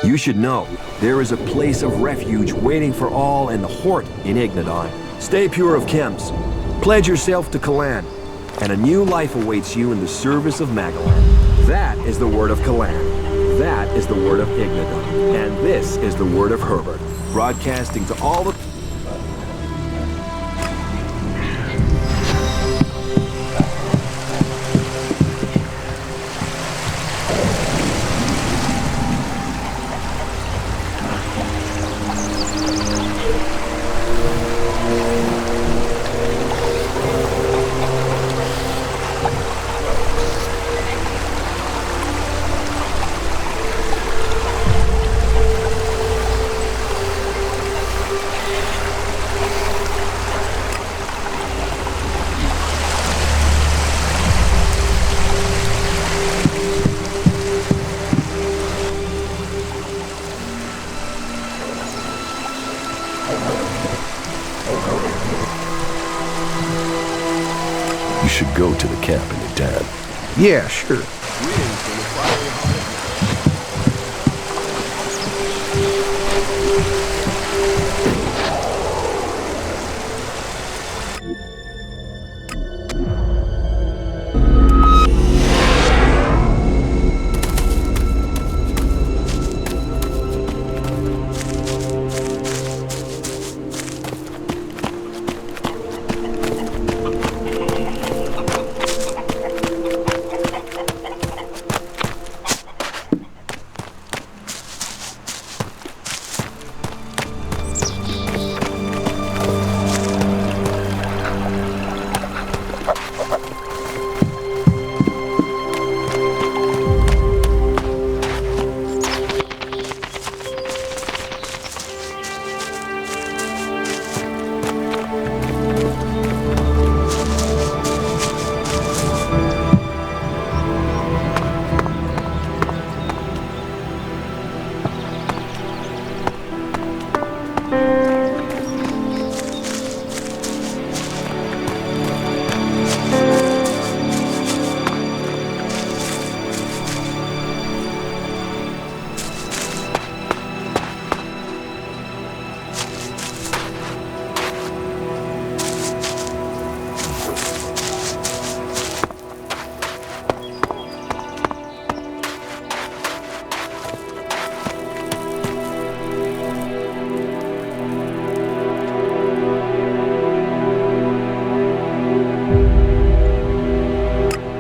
You should know, there is a place of refuge waiting for all in the Hort in Ignadon. Stay pure of chems. Pledge yourself to Kalan, and a new life awaits you in the service of Magalan. That is the word of Kalan. That is the word of Ignadon. And this is the word of Herbert, broadcasting to all the... You should go to the camp in your dad. Yeah, sure.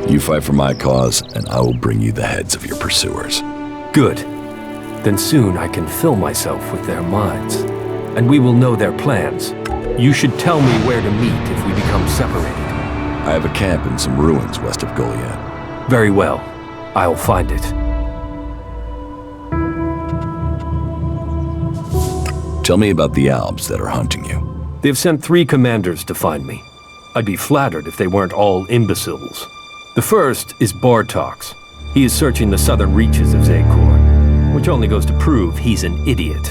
You fight for my cause, and I will bring you the heads of your pursuers. Good. Then soon I can fill myself with their minds, and we will know their plans. You should tell me where to meet if we become separated. I have a camp in some ruins west of Goliad. Very well. I'll find it. Tell me about the Albs that are hunting you. They've sent 3 commanders to find me. I'd be flattered if they weren't all imbeciles. The first is Bartox. He is searching the southern reaches of Zakor, which only goes to prove he's an idiot.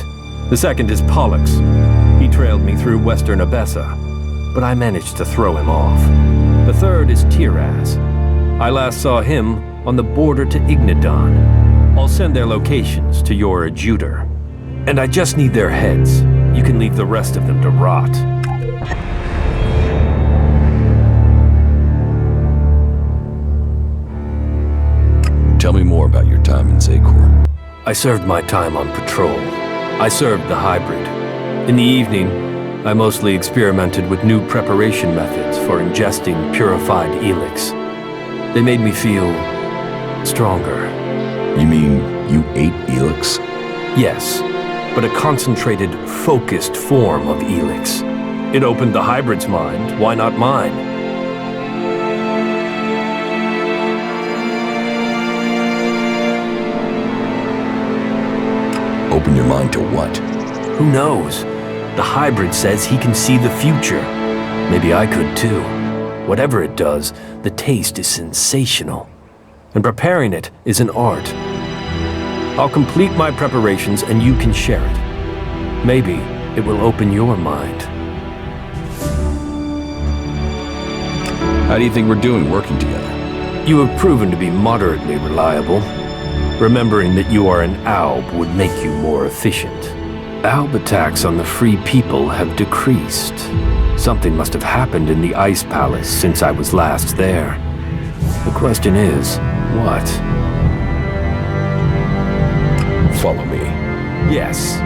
The second is Pollux. He trailed me through western Abessa, but I managed to throw him off. The third is Tiraz. I last saw him on the border to Ignadon. I'll send their locations to your adjutor. And I just need their heads. You can leave the rest of them to rot. Tell me more about your time in Zakor. I served my time on patrol. I served the hybrid. In the evening, I mostly experimented with new preparation methods for ingesting purified Elex. They made me feel stronger. You mean you ate Elex? Yes, but a concentrated, focused form of Elex. It opened the hybrid's mind, why not mine? Open your mind to what? Who knows? The hybrid says he can see the future. Maybe I could too. Whatever it does, the taste is sensational. And preparing it is an art. I'll complete my preparations and you can share it. Maybe it will open your mind. How do you think we're doing working together? You have proven to be moderately reliable. Remembering that you are an alb would make you more efficient. Alb attacks on the free people have decreased. Something must have happened in the Ice Palace since I was last there. The question is, what? Follow me. Yes.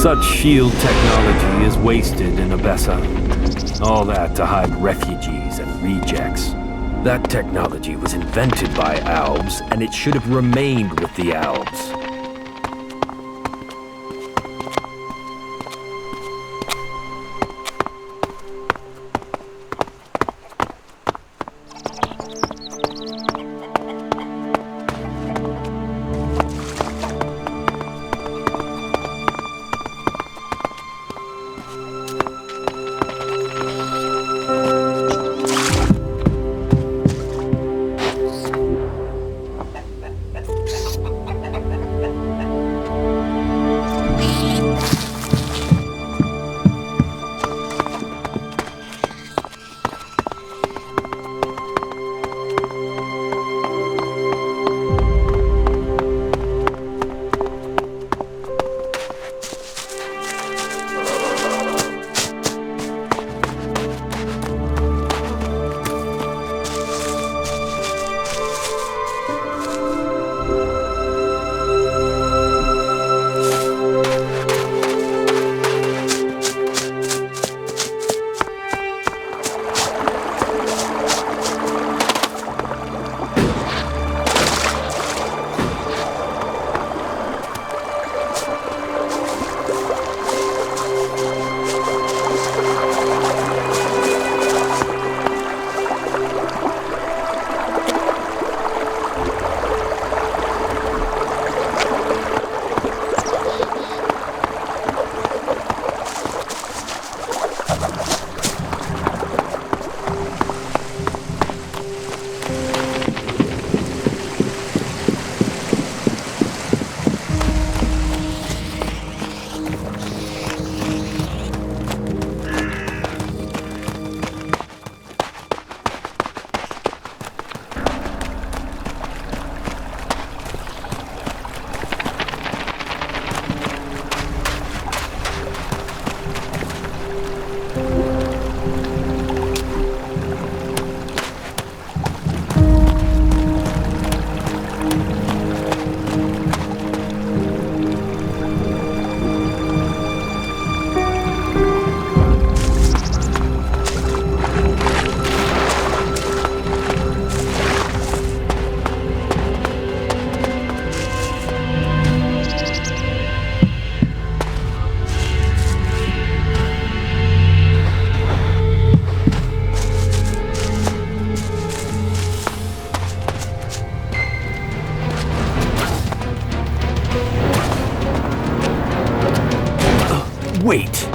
Such shield technology is wasted in Abessa. All that to hide refugees and rejects. That technology was invented by Albs, and it should have remained with the Albs. Wait!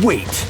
Wait!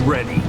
ready.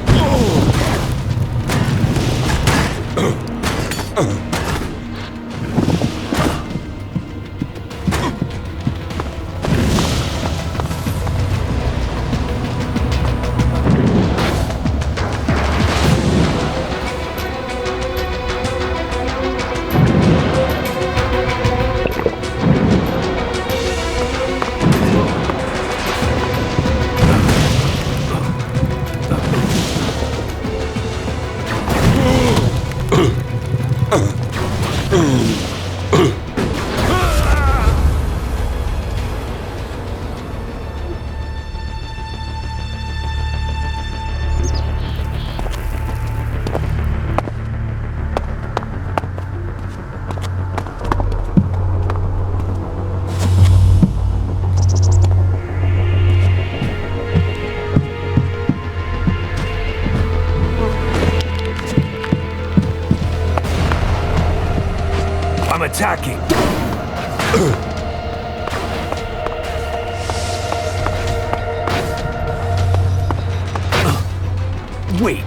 I'm attacking! Wait!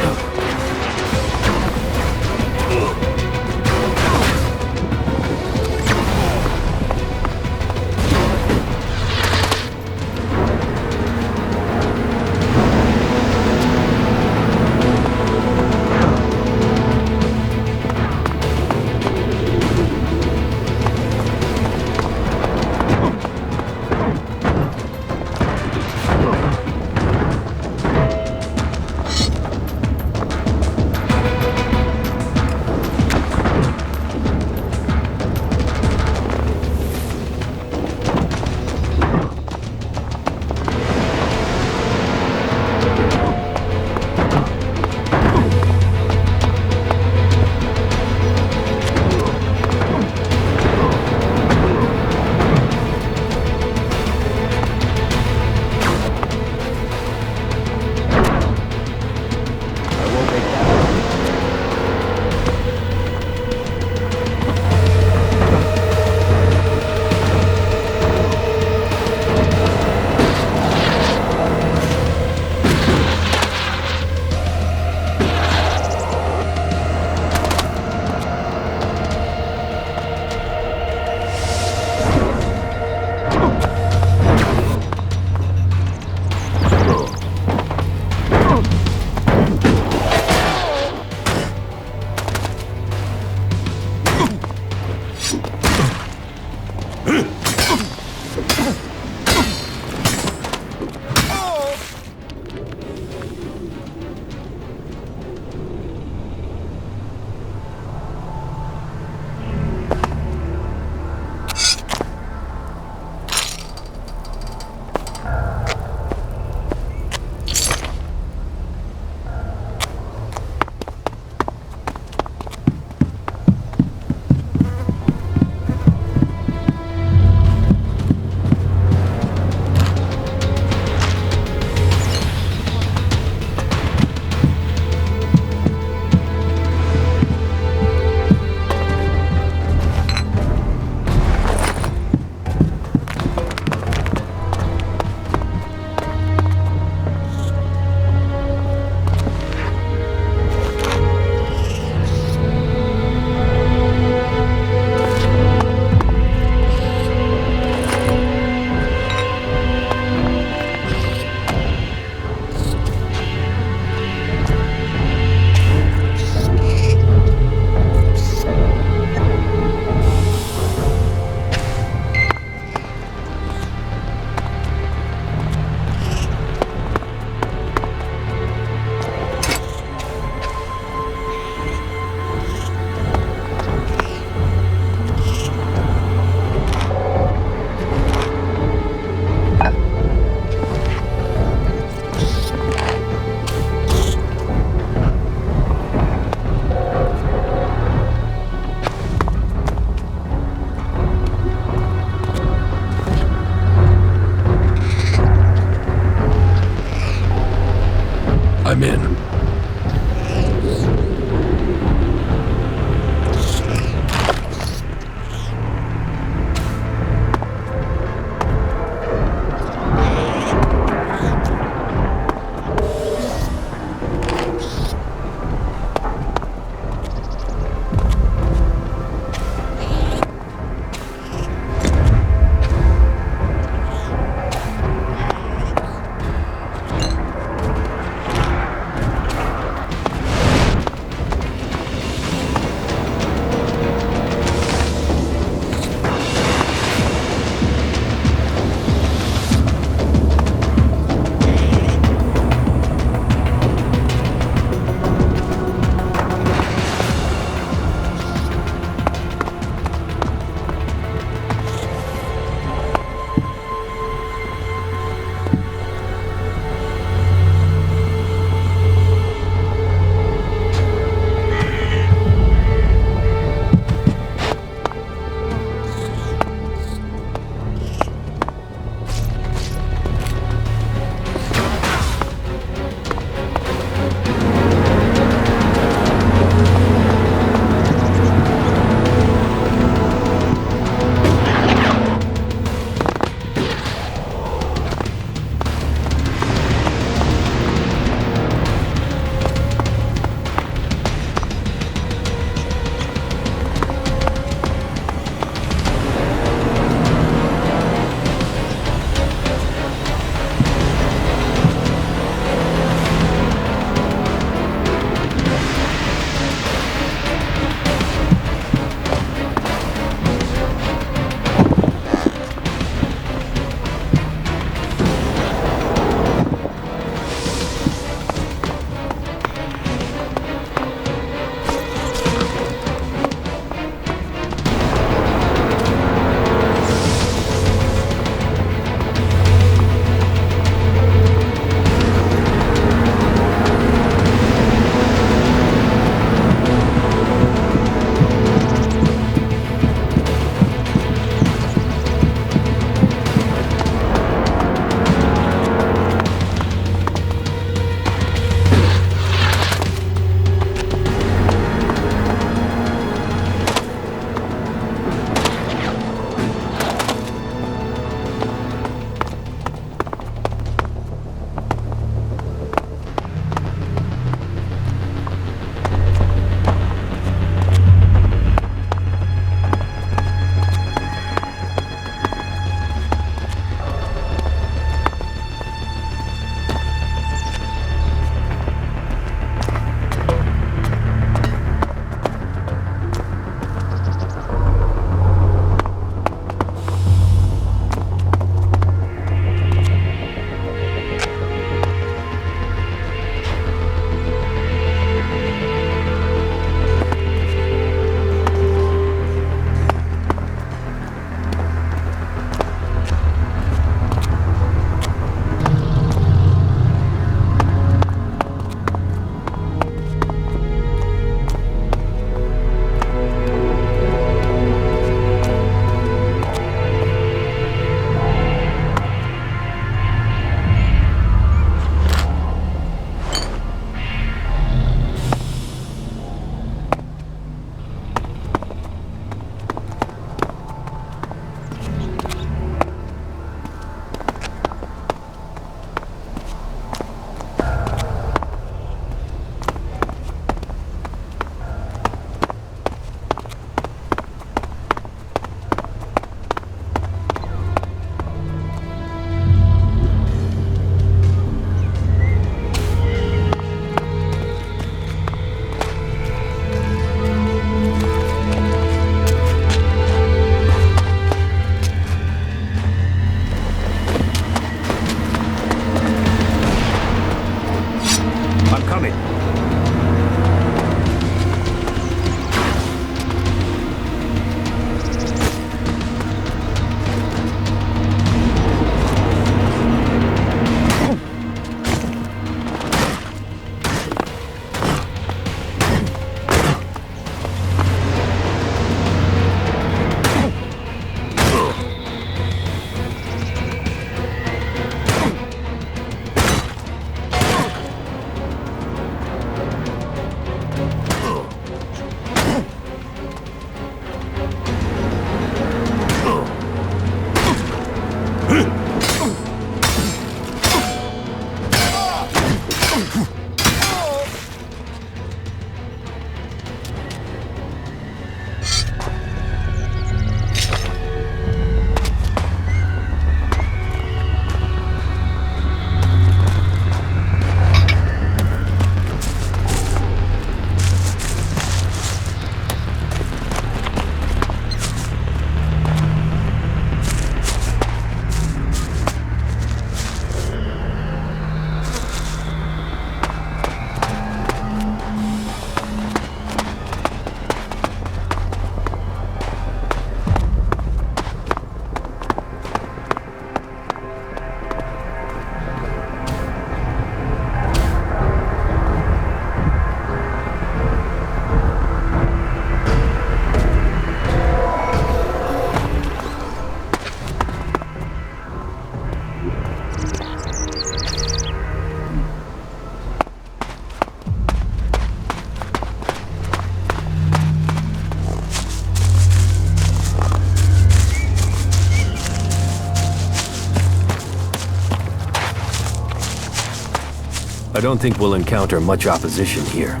I don't think we'll encounter much opposition here.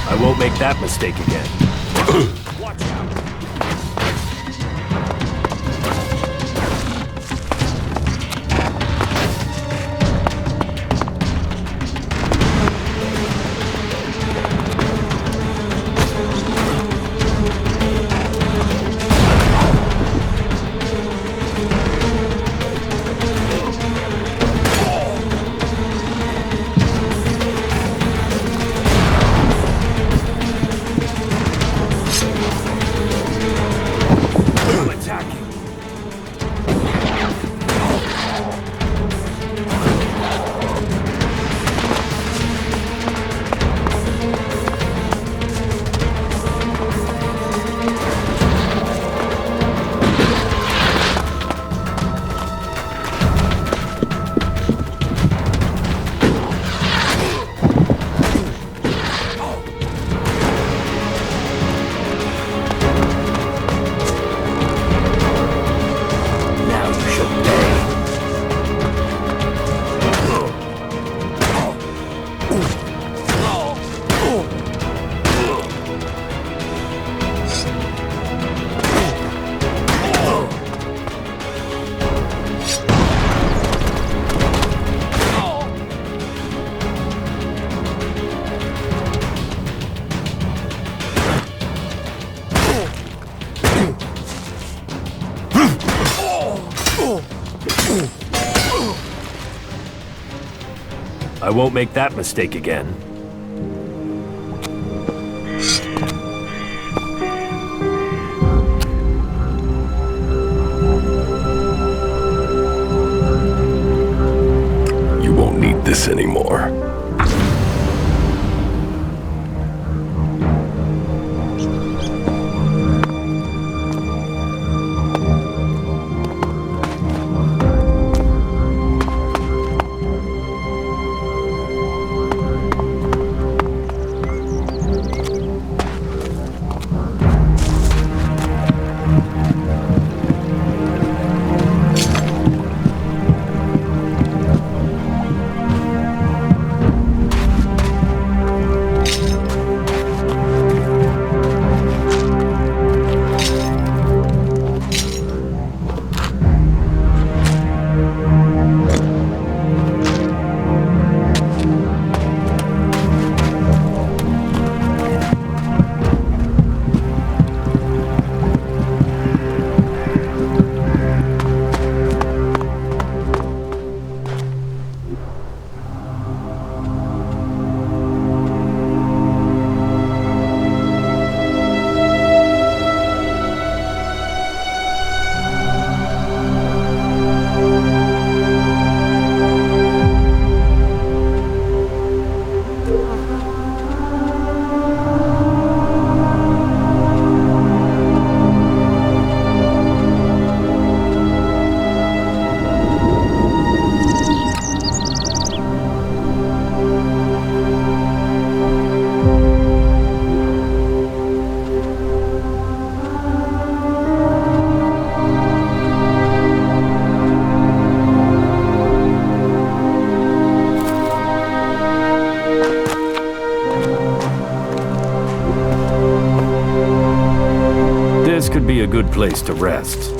I won't make that mistake again. Watch out! I won't make that mistake again. You won't need this anymore. place to rest.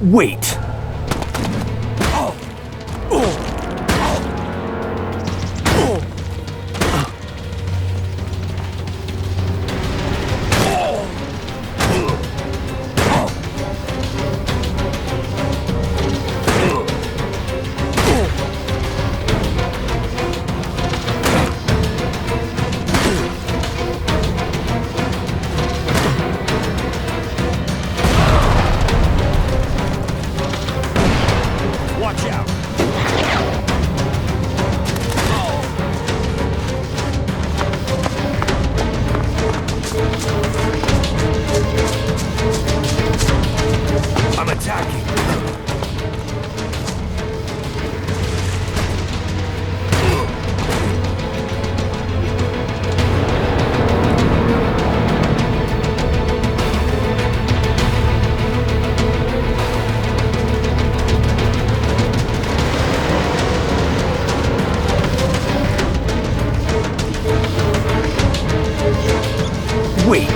Wait! Watch out! I'm attacking. Wait!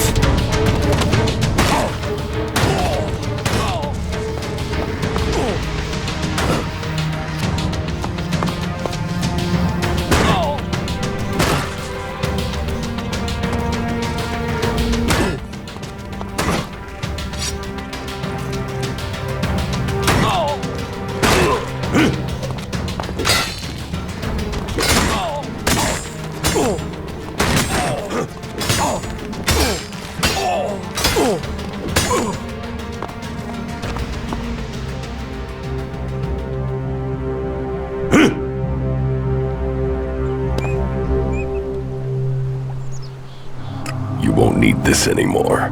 You won't need this anymore.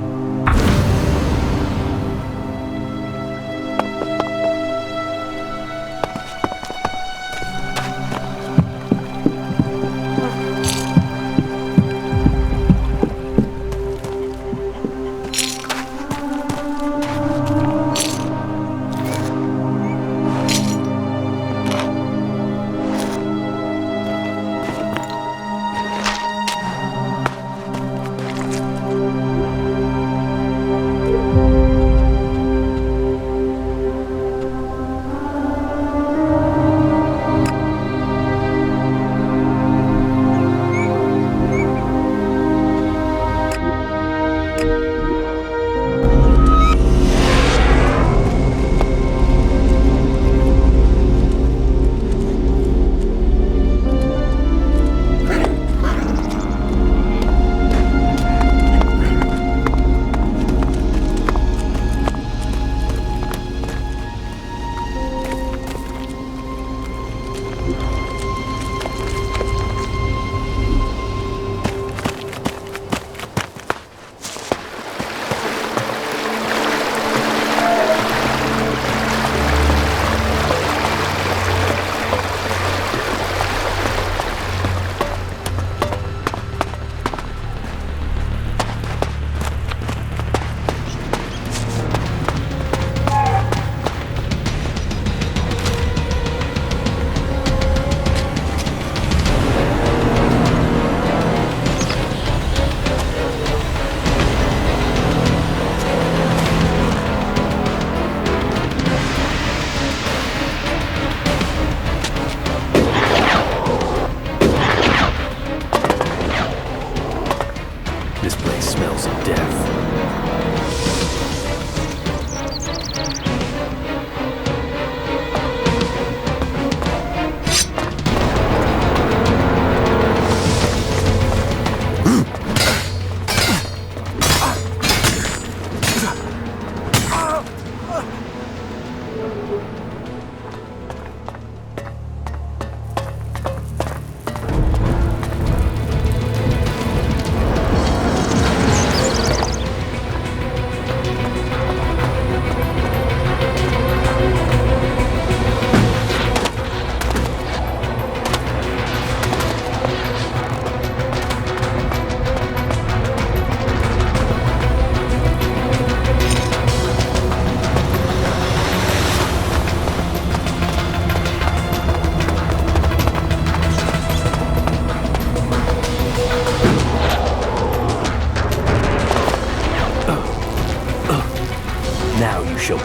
Now you shall...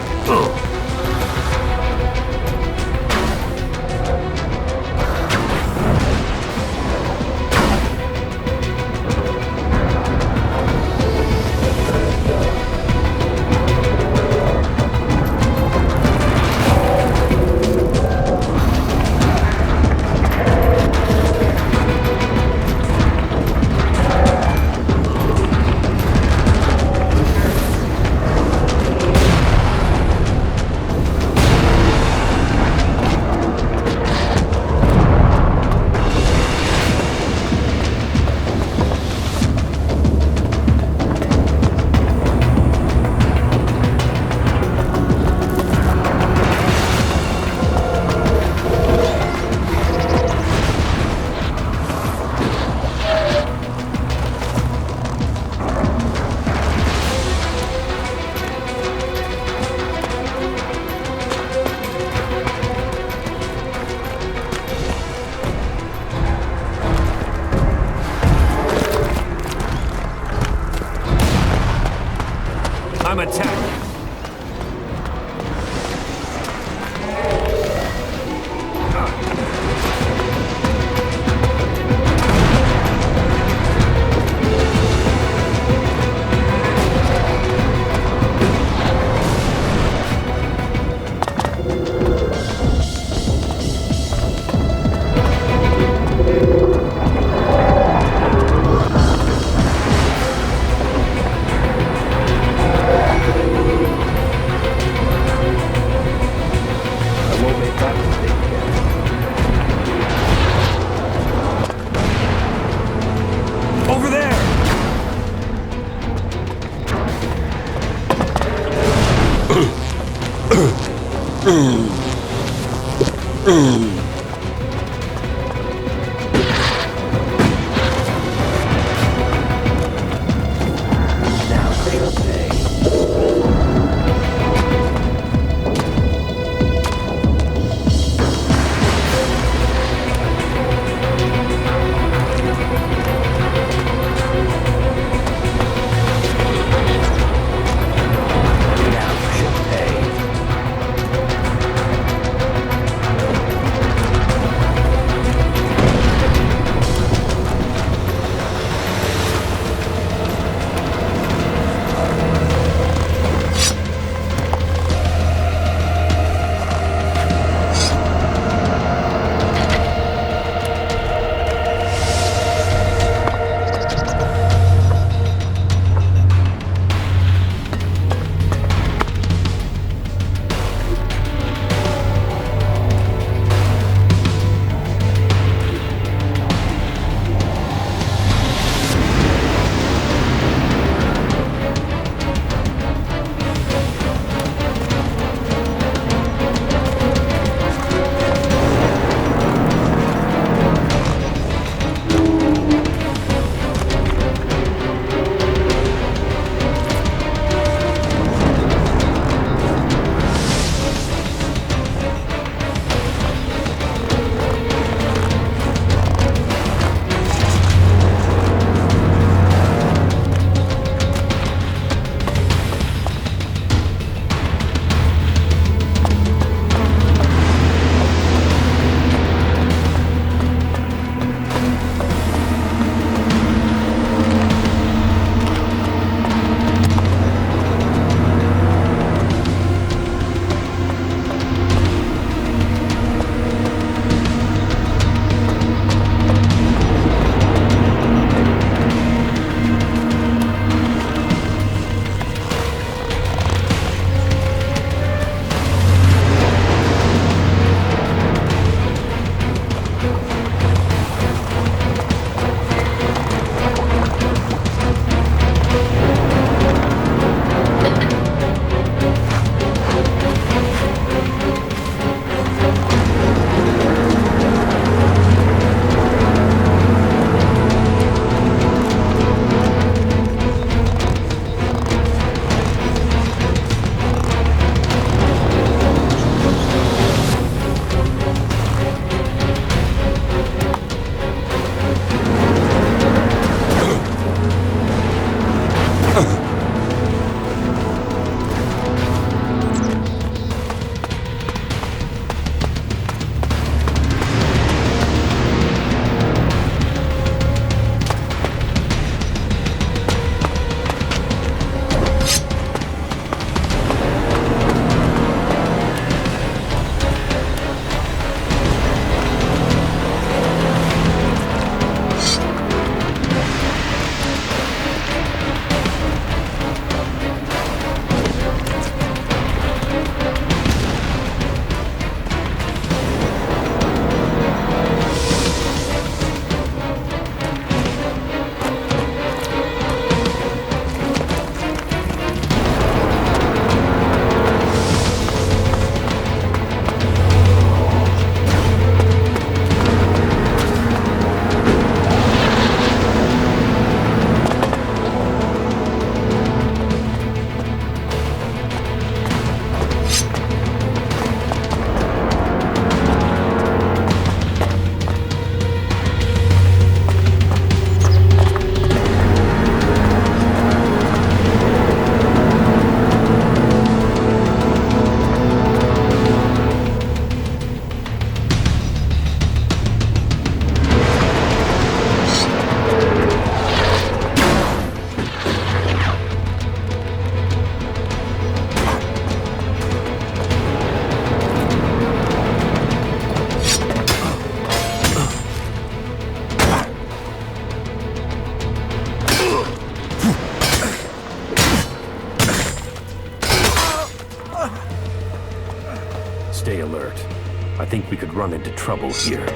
I'm attacking. Over there! stay alert. I think we could run into trouble here.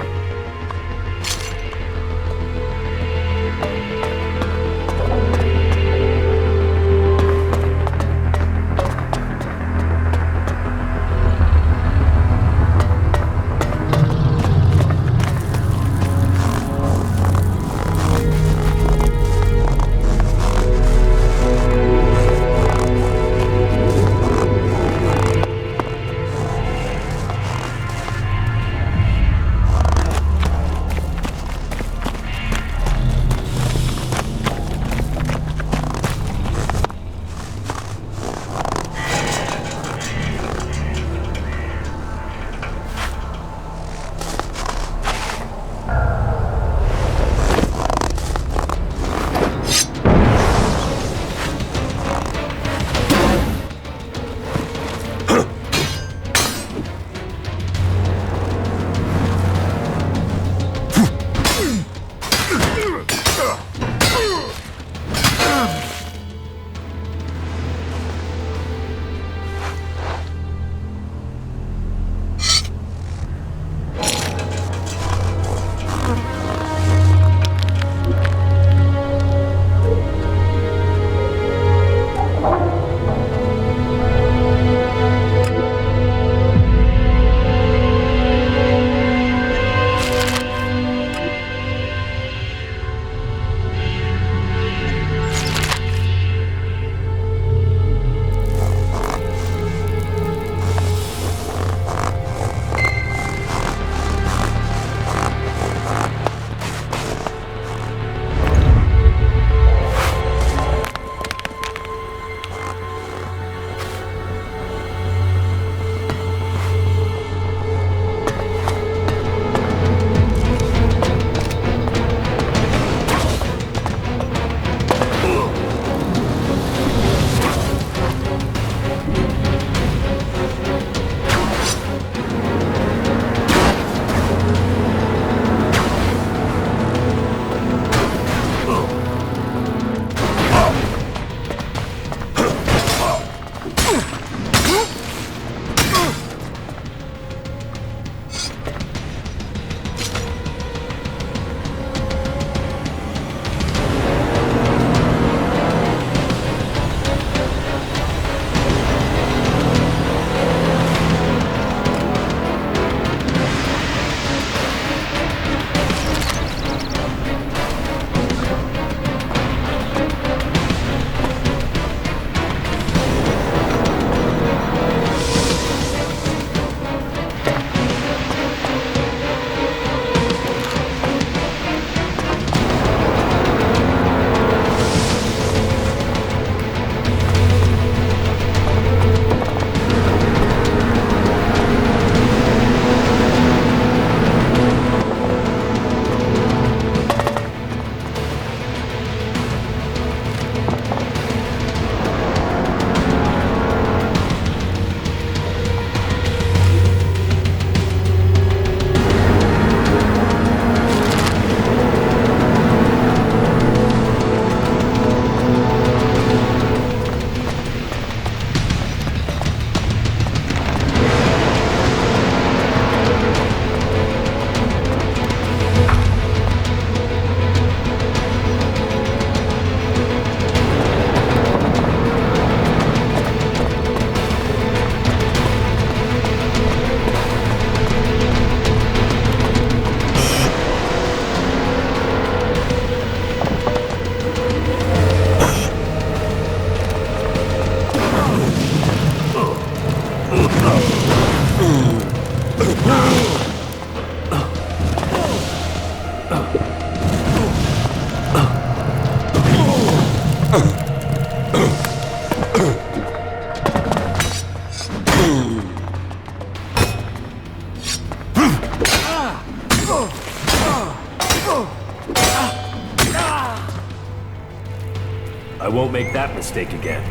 I won't make that mistake again.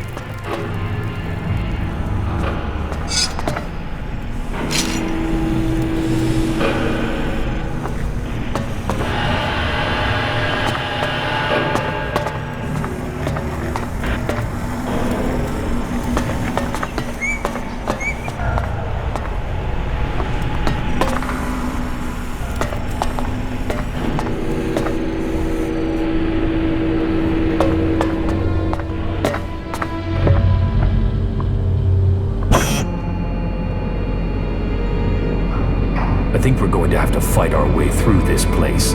I think we're going to have to fight our way through this place.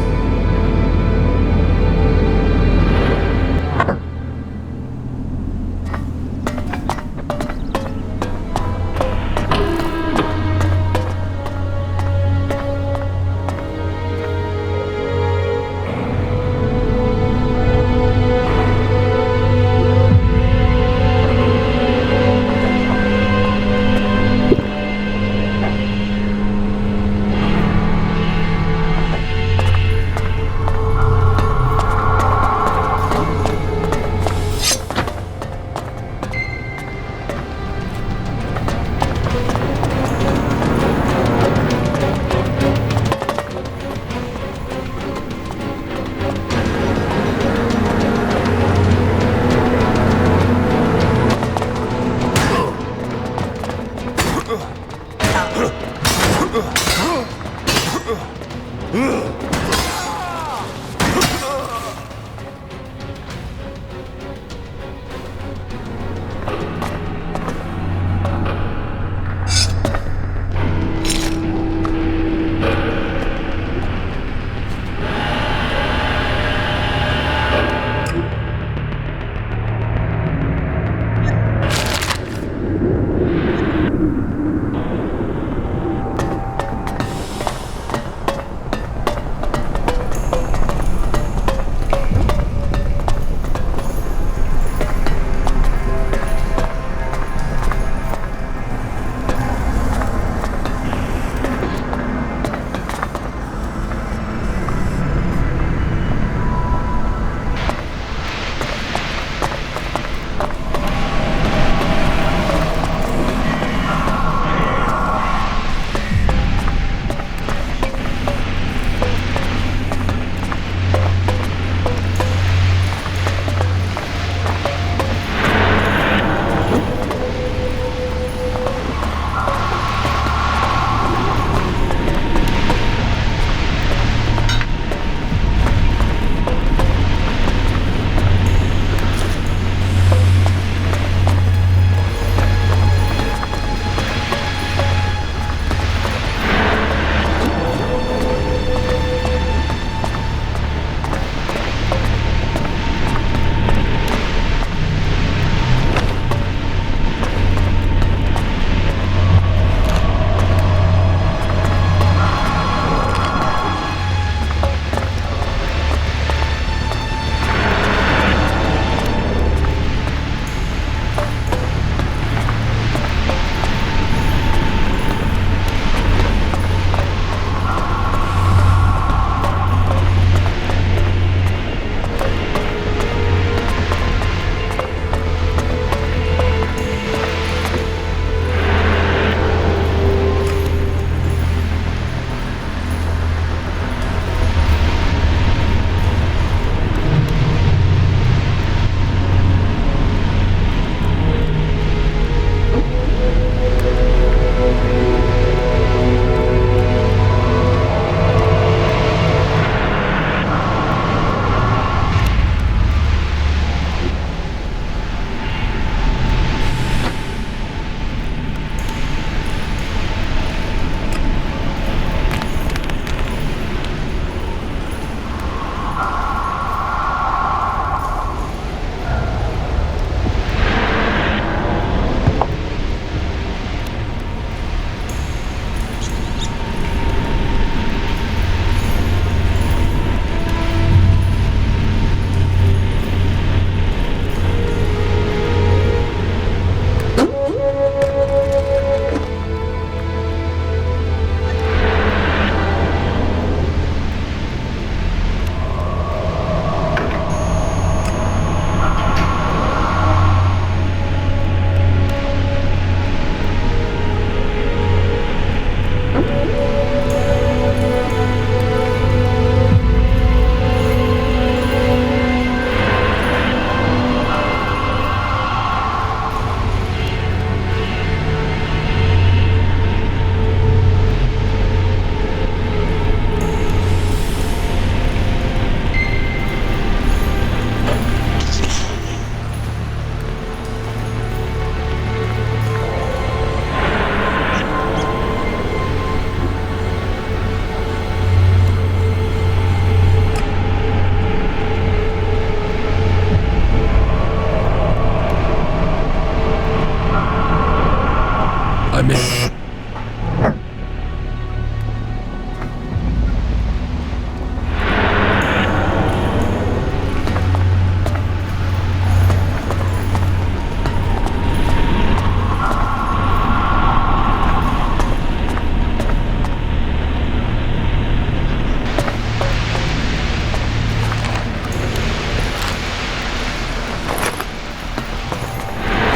me.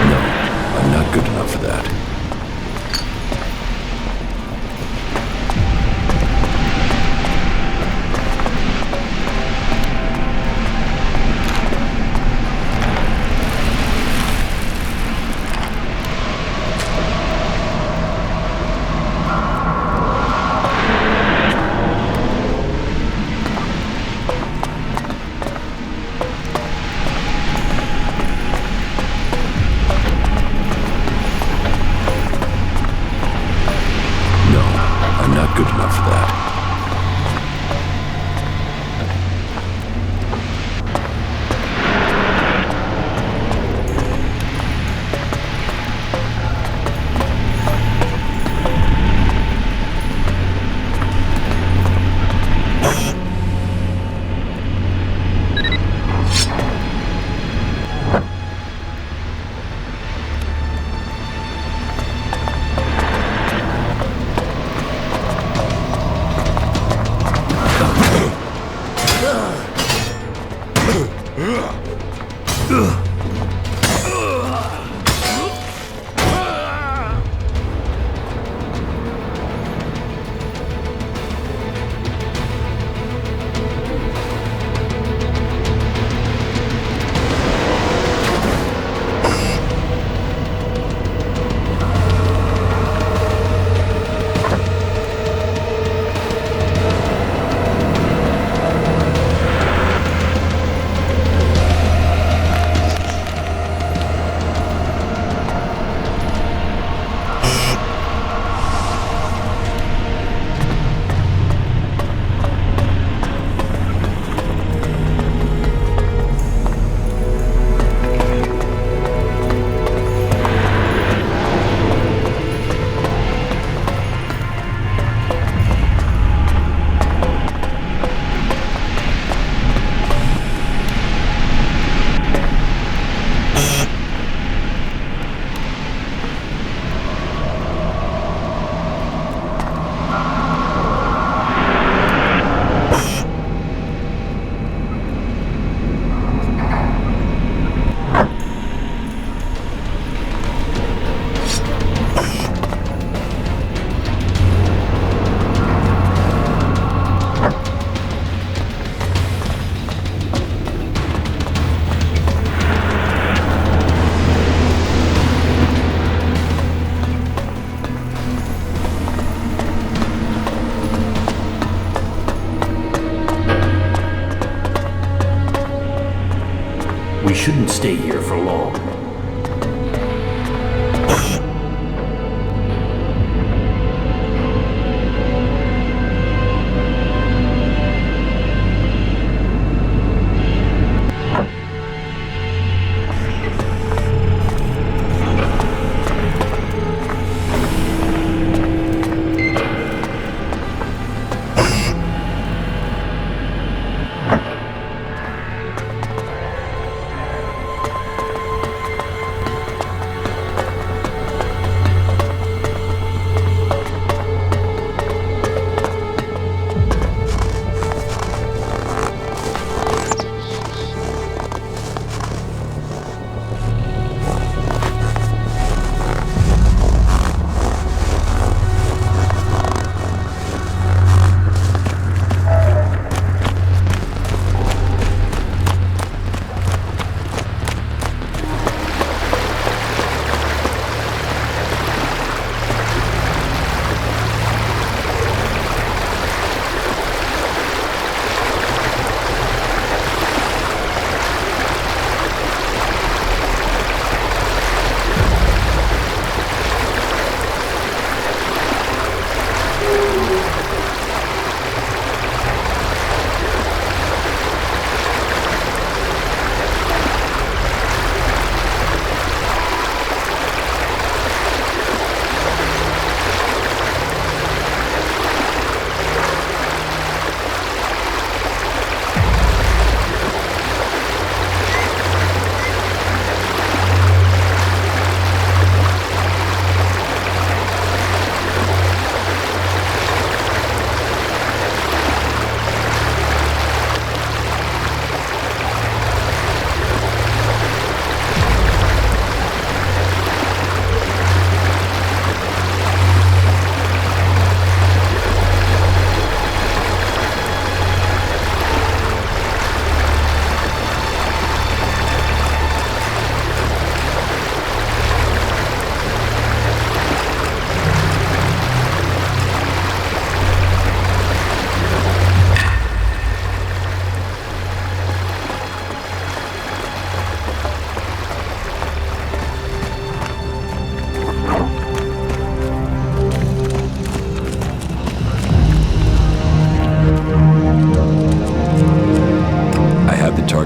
No, I'm not good enough for that. No, I'm not good enough for that. We shouldn't stay here for long.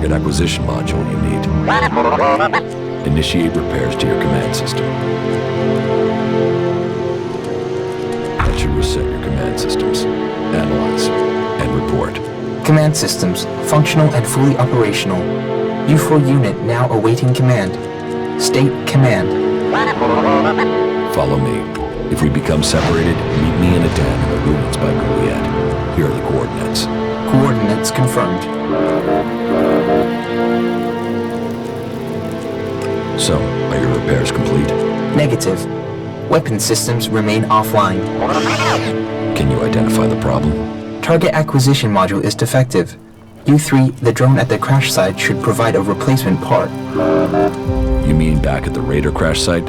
target acquisition module you need. Initiate repairs to your command system. That should reset your command systems. Analyze and report. Command systems, functional and fully operational. U4 unit now awaiting command. State command. Follow me. If we become separated, meet me in a dam in the ruins by Gouliet. Here are the coordinates. Coordinates confirmed. So, are your repairs complete? Negative. Weapon systems remain offline. Can you identify the problem? Target acquisition module is defective. U3, the drone at the crash site, should provide a replacement part. You mean back at the Raider crash site?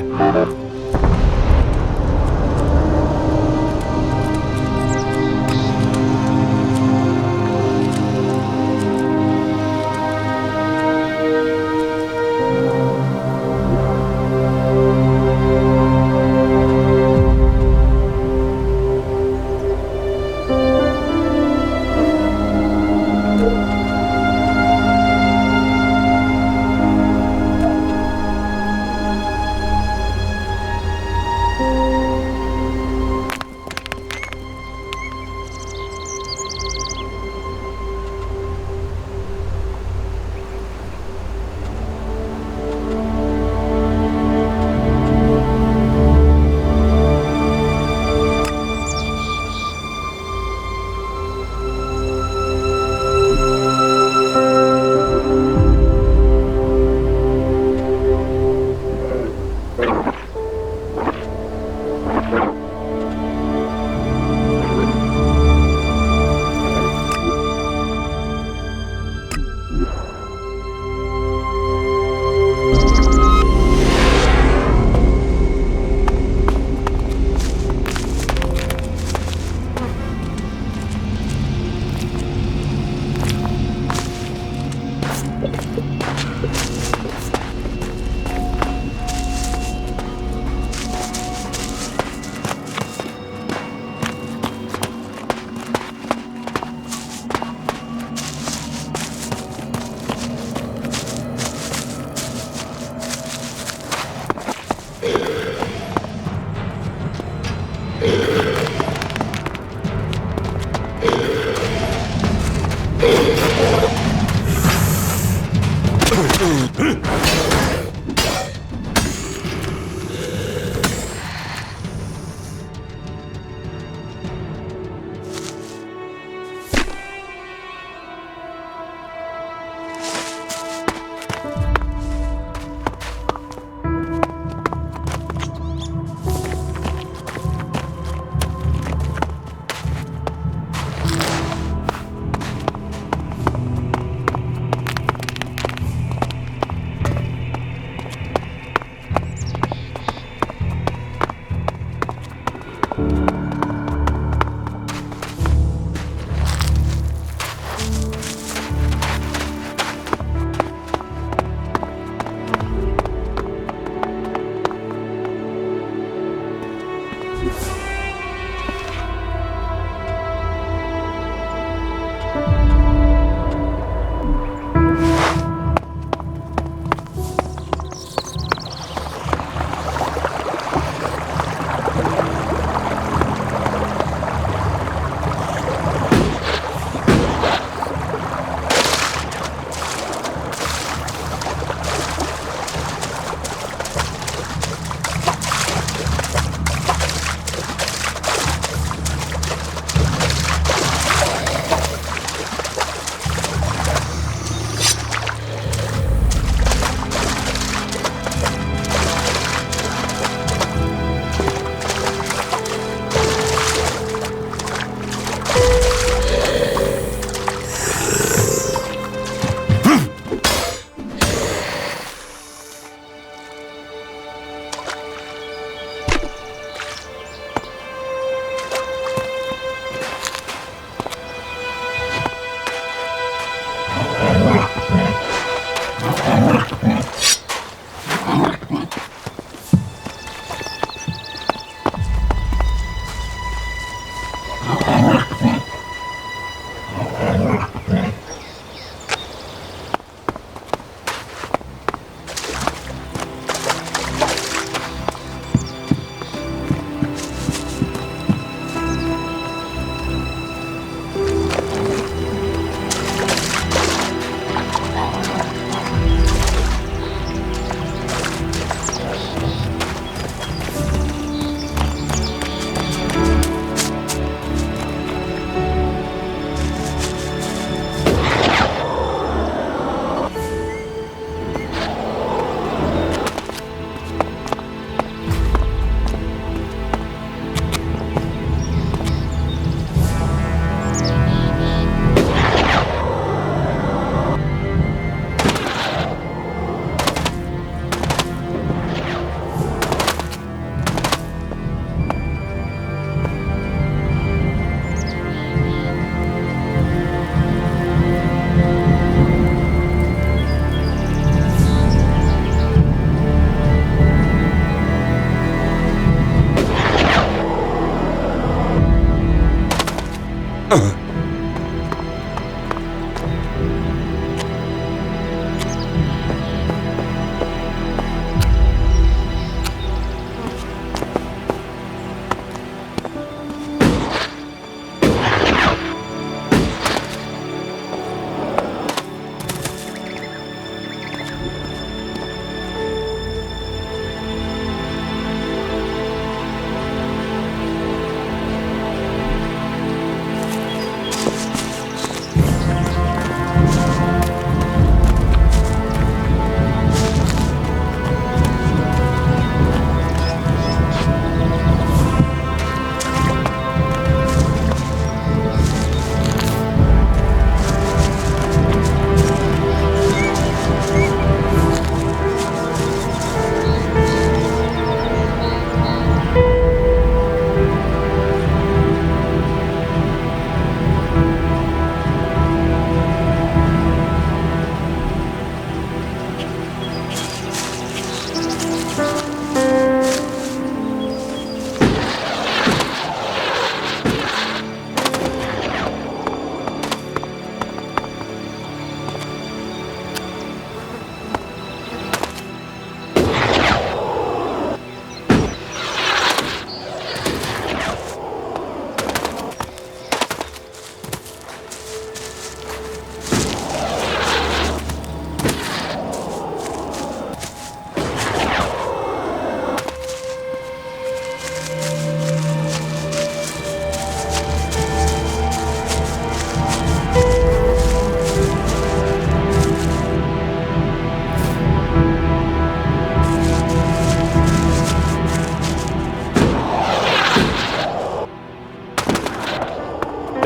The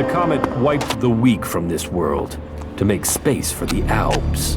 comet wiped the weak from this world to make space for the Alps.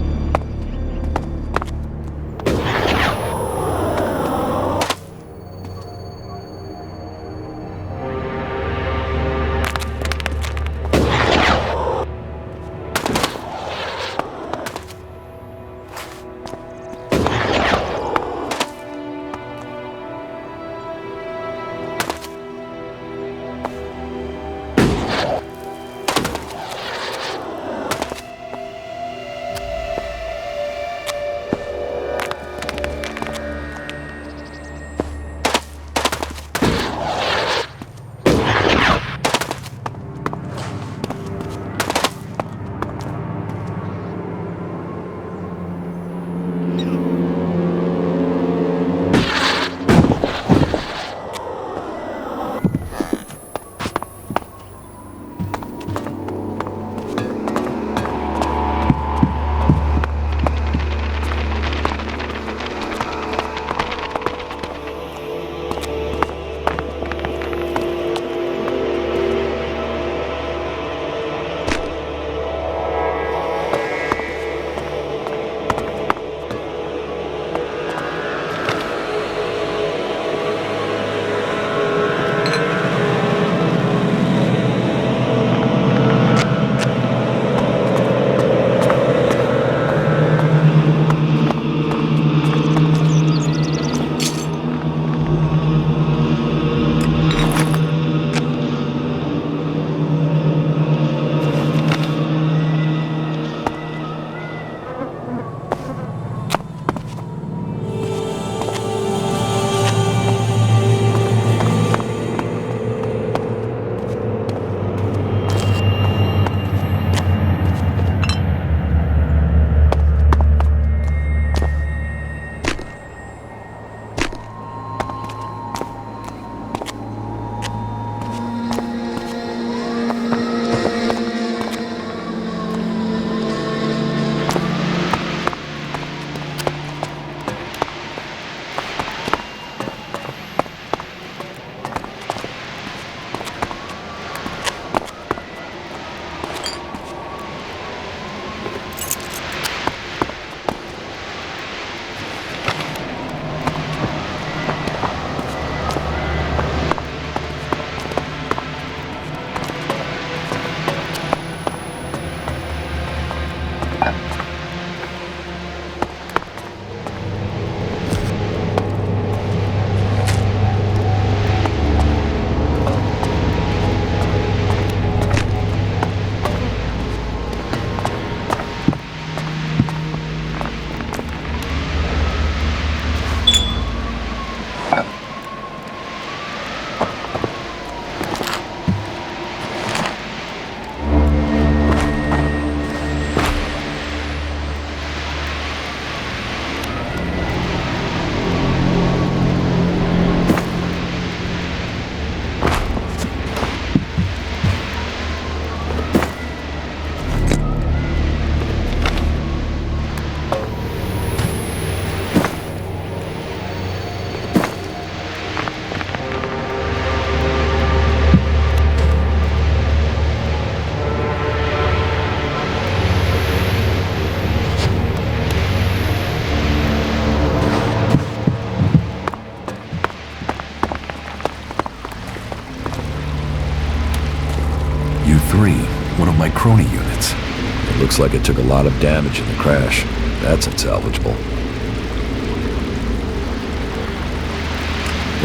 3, one of my crony units. It looks like it took a lot of damage in the crash. That's unsalvageable.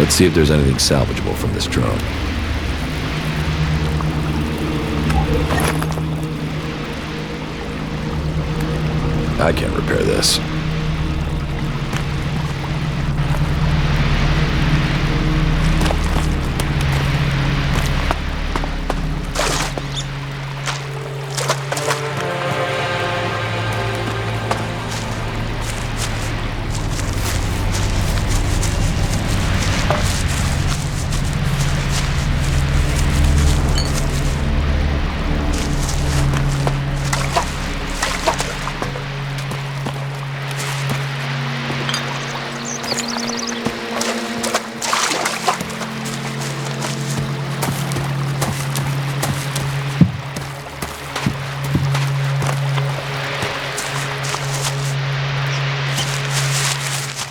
Let's see if there's anything salvageable from this drone. I can't repair this.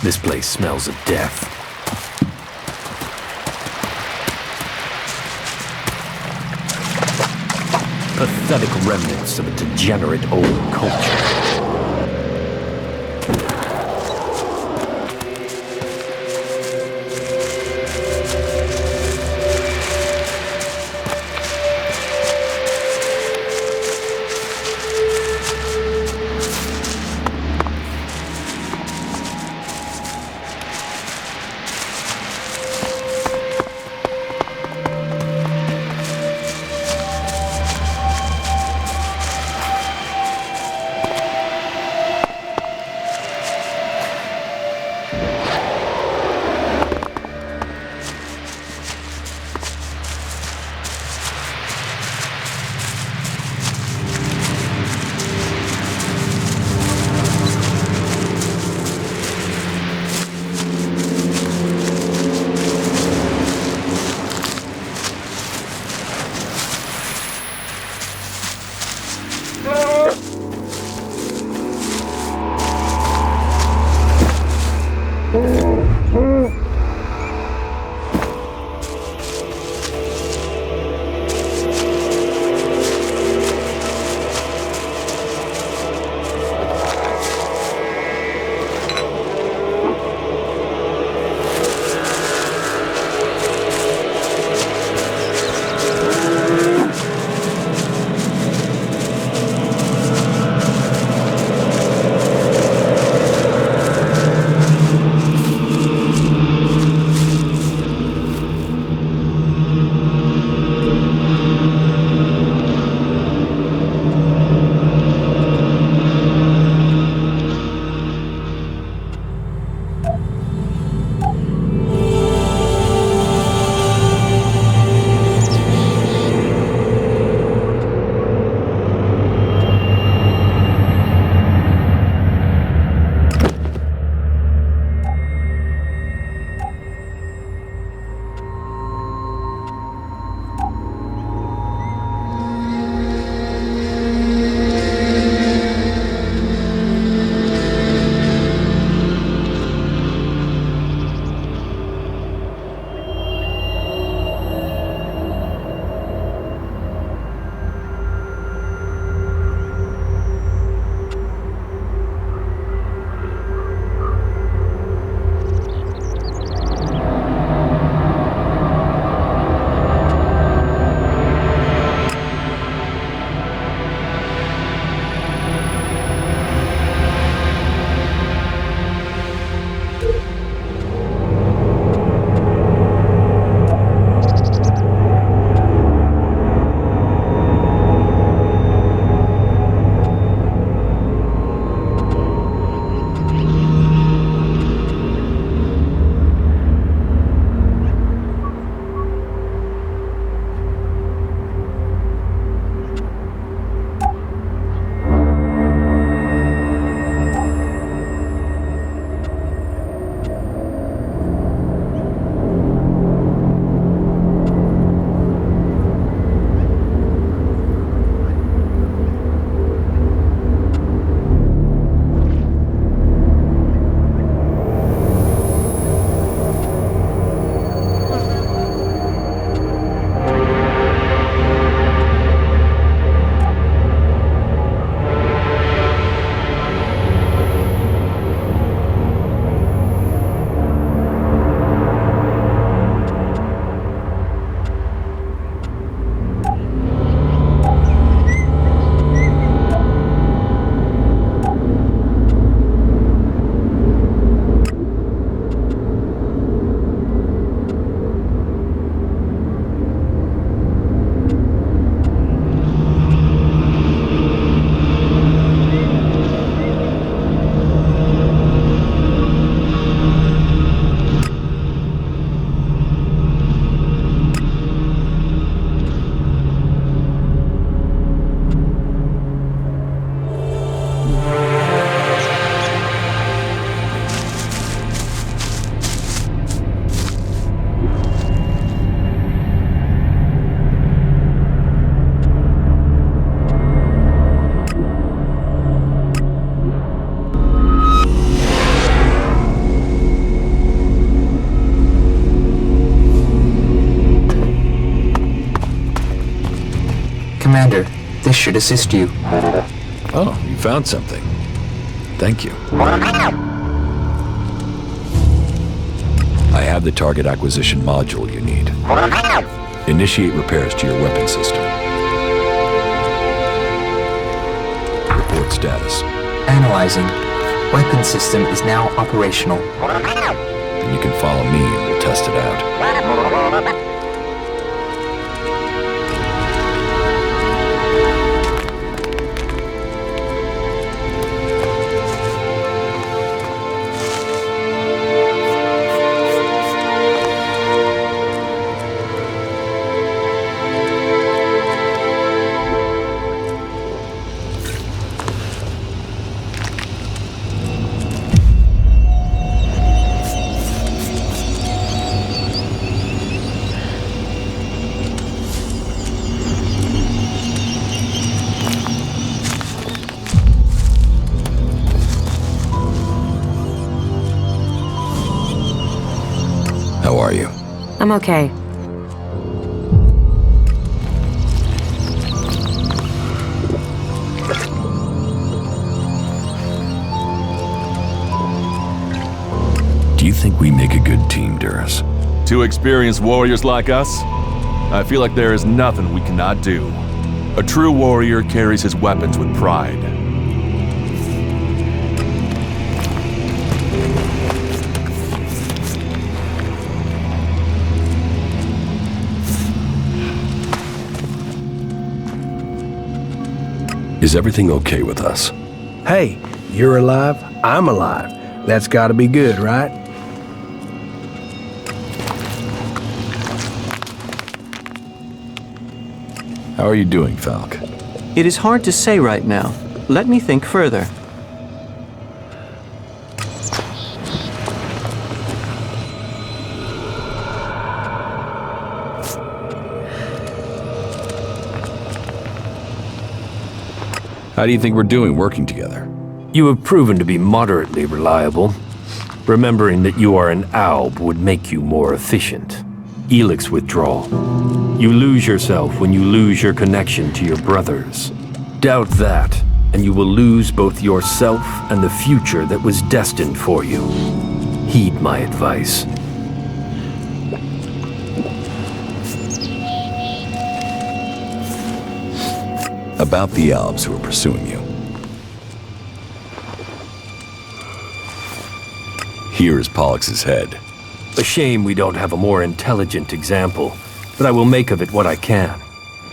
This place smells of death. Pathetic remnants of a degenerate old culture. Commander, this should assist you. Oh, you found something. Thank you. I have the target acquisition module you need. Initiate repairs to your weapon system. Report status. Analyzing. Weapon system is now operational. Then you can follow me and we'll test it out. How are you? I'm okay. Do you think we make a good team, Duras? Two experienced warriors like us? I feel like there is nothing we cannot do. A true warrior carries his weapons with pride. Is everything okay with us? Hey, you're alive, I'm alive. That's gotta be good, right? How are you doing, Falk? It is hard to say right now. Let me think further. How do you think we're doing working together? You have proven to be moderately reliable. Remembering that you are an ALB would make you more efficient. Elex withdrawal. You lose yourself when you lose your connection to your brothers. Doubt that, and you will lose both yourself and the future that was destined for you. Heed my advice. About the Albs who are pursuing you. Here is Pollux's head. A shame we don't have a more intelligent example, but I will make of it what I can.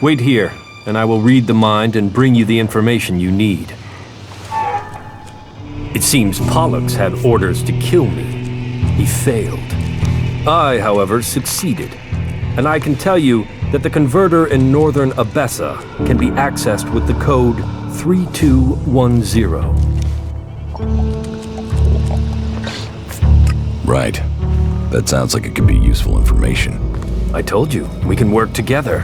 Wait here, and I will read the mind and bring you the information you need. It seems Pollux had orders to kill me. He failed. I, however, succeeded, and I can tell you that the converter in northern Abessa can be accessed with the code 3210. Right. That sounds like it could be useful information. I told you, we can work together.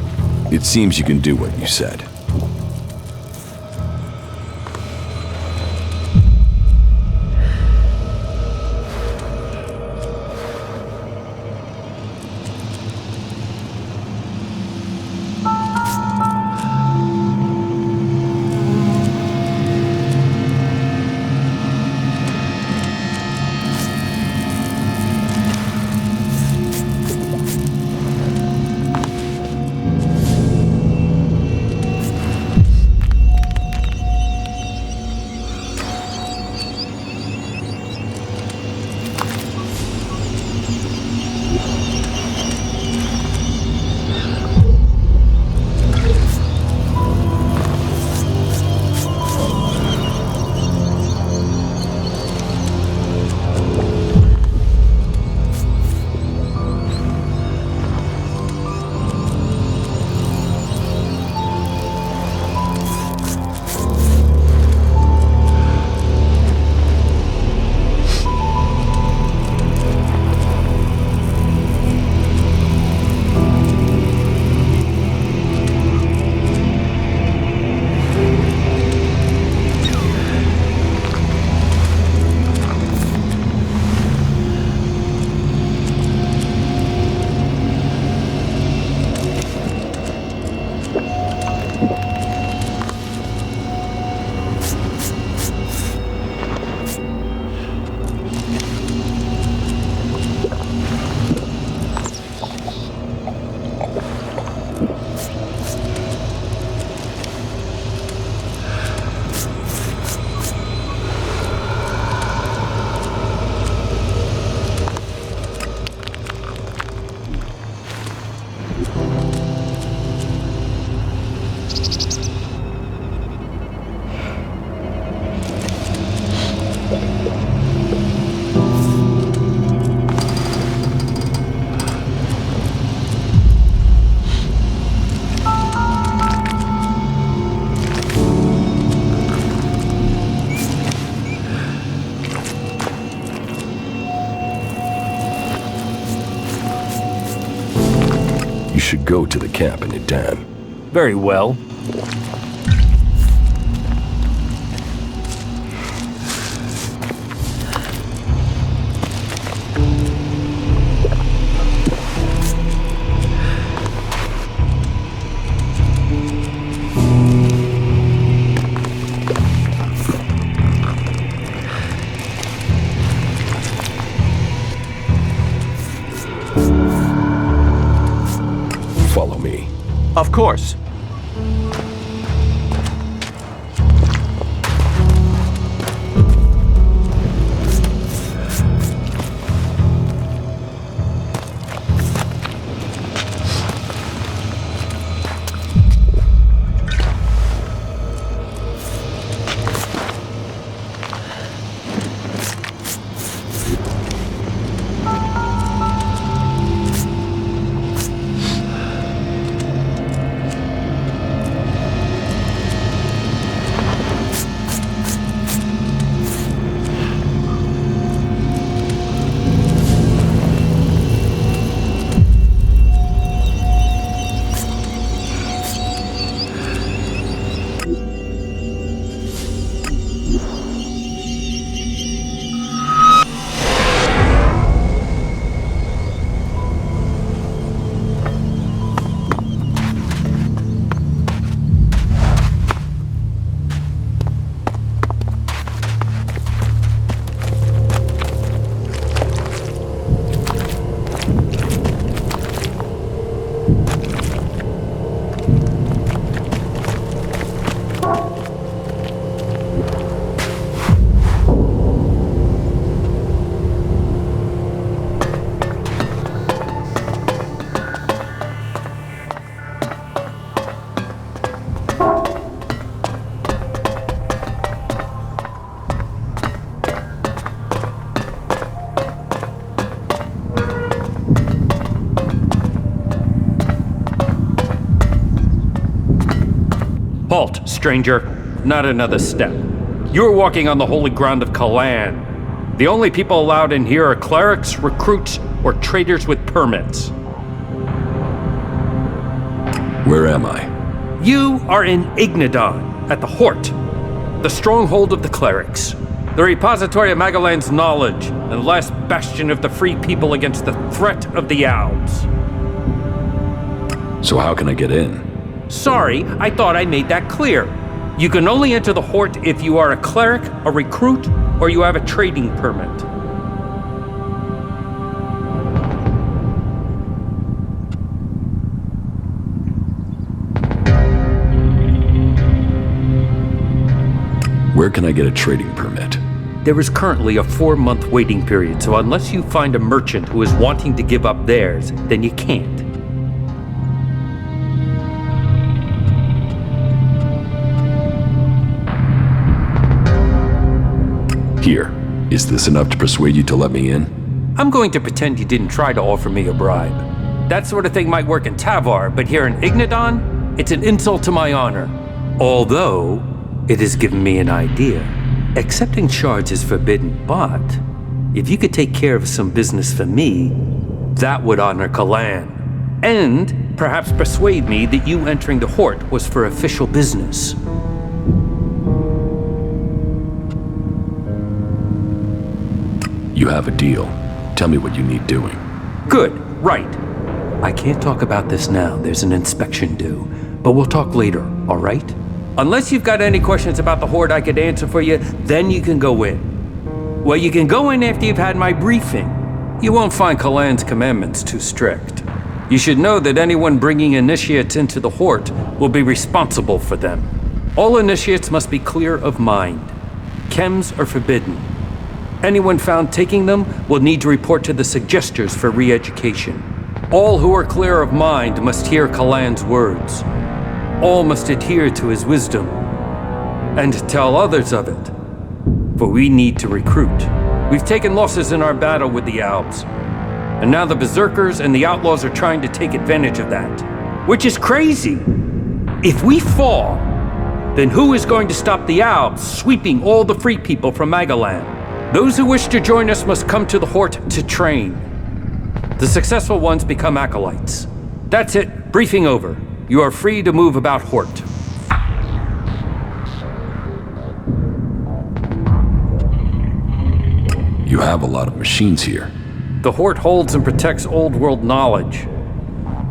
It seems you can do what you said. should go to the camp in Idan. Very well. Follow me. Of course. Halt, stranger. Not another step. You are walking on the holy ground of Kalan. The only people allowed in here are clerics, recruits, or traders with permits. Where am I? You are in Ignadon, at the Hort, the stronghold of the clerics, the repository of Magalan's knowledge, and the last bastion of the free people against the threat of the Alps. So how can I get in? Sorry, I thought I made that clear. You can only enter the Hort if you are a cleric, a recruit, or you have a trading permit. Where can I get a trading permit? There is currently a 4-month waiting period, so unless you find a merchant who is wanting to give up theirs, then you can't. Here. Is this enough to persuade you to let me in? I'm going to pretend you didn't try to offer me a bribe. That sort of thing might work in Tavar, but here in Ignadon, it's an insult to my honor. Although, it has given me an idea. Accepting charge is forbidden, but if you could take care of some business for me, that would honor Kalan. And perhaps persuade me that you entering the Hort was for official business. You have a deal. Tell me what you need doing. Good, right. I can't talk about this now, there's an inspection due. But we'll talk later, all right? Unless you've got any questions about the Horde I could answer for you, then you can go in. Well, you can go in after you've had my briefing. You won't find Kalan's commandments too strict. You should know that anyone bringing initiates into the Horde will be responsible for them. All initiates must be clear of mind. Chems are forbidden. Anyone found taking them will need to report to the suggesters for re-education. All who are clear of mind must hear Kalan's words. All must adhere to his wisdom, and tell others of it. For we need to recruit. We've taken losses in our battle with the Alps, and now the Berserkers and the Outlaws are trying to take advantage of that. Which is crazy. If we fall, then who is going to stop the Alps sweeping all the free people from Magalan? Those who wish to join us must come to the Hort to train. The successful ones become acolytes. That's it. Briefing over. You are free to move about Hort. You have a lot of machines here. The Hort holds and protects old world knowledge.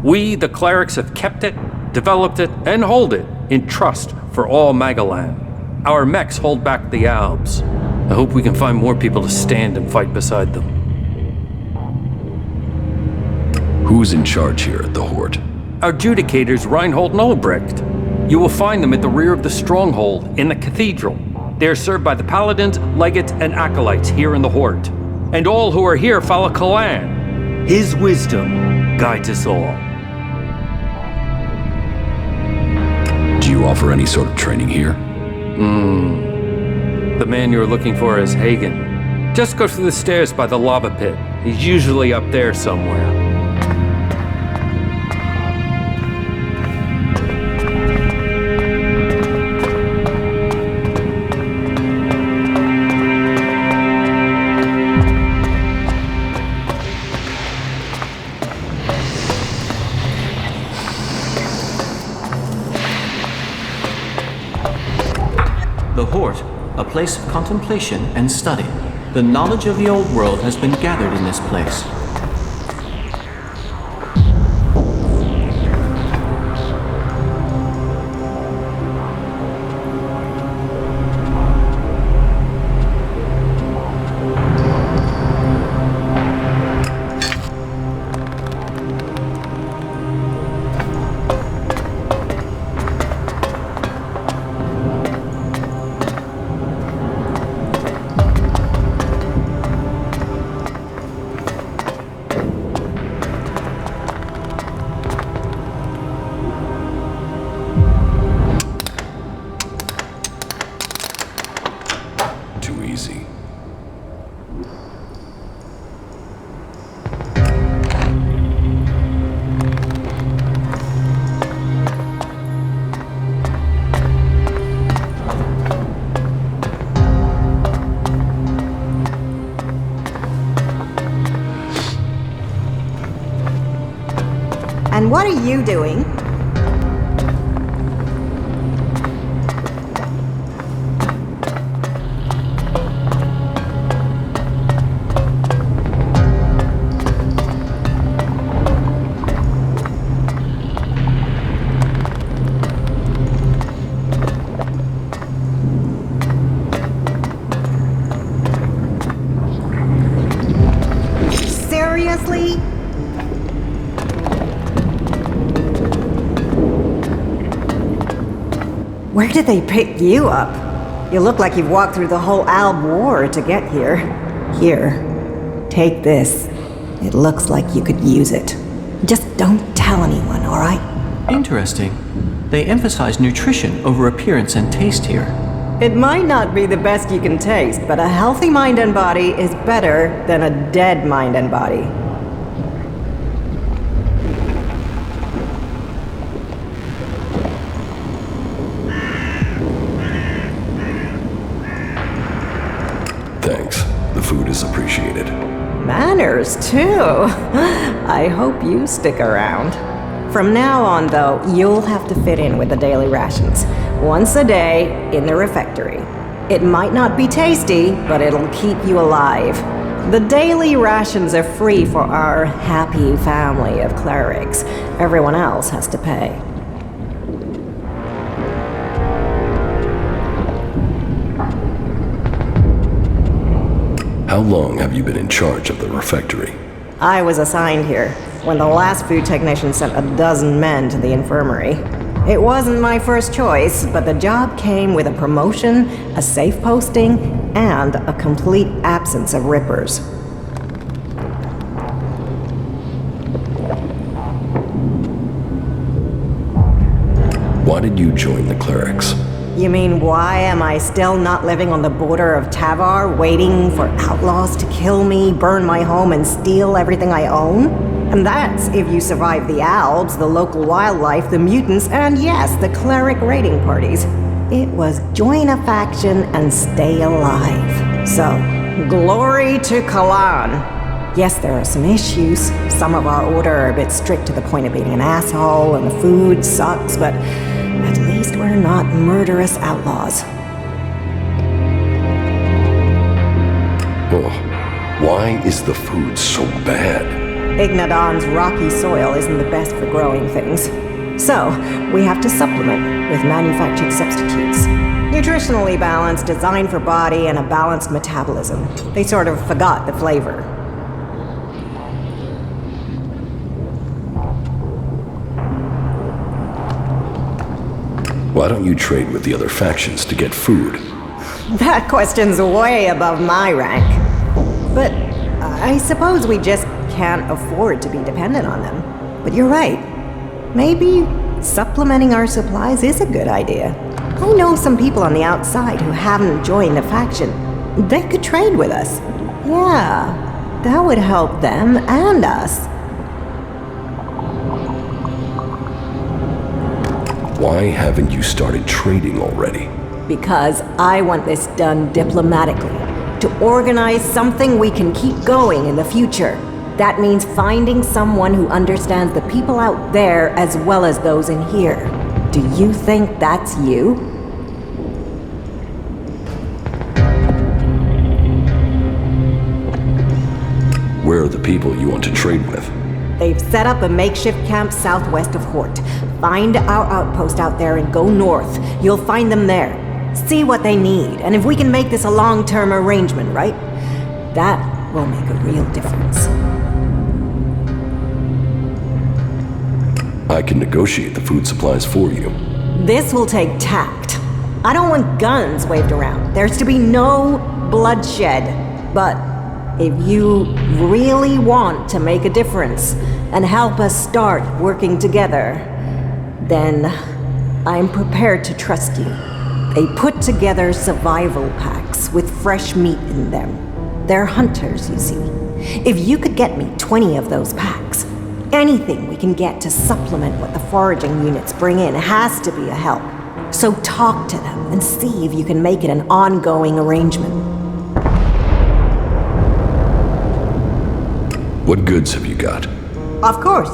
We, the clerics, have kept it, developed it, and hold it in trust for all Magalan. Our mechs hold back the Albs. I hope we can find more people to stand and fight beside them. Who's in charge here at the Hort? Our adjudicators, Reinhold and Ulbricht. You will find them at the rear of the stronghold in the cathedral. They are served by the paladins, legates, and acolytes here in the Hort. And all who are here follow Kalan. His wisdom guides us all. Do you offer any sort of training here? The man you're looking for is Hagen. Just go through the stairs by the lava pit. He's usually up there somewhere. The Hort, a place of contemplation and study. The knowledge of the old world has been gathered in this place. Too easy. And what are you doing? Seriously? Where did they pick you up? You look like you've walked through the whole Alb War to get here. Here, take this. It looks like you could use it. Just don't tell anyone, all right? Interesting. They emphasize nutrition over appearance and taste here. It might not be the best you can taste, but a healthy mind and body is better than a dead mind and body. Thanks. The food is appreciated. Manners, too. I hope you stick around. From now on, though, you'll have to fit in with the daily rations. Once a day, in the refectory. It might not be tasty, but it'll keep you alive. The daily rations are free for our happy family of clerics. Everyone else has to pay. How long have you been in charge of the refectory? I was assigned here when the last food technician sent a dozen men to the infirmary. It wasn't my first choice, but the job came with a promotion, a safe posting, and a complete absence of rippers. Why did you join the clerics? You mean, why am I still not living on the border of Tavar, waiting for outlaws to kill me, burn my home, and steal everything I own? And that's if you survive the Albs, the local wildlife, the mutants, and yes, the cleric raiding parties. It was join a faction and stay alive. So, glory to Kalan. Yes, there are some issues. Some of our order are a bit strict to the point of being an asshole, and the food sucks, but at least we're not murderous outlaws. Oh, why is the food so bad? Ignadon's rocky soil isn't the best for growing things. So, we have to supplement with manufactured substitutes. Nutritionally balanced, designed for body and a balanced metabolism. They sort of forgot the flavor. Why don't you trade with the other factions to get food? That question's way above my rank. But I suppose we just can't afford to be dependent on them. But you're right. Maybe supplementing our supplies is a good idea. I know some people on the outside who haven't joined the faction. They could trade with us. Yeah, that would help them and us. Why haven't you started trading already? Because I want this done diplomatically. To organize something we can keep going in the future. That means finding someone who understands the people out there as well as those in here. Do you think that's you? Where are the people you want to trade with? They've set up a makeshift camp southwest of Hort. Find our outpost out there and go north. You'll find them there. See what they need, and if we can make this a long-term arrangement, right? That will make a real difference. I can negotiate the food supplies for you. This will take tact. I don't want guns waved around. There's to be no bloodshed. But if you really want to make a difference and help us start working together, then I'm prepared to trust you. They put together survival packs with fresh meat in them. They're hunters, you see. If you could get me 20 of those packs, anything we can get to supplement what the foraging units bring in has to be a help. So talk to them and see if you can make it an ongoing arrangement. What goods have you got? Of course.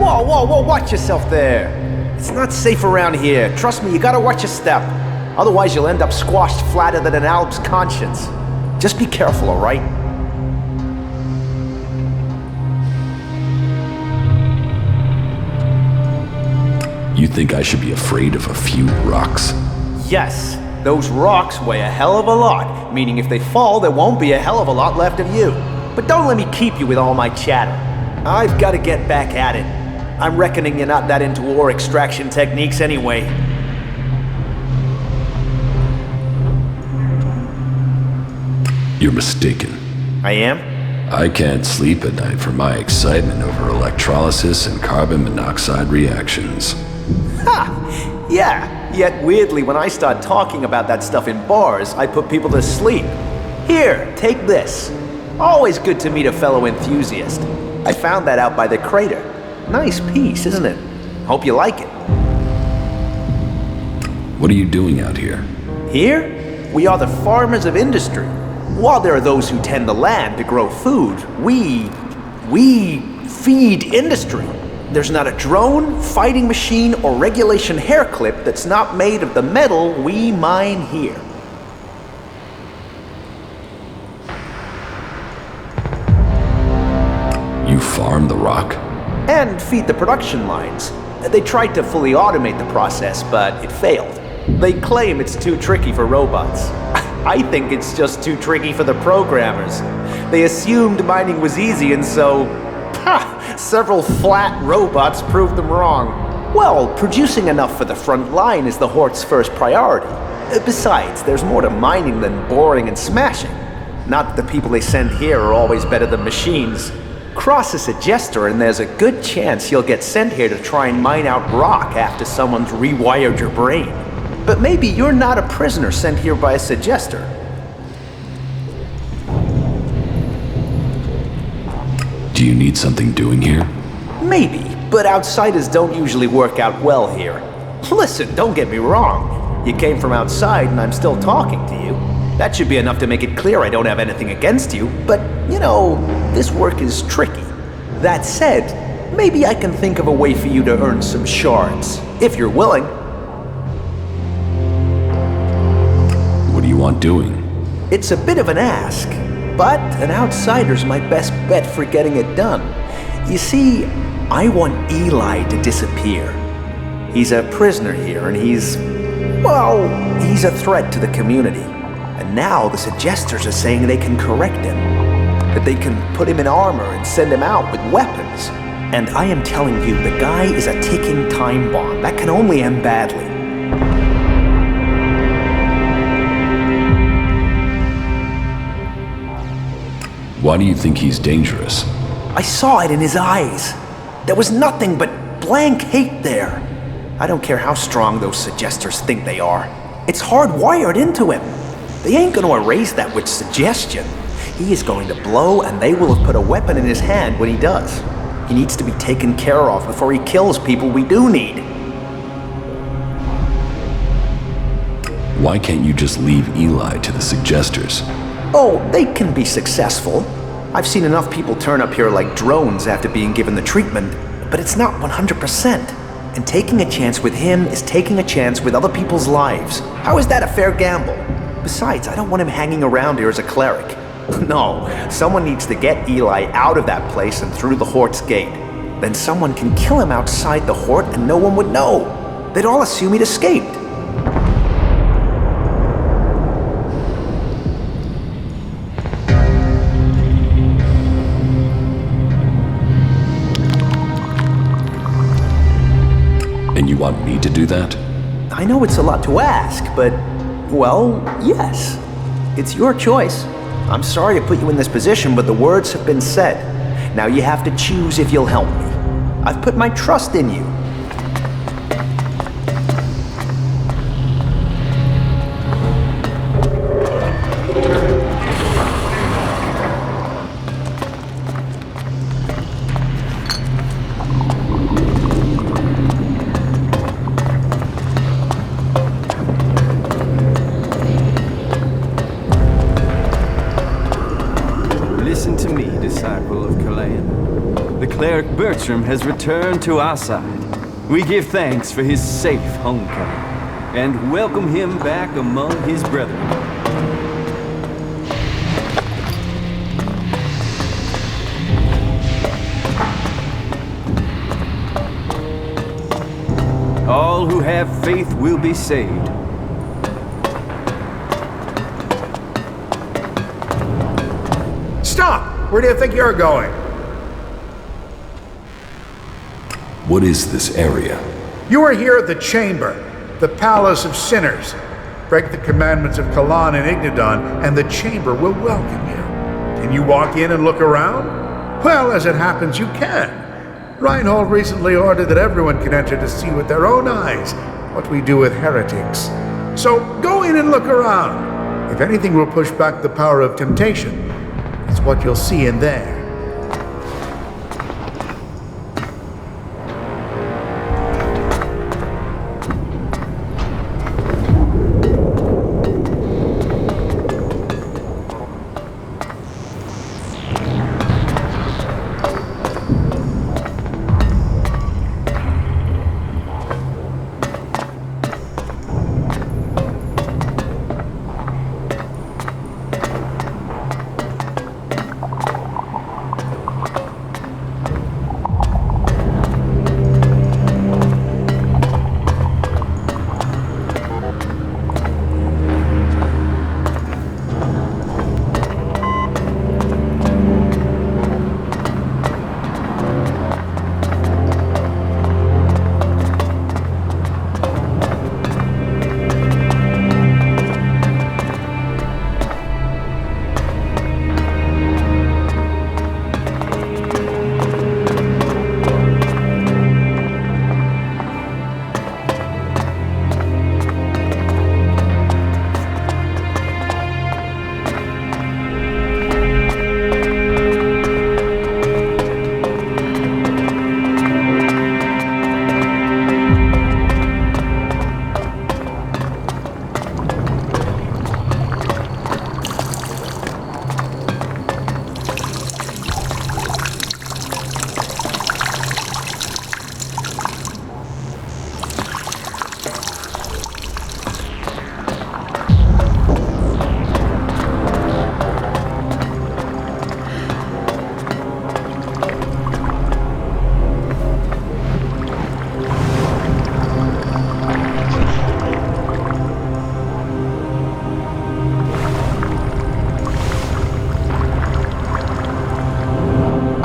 Whoa, whoa, whoa, watch yourself there. It's not safe around here. Trust me, you gotta watch your step. Otherwise, you'll end up squashed flatter than an Alp's conscience. Just be careful, all right? You think I should be afraid of a few rocks? Yes, those rocks weigh a hell of a lot, meaning if they fall, there won't be a hell of a lot left of you. But don't let me keep you with all my chatter. I've got to get back at it. I'm reckoning you're not that into ore extraction techniques anyway. You're mistaken. I am? I can't sleep at night for my excitement over electrolysis and carbon monoxide reactions. Ha! Yeah, yet weirdly, when I start talking about that stuff in bars, I put people to sleep. Here, take this. Always good to meet a fellow enthusiast. I found that out by the crater. Nice piece, isn't it? Hope you like it. What are you doing out here? Here, we are the farmers of industry. While there are those who tend the land to grow food, we feed industry. There's not a drone, fighting machine, or regulation hair clip that's not made of the metal we mine here. You farm the rock? And feed the production lines. They tried to fully automate the process, but it failed. They claim it's too tricky for robots. I think it's just too tricky for the programmers. They assumed mining was easy, and so, several flat robots proved them wrong. Well, producing enough for the front line is the Hort's first priority. Besides, there's more to mining than boring and smashing. Not that the people they send here are always better than machines. Cross a suggester and there's a good chance you'll get sent here to try and mine out rock after someone's rewired your brain. But maybe you're not a prisoner sent here by a suggester. Do you need something doing here? Maybe, but outsiders don't usually work out well here. Listen, don't get me wrong. You came from outside and I'm still talking to you. That should be enough to make it clear I don't have anything against you, but, you know, this work is tricky. That said, maybe I can think of a way for you to earn some shards, if you're willing. What do you want doing? It's a bit of an ask, but an outsider's my best bet for getting it done. You see, I want Eli to disappear. He's a prisoner here, and he's a threat to the community. And now the suggesters are saying they can correct him. That they can put him in armor and send him out with weapons. And I am telling you, the guy is a ticking time bomb. That can only end badly. Why do you think he's dangerous? I saw it in his eyes. There was nothing but blank hate there. I don't care how strong those suggesters think they are. It's hardwired into him. They ain't gonna erase that with suggestion. He is going to blow, and they will have put a weapon in his hand when he does. He needs to be taken care of before he kills people we do need. Why can't you just leave Eli to the suggesters? Oh, they can be successful. I've seen enough people turn up here like drones after being given the treatment, but it's not 100%. And taking a chance with him is taking a chance with other people's lives. How is that a fair gamble? Besides, I don't want him hanging around here as a cleric. No, someone needs to get Eli out of that place and through the Hort's gate. Then someone can kill him outside the Hort and no one would know. They'd all assume he'd escaped. And you want me to do that? I know it's a lot to ask, but, well, yes. It's your choice. I'm sorry to put you in this position, but the words have been said. Now you have to choose if you'll help me. I've put my trust in you. Bertram has returned to our side. We give thanks for his safe homecoming, and welcome him back among his brethren. All who have faith will be saved. Stop! Where do you think you're going? What is this area? You are here at the Chamber, the Palace of Sinners. Break the commandments of Kalan and Ignadon, and the Chamber will welcome you. Can you walk in and look around? Well, as it happens, you can. Reinhold recently ordered that everyone can enter to see with their own eyes what we do with heretics. So go in and look around. If anything will push back the power of temptation, it's what you'll see in there.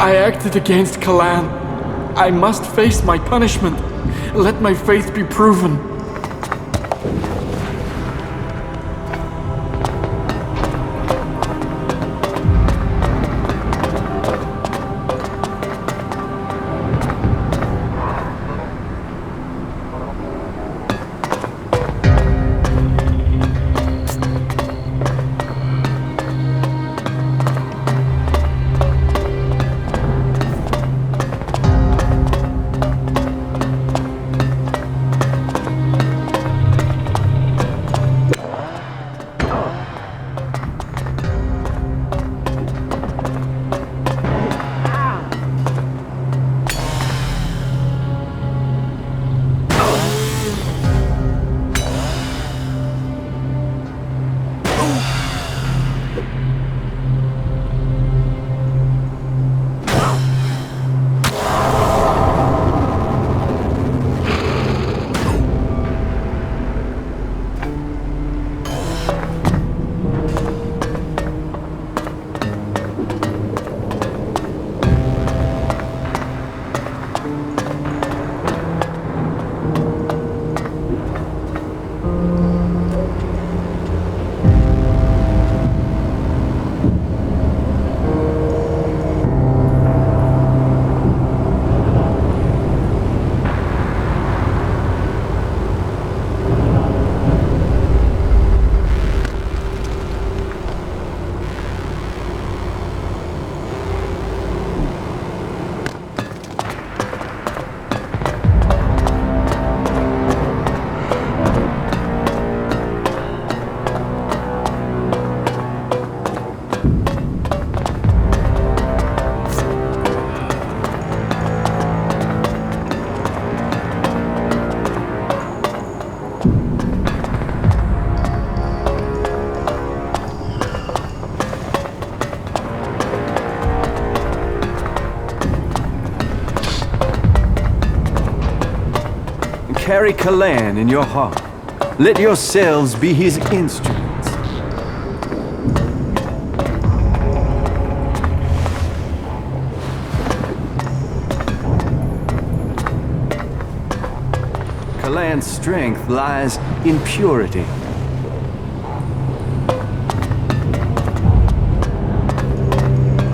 I acted against Kalan. I must face my punishment. Let my faith be proven. carry Kalan in your heart. Let yourselves be his instruments. Kalan's strength lies in purity.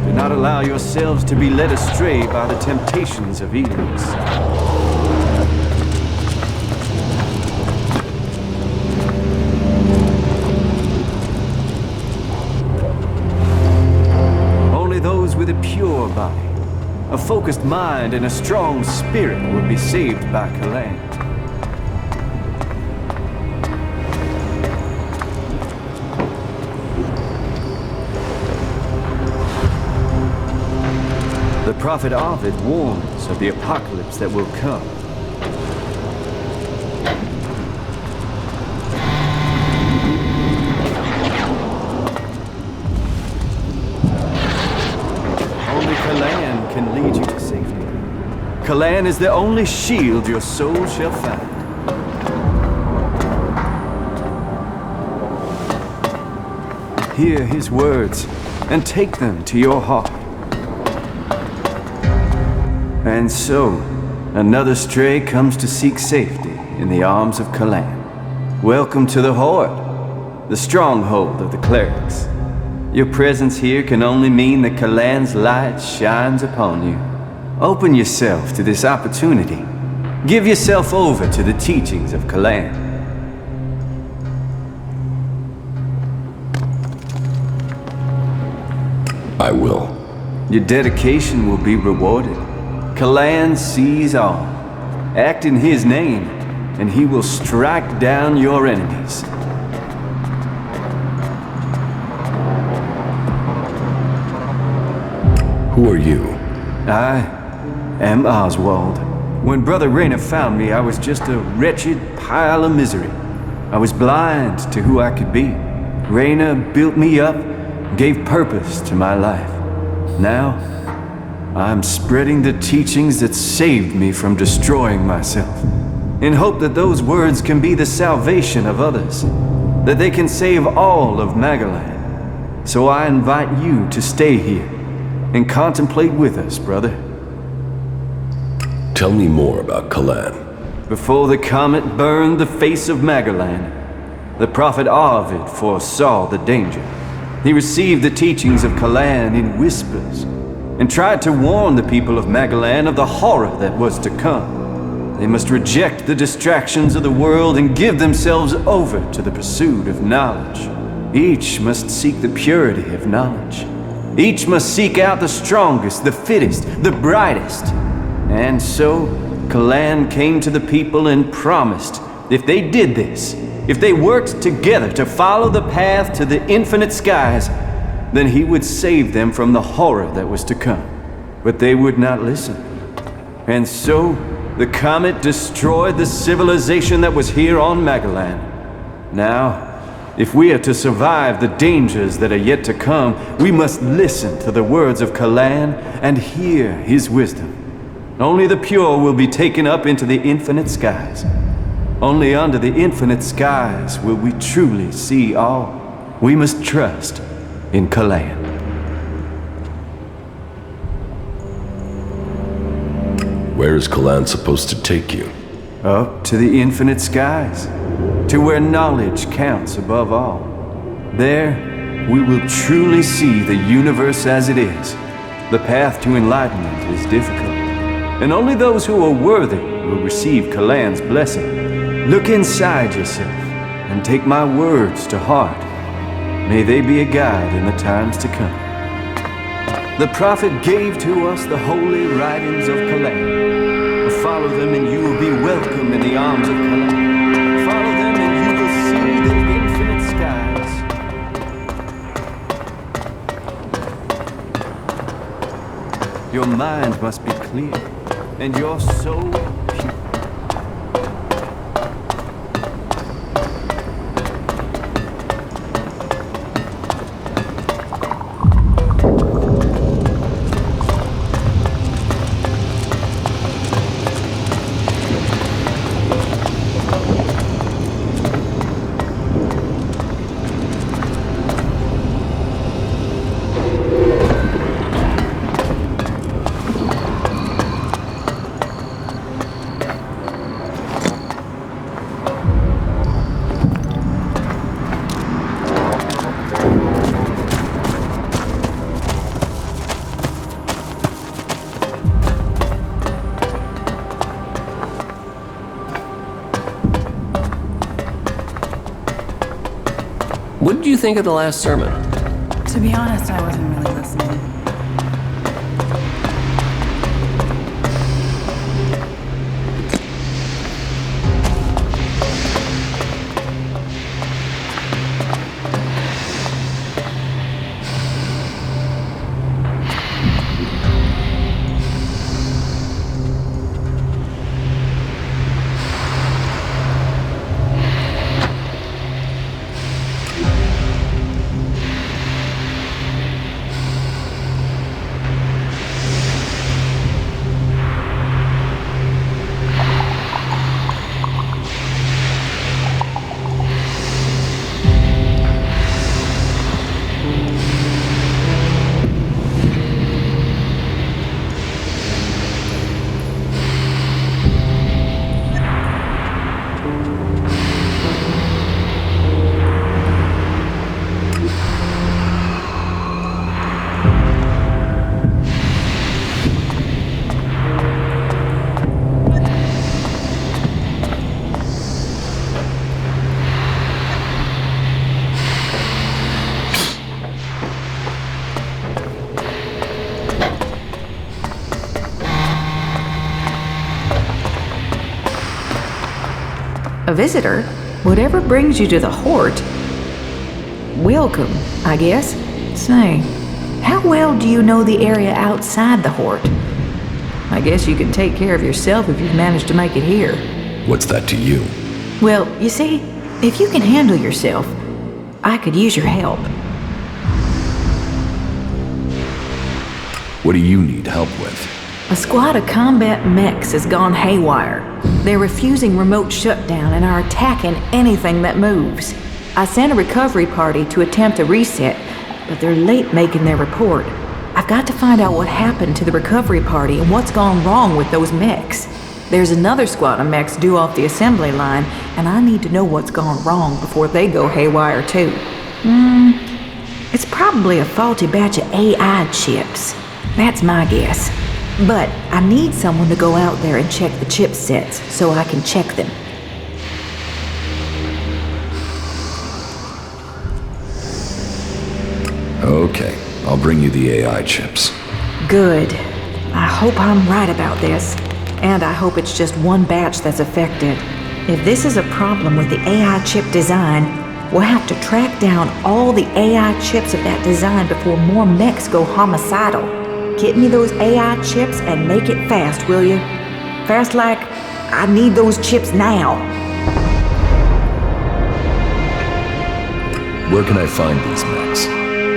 Do not allow yourselves to be led astray by the temptations of Elex. Only those with a pure body, a focused mind, and a strong spirit will be saved by Kalan. The prophet Ovid warns of the apocalypse that will come. Only Kalan can lead you to safety. Kalan is the only shield your soul shall find. Hear his words and take them to your heart. And so, another stray comes to seek safety in the arms of Kalan. Welcome to the Horde, the stronghold of the clerics. Your presence here can only mean that Kalan's light shines upon you. Open yourself to this opportunity. Give yourself over to the teachings of Kalan. I will. Your dedication will be rewarded. Kalan sees all. Act in his name, and he will strike down your enemies. Who are you? I am Oswald. When Brother Rayner found me, I was just a wretched pile of misery. I was blind to who I could be. Rayner built me up, gave purpose to my life. Now, I'm spreading the teachings that saved me from destroying myself, in hope that those words can be the salvation of others, that they can save all of Magalan. So I invite you to stay here and contemplate with us, brother. Tell me more about Kalan. Before the comet burned the face of Magalan, the prophet Ovid foresaw the danger. He received the teachings of Kalan in whispers, and tried to warn the people of Magalan of the horror that was to come. They must reject the distractions of the world and give themselves over to the pursuit of knowledge. Each must seek the purity of knowledge. Each must seek out the strongest, the fittest, the brightest. And so, Kalan came to the people and promised, if they did this, if they worked together to follow the path to the infinite skies, then he would save them from the horror that was to come. But they would not listen. And so, the comet destroyed the civilization that was here on Magalan. Now, if we are to survive the dangers that are yet to come, we must listen to the words of Kalan and hear his wisdom. Only the pure will be taken up into the infinite skies. Only under the infinite skies will we truly see all. We must trust in Kalan. Where is Kalan supposed to take you? Up to the infinite skies, to where knowledge counts above all. There, we will truly see the universe as it is. The path to enlightenment is difficult, and only those who are worthy will receive Kalan's blessing. Look inside yourself and take my words to heart. May they be a guide in the times to come. The prophet gave to us the holy writings of Kalan. Follow them and you will be welcome in the arms of Kalan. Follow them and you will see the infinite skies. Your mind must be clear and your soul pure. What did you think of the last sermon? To be honest, I wasn't really listening. A visitor? Whatever brings you to the Hort? Welcome, I guess. Say, how well do you know the area outside the Hort? I guess you can take care of yourself if you've managed to make it here. What's that to you? Well, you see, if you can handle yourself, I could use your help. What do you need help with? A squad of combat mechs has gone haywire. They're refusing remote shutdown and are attacking anything that moves. I sent a recovery party to attempt a reset, but they're late making their report. I've got to find out what happened to the recovery party and what's gone wrong with those mechs. There's another squad of mechs due off the assembly line, and I need to know what's gone wrong before they go haywire too. It's probably a faulty batch of AI chips. That's my guess. But I need someone to go out there and check the chipsets so I can check them. Okay, I'll bring you the AI chips. Good. I hope I'm right about this. And I hope it's just one batch that's affected. If this is a problem with the AI chip design, we'll have to track down all the AI chips of that design before more mechs go homicidal. Get me those AI chips and make it fast, will you? Fast like I need those chips now. Where can I find these mechs?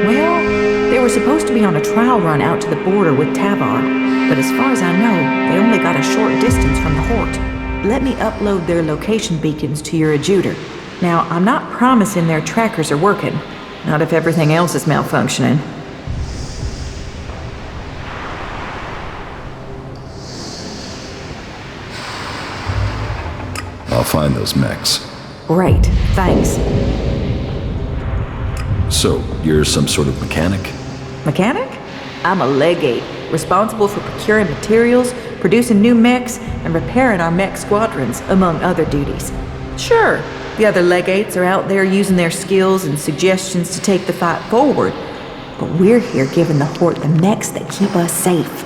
Well, they were supposed to be on a trial run out to the border with Tavar, but as far as I know, they only got a short distance from the Hort. Let me upload their location beacons to your adjuter. Now, I'm not promising their trackers are working, not if everything else is malfunctioning. I'll find those mechs. Great, thanks. So, you're some sort of mechanic? Mechanic? I'm a legate, responsible for procuring materials, producing new mechs, and repairing our mech squadrons, among other duties. Sure, the other legates are out there using their skills and suggestions to take the fight forward, but we're here giving the Hort the mechs that keep us safe.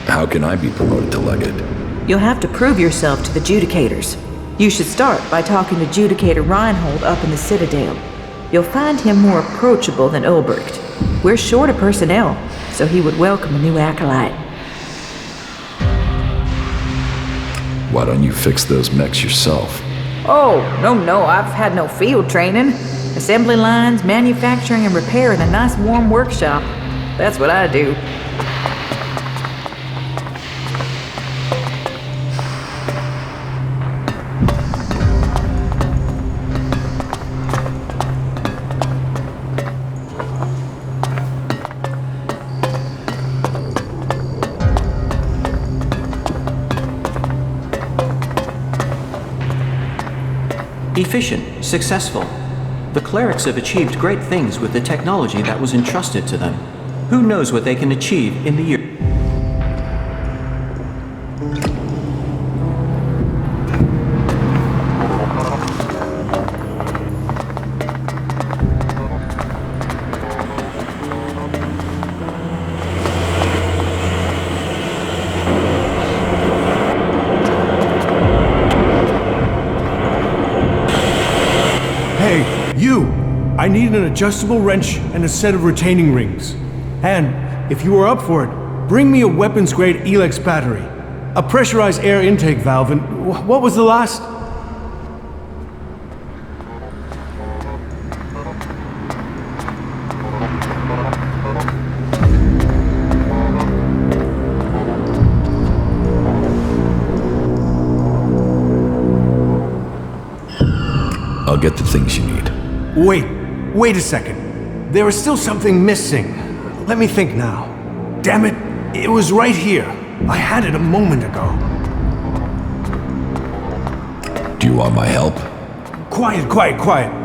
How can I be promoted to legate? You'll have to prove yourself to the Judicators. You should start by talking to Judicator Reinhold up in the Citadel. You'll find him more approachable than Ulbricht. We're short of personnel, so he would welcome a new acolyte. Why don't you fix those mechs yourself? Oh, no, I've had no field training. Assembly lines, manufacturing, and repair in a nice warm workshop. That's what I do. Efficient, successful. The clerics have achieved great things with the technology that was entrusted to them. Who knows what they can achieve in the year? I need an adjustable wrench and a set of retaining rings. And, if you are up for it, bring me a weapons-grade Elex battery, a pressurized air intake valve, and what was the last? I'll get the things you need. Wait a second. There is still something missing. Let me think now. Damn it, it was right here. I had it a moment ago. Do you want my help? Quiet.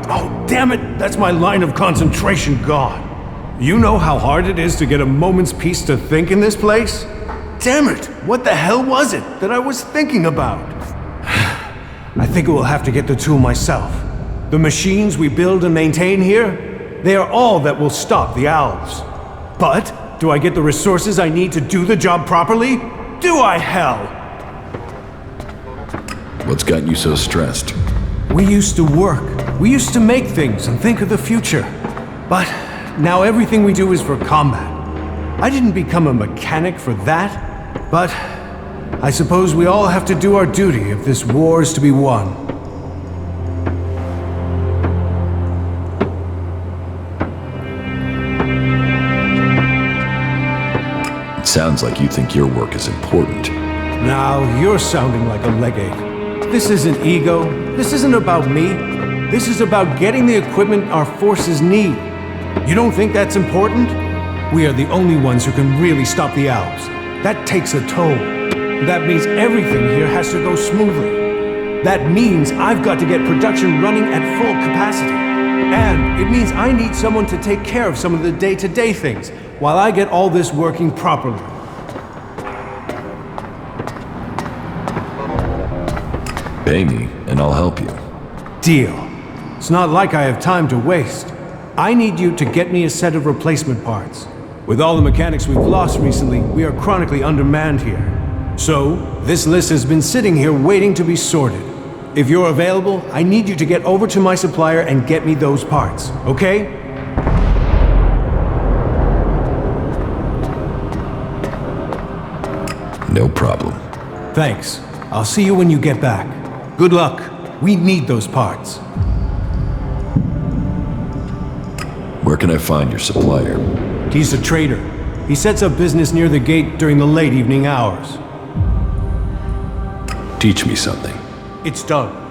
Oh, damn it, that's my line of concentration gone. You know how hard it is to get a moment's peace to think in this place? Damn it, what the hell was it that I was thinking about? I think I will have to get the tool myself. The machines we build and maintain here, they are all that will stop the owls. But, do I get the resources I need to do the job properly? Do I, hell? What's gotten you so stressed? We used to work. We used to make things and think of the future. But, now everything we do is for combat. I didn't become a mechanic for that, but I suppose we all have to do our duty if this war is to be won. Sounds like you think your work is important. Now, you're sounding like a legate. This isn't ego. This isn't about me. This is about getting the equipment our forces need. You don't think that's important? We are the only ones who can really stop the owls. That takes a toll. That means everything here has to go smoothly. That means I've got to get production running at full capacity. And it means I need someone to take care of some of the day-to-day things, while I get all this working properly. Pay me, and I'll help you. Deal. It's not like I have time to waste. I need you to get me a set of replacement parts. With all the mechanics we've lost recently, we are chronically undermanned here. So, this list has been sitting here waiting to be sorted. If you're available, I need you to get over to my supplier and get me those parts, okay? No problem. Thanks. I'll see you when you get back. Good luck. We need those parts. Where can I find your supplier? He's a trader. He sets up business near the gate during the late evening hours. Teach me something. It's done.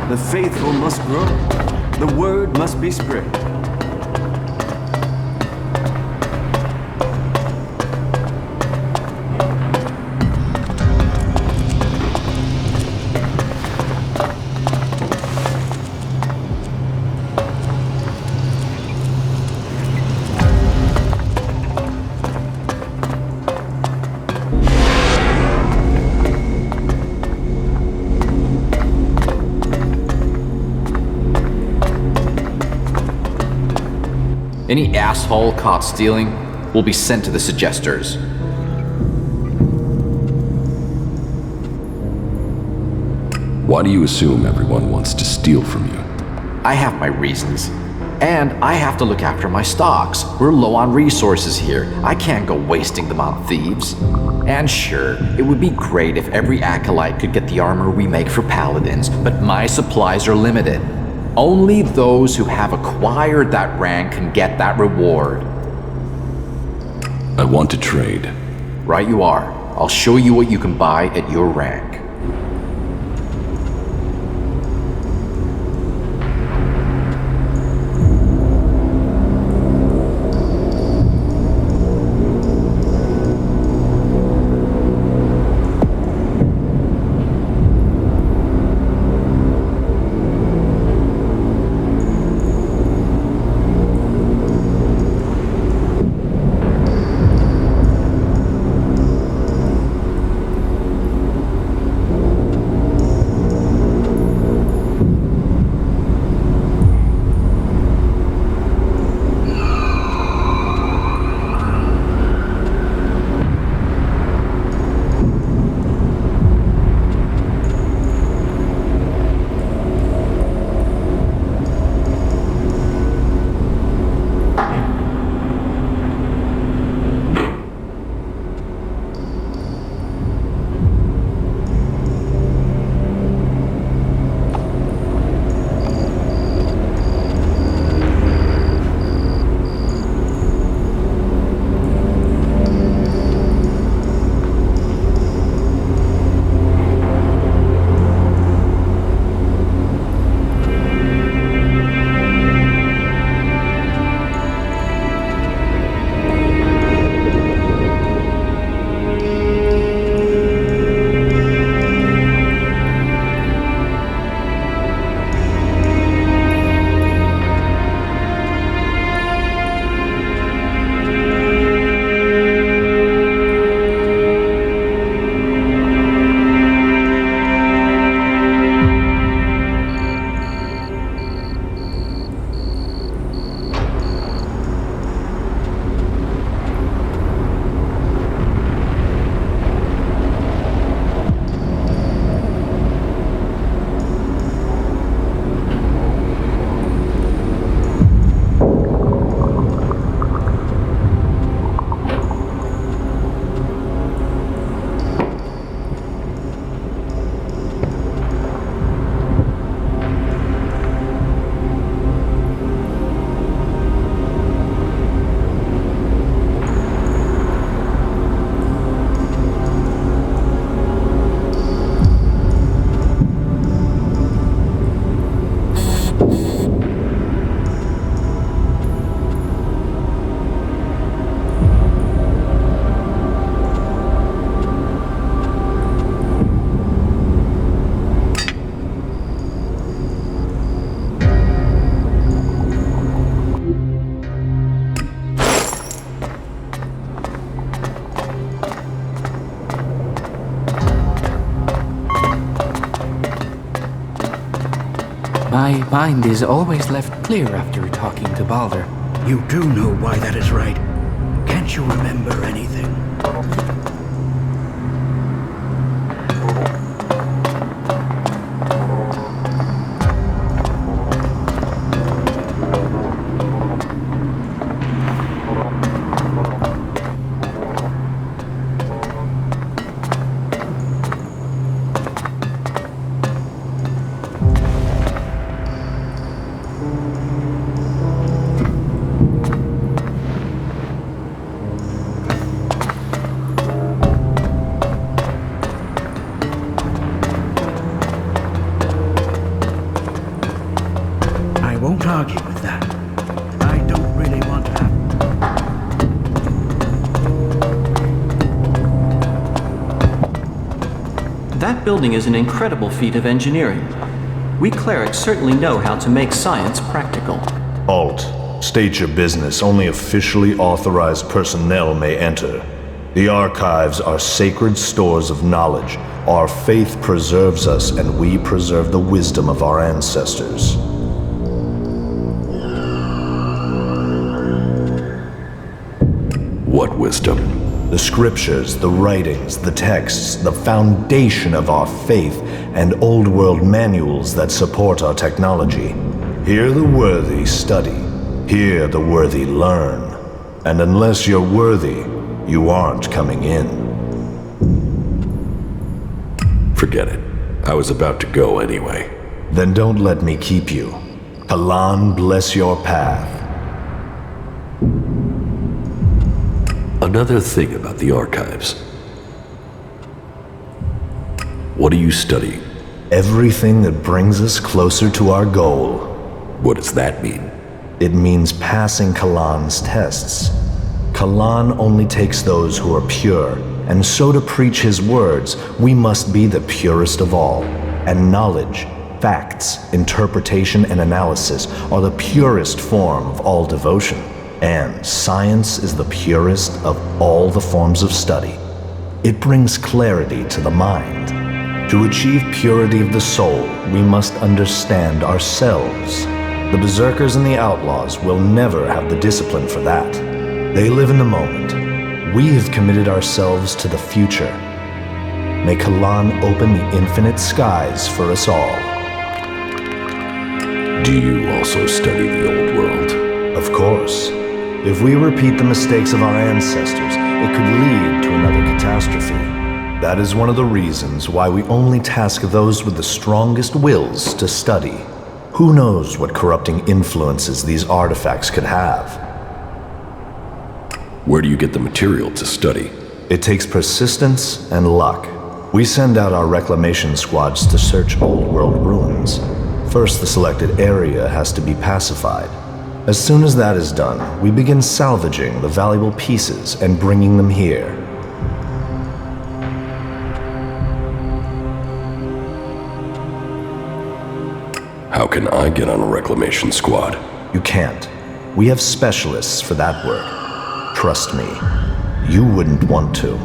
The faithful must grow. The word must be spread. Any asshole caught stealing will be sent to the Suggesters. Why do you assume everyone wants to steal from you? I have my reasons. And I have to look after my stocks. We're low on resources here. I can't go wasting them on thieves. And sure, it would be great if every acolyte could get the armor we make for paladins, but my supplies are limited. Only those who have acquired that rank can get that reward. I want to trade. Right you are. I'll show you what you can buy at your rank. My mind is always left clear after talking to Balder. You do know why that is, right? Can't you remember anything? argue with that. I don't really want to have... That building is an incredible feat of engineering. We clerics certainly know how to make science practical. Alt, state your business. Only officially authorized personnel may enter. The archives are sacred stores of knowledge. Our faith preserves us, and we preserve the wisdom of our ancestors. What wisdom? The scriptures, the writings, the texts, the foundation of our faith, and old world manuals that support our technology. Here the worthy study. Here the worthy learn. And unless you're worthy, you aren't coming in. Forget it. I was about to go anyway. Then don't let me keep you. Kalan bless your path. Another thing about the archives. What do you study? Everything that brings us closer to our goal. What does that mean? It means passing Kalan's tests. Kalan only takes those who are pure, and so to preach his words, we must be the purest of all. And knowledge, facts, interpretation, and analysis are the purest form of all devotion. And science is the purest of all the forms of study. It brings clarity to the mind. To achieve purity of the soul, we must understand ourselves. The berserkers and the outlaws will never have the discipline for that. They live in the moment. We have committed ourselves to the future. May Kalan open the infinite skies for us all. Do you also study the old world? Of course. If we repeat the mistakes of our ancestors, it could lead to another catastrophe. That is one of the reasons why we only task those with the strongest wills to study. Who knows what corrupting influences these artifacts could have? Where do you get the material to study? It takes persistence and luck. We send out our reclamation squads to search old world ruins. First, the selected area has to be pacified. As soon as that is done, we begin salvaging the valuable pieces and bringing them here. How can I get on a reclamation squad? You can't. We have specialists for that work. Trust me, you wouldn't want to.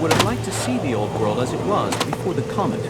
would have liked to see the old world as it was before the comet.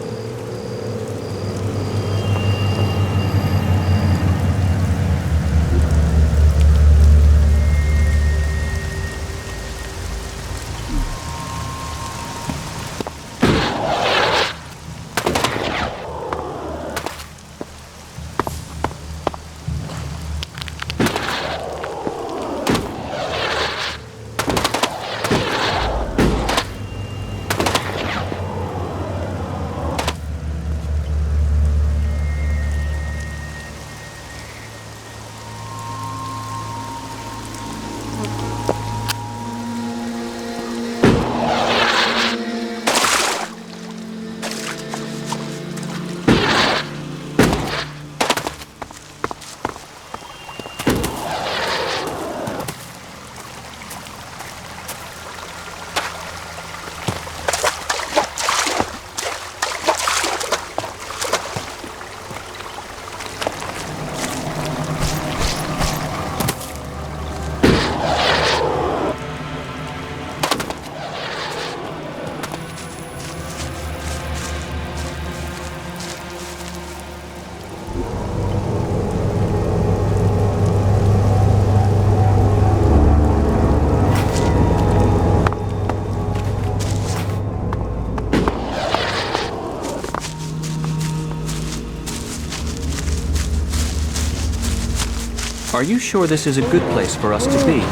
Are you sure this is a good place for us to be?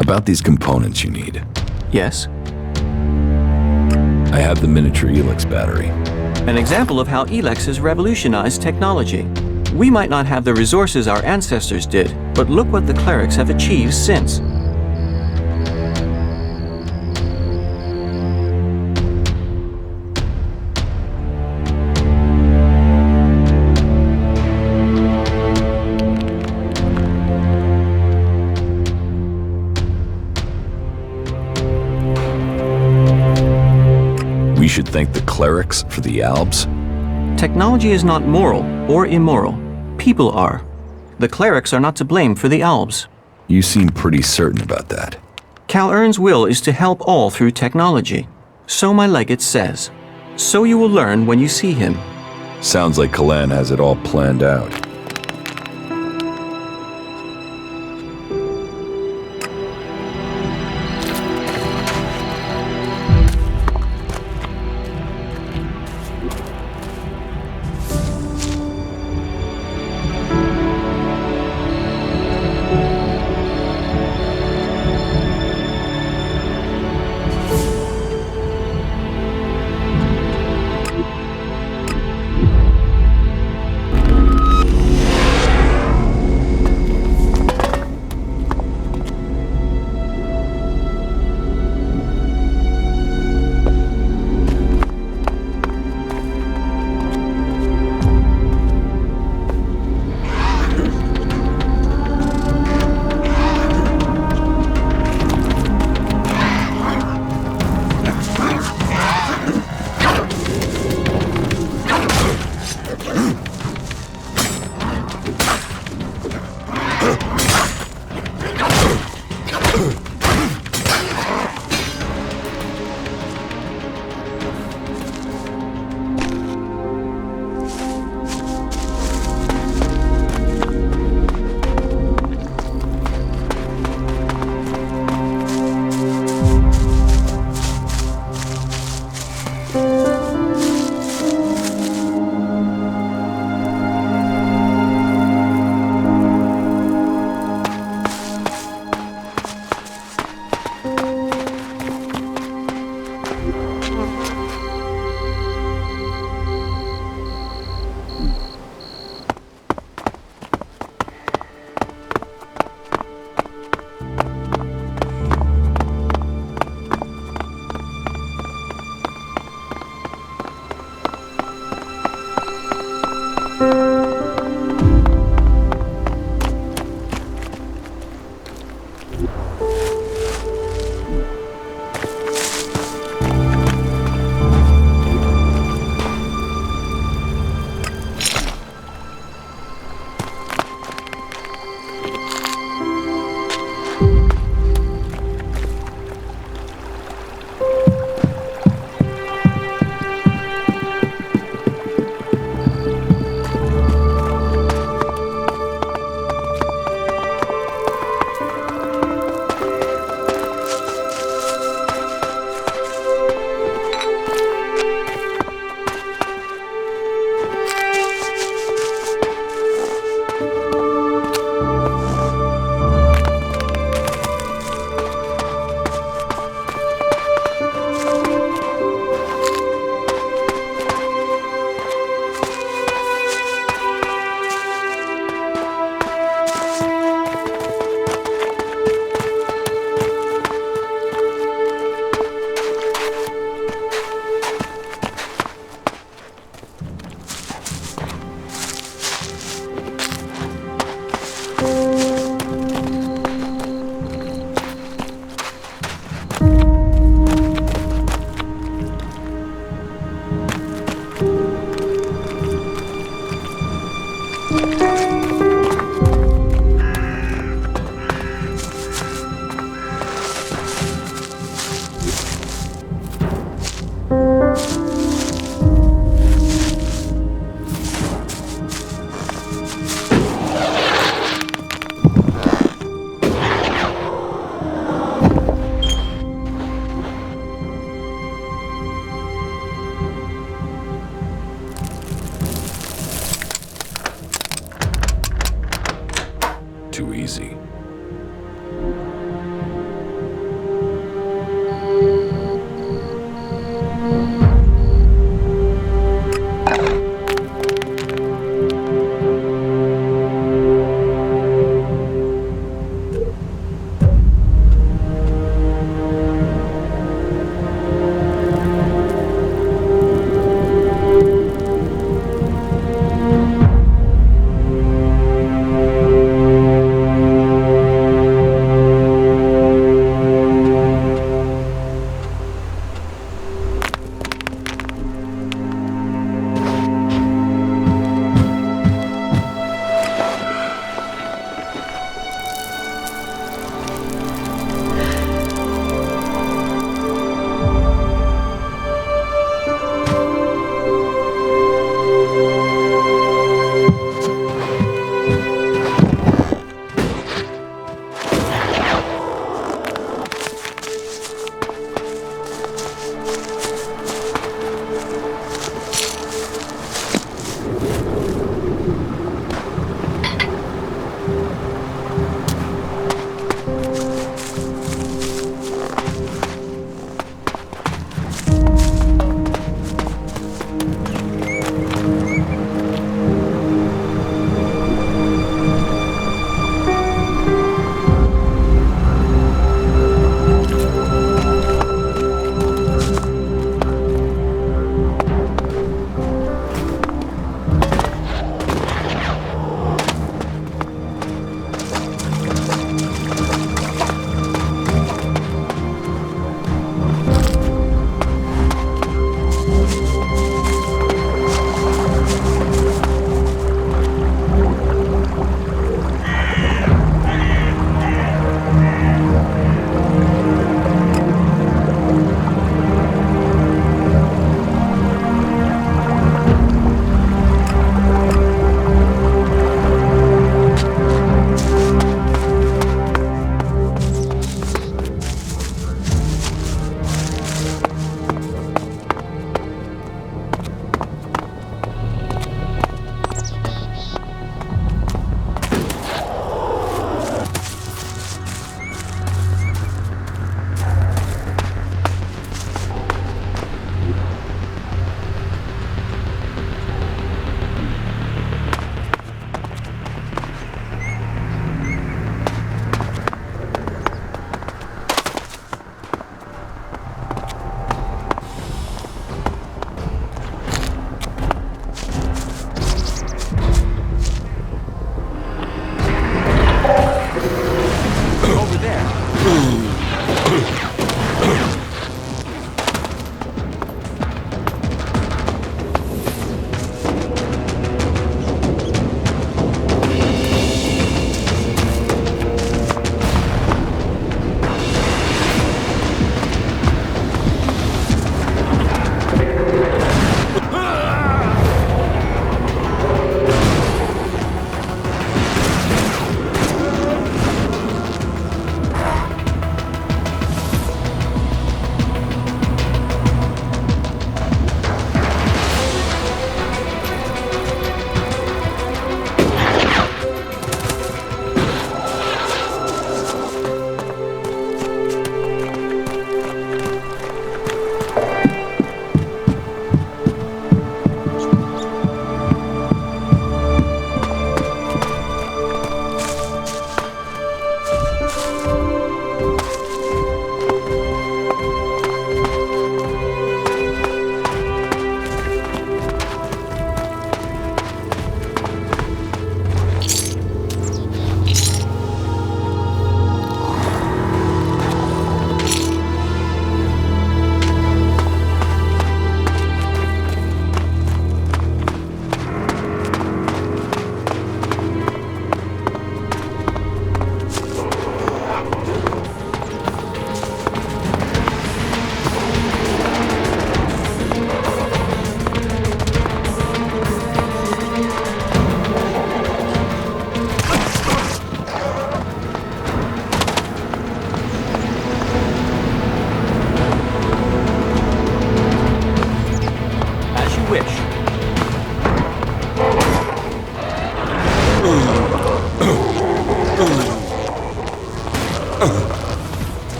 About these components you need. Yes? I have the miniature Elex battery. An example of how Elex has revolutionized technology. We might not have the resources our ancestors did, but look what the clerics have achieved since. We should thank the clerics for the albs? Technology is not moral or immoral. People are. The clerics are not to blame for the albs. You seem pretty certain about that. Cal-Ern's will is to help all through technology. So my legate says. So you will learn when you see him. Sounds like Kalan has it all planned out.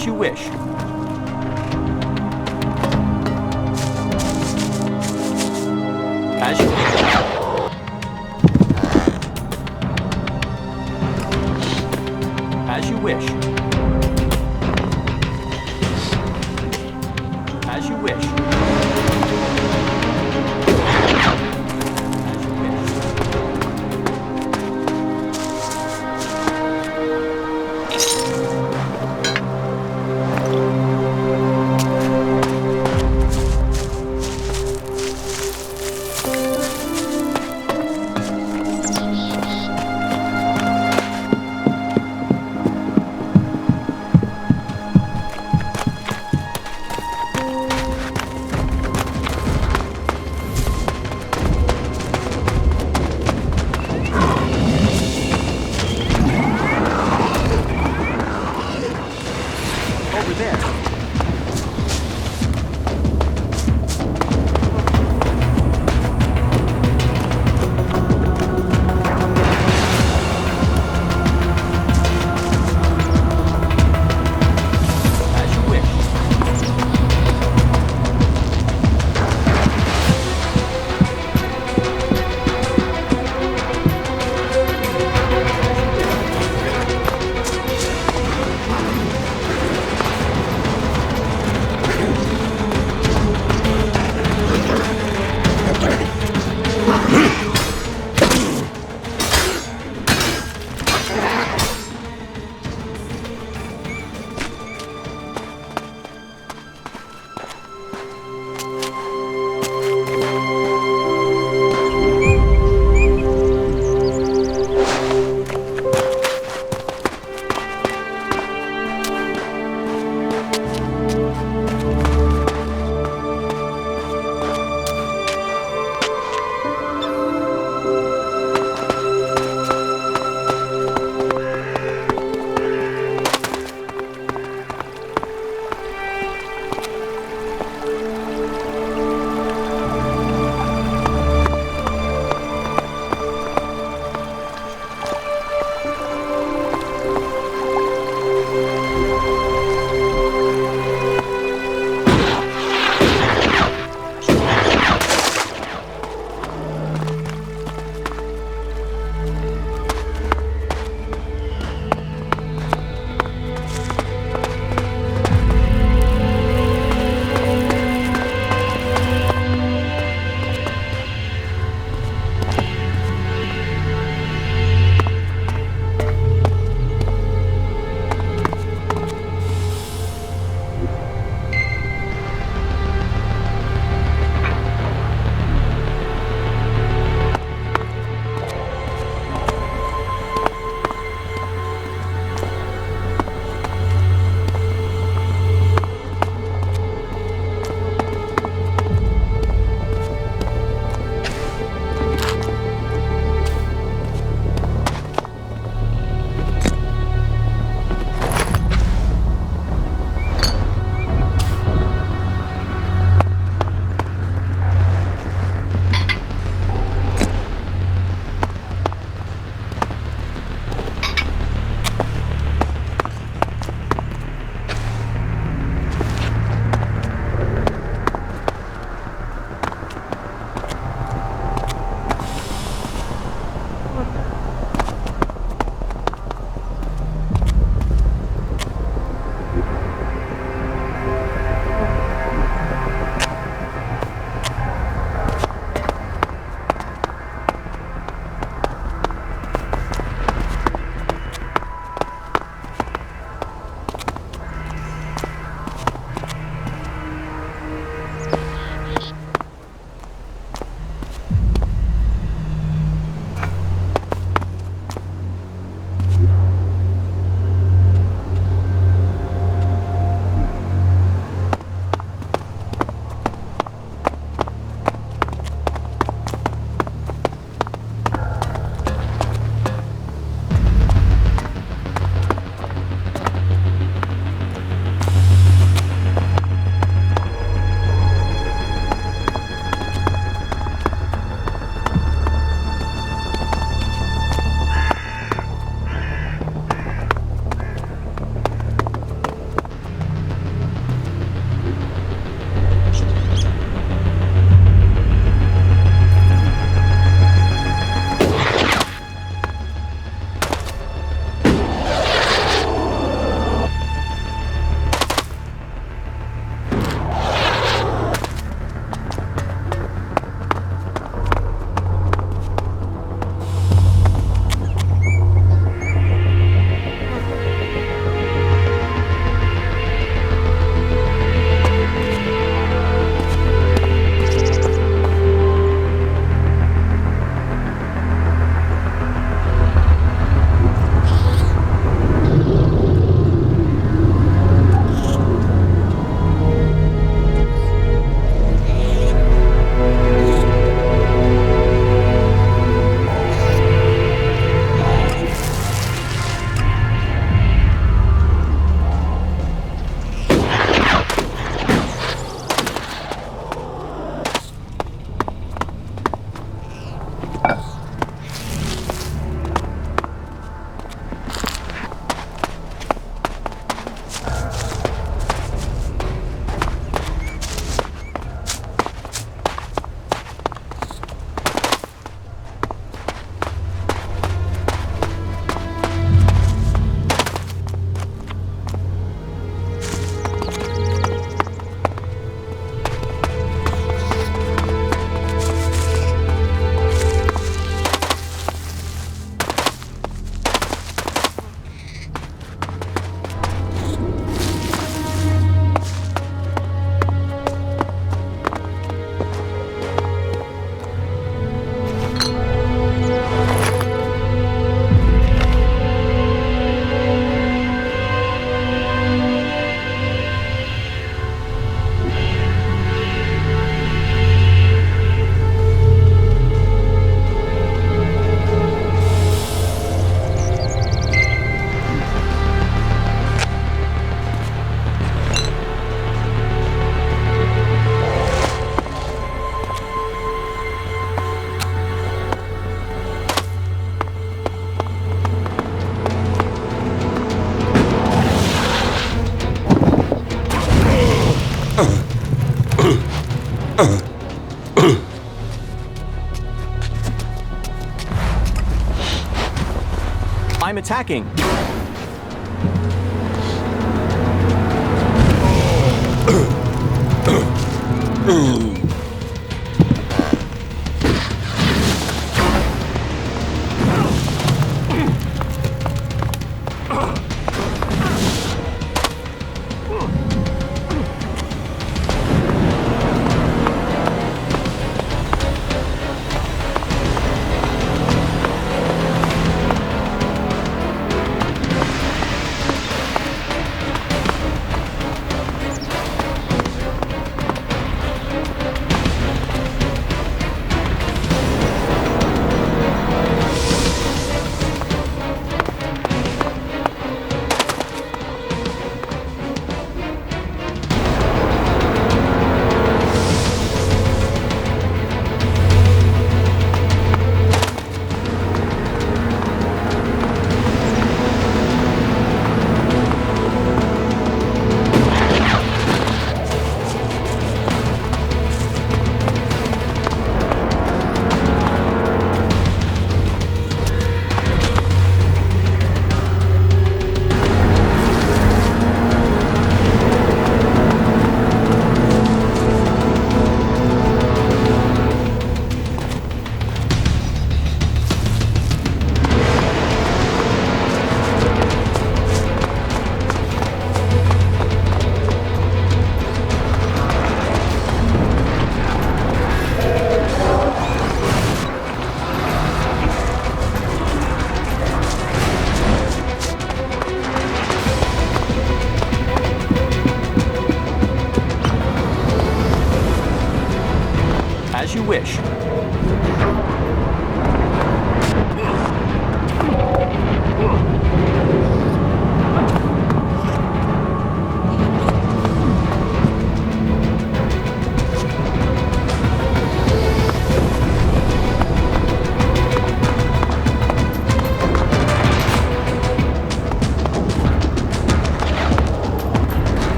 As you wish. As you wish. As you wish. As you wish. I'm attacking. As you wish.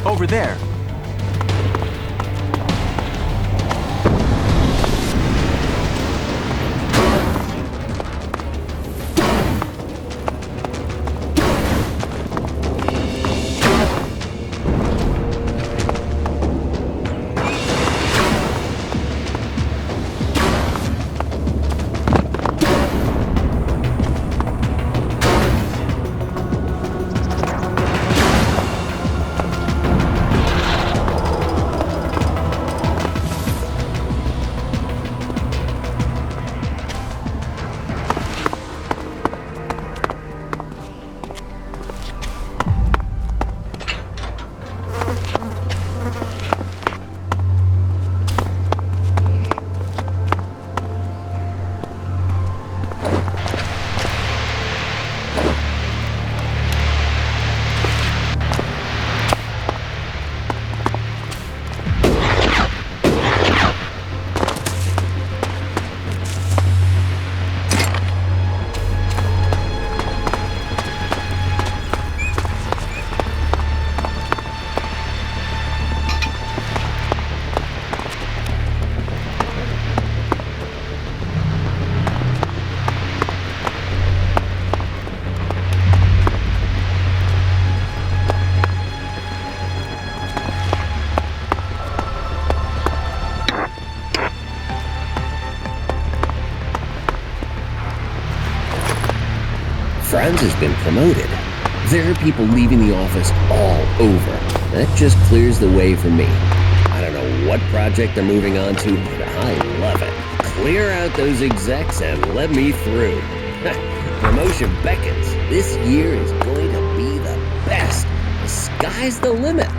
Over there. Franz has been promoted. There are people leaving the office all over. That just clears the way for me. I don't know what project they're moving on to, but I love it. Clear out those execs and let me through. Promotion beckons. This year is going to be the best. The sky's the limit.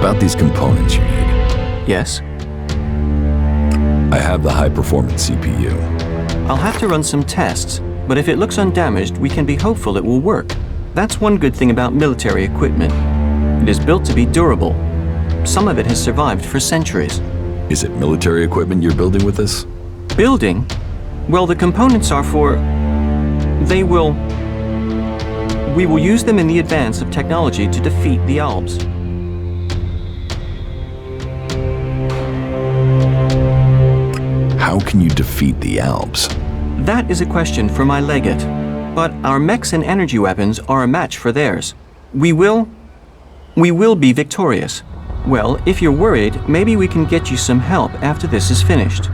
About these components you need. Yes? I have the high-performance CPU. I'll have to run some tests, but if it looks undamaged, we can be hopeful it will work. That's one good thing about military equipment. It is built to be durable. Some of it has survived for centuries. Is it military equipment you're building with this? Building? Well, the components are for... We will use them in the advance of technology to defeat the Albs. How can you defeat the Albs? That is a question for my legate. But our mechs and energy weapons are a match for theirs. We will be victorious. Well, if you're worried, maybe we can get you some help after this is finished.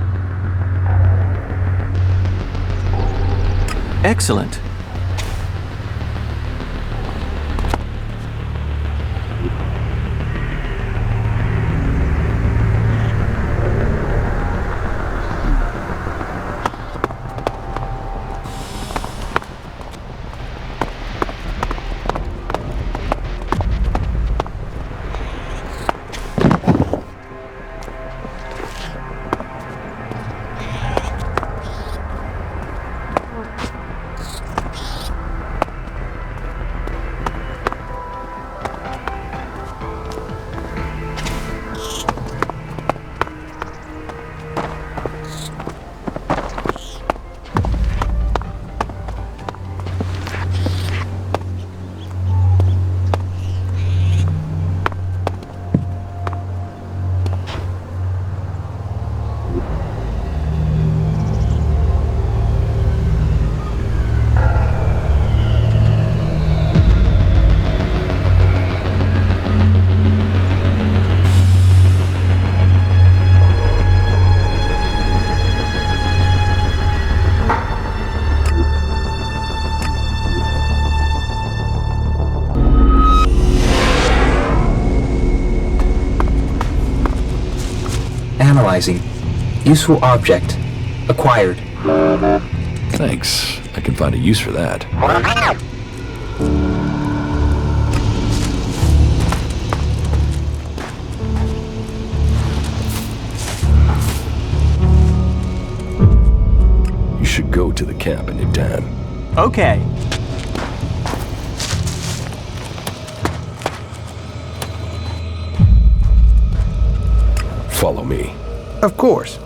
Excellent. Analyzing. Useful object. Acquired. Thanks. I can find a use for that. You should go to the camp in Idan. Okay. Follow me. Of course.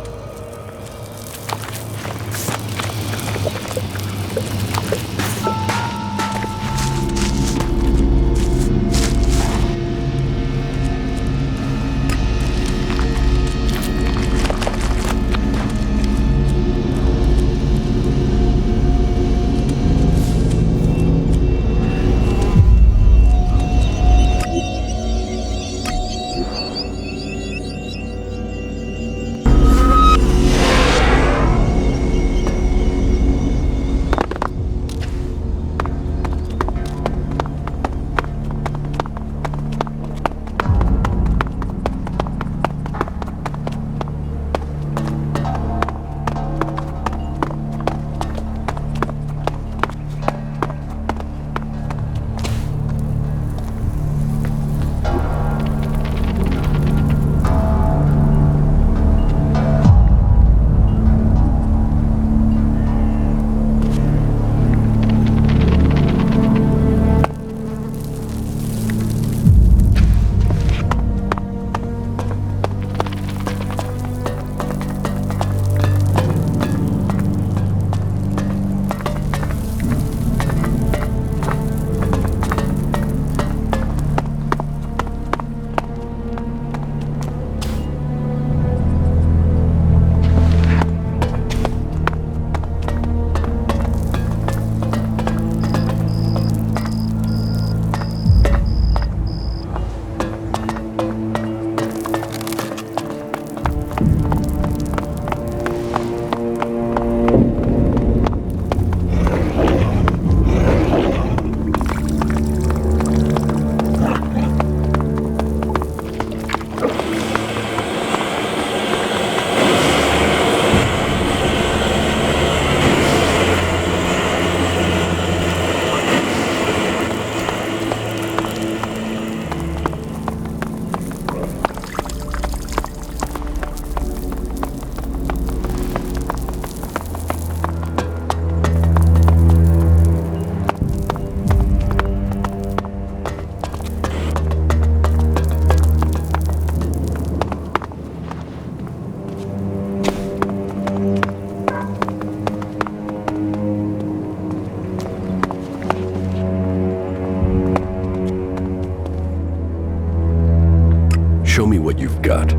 Show me what you've got.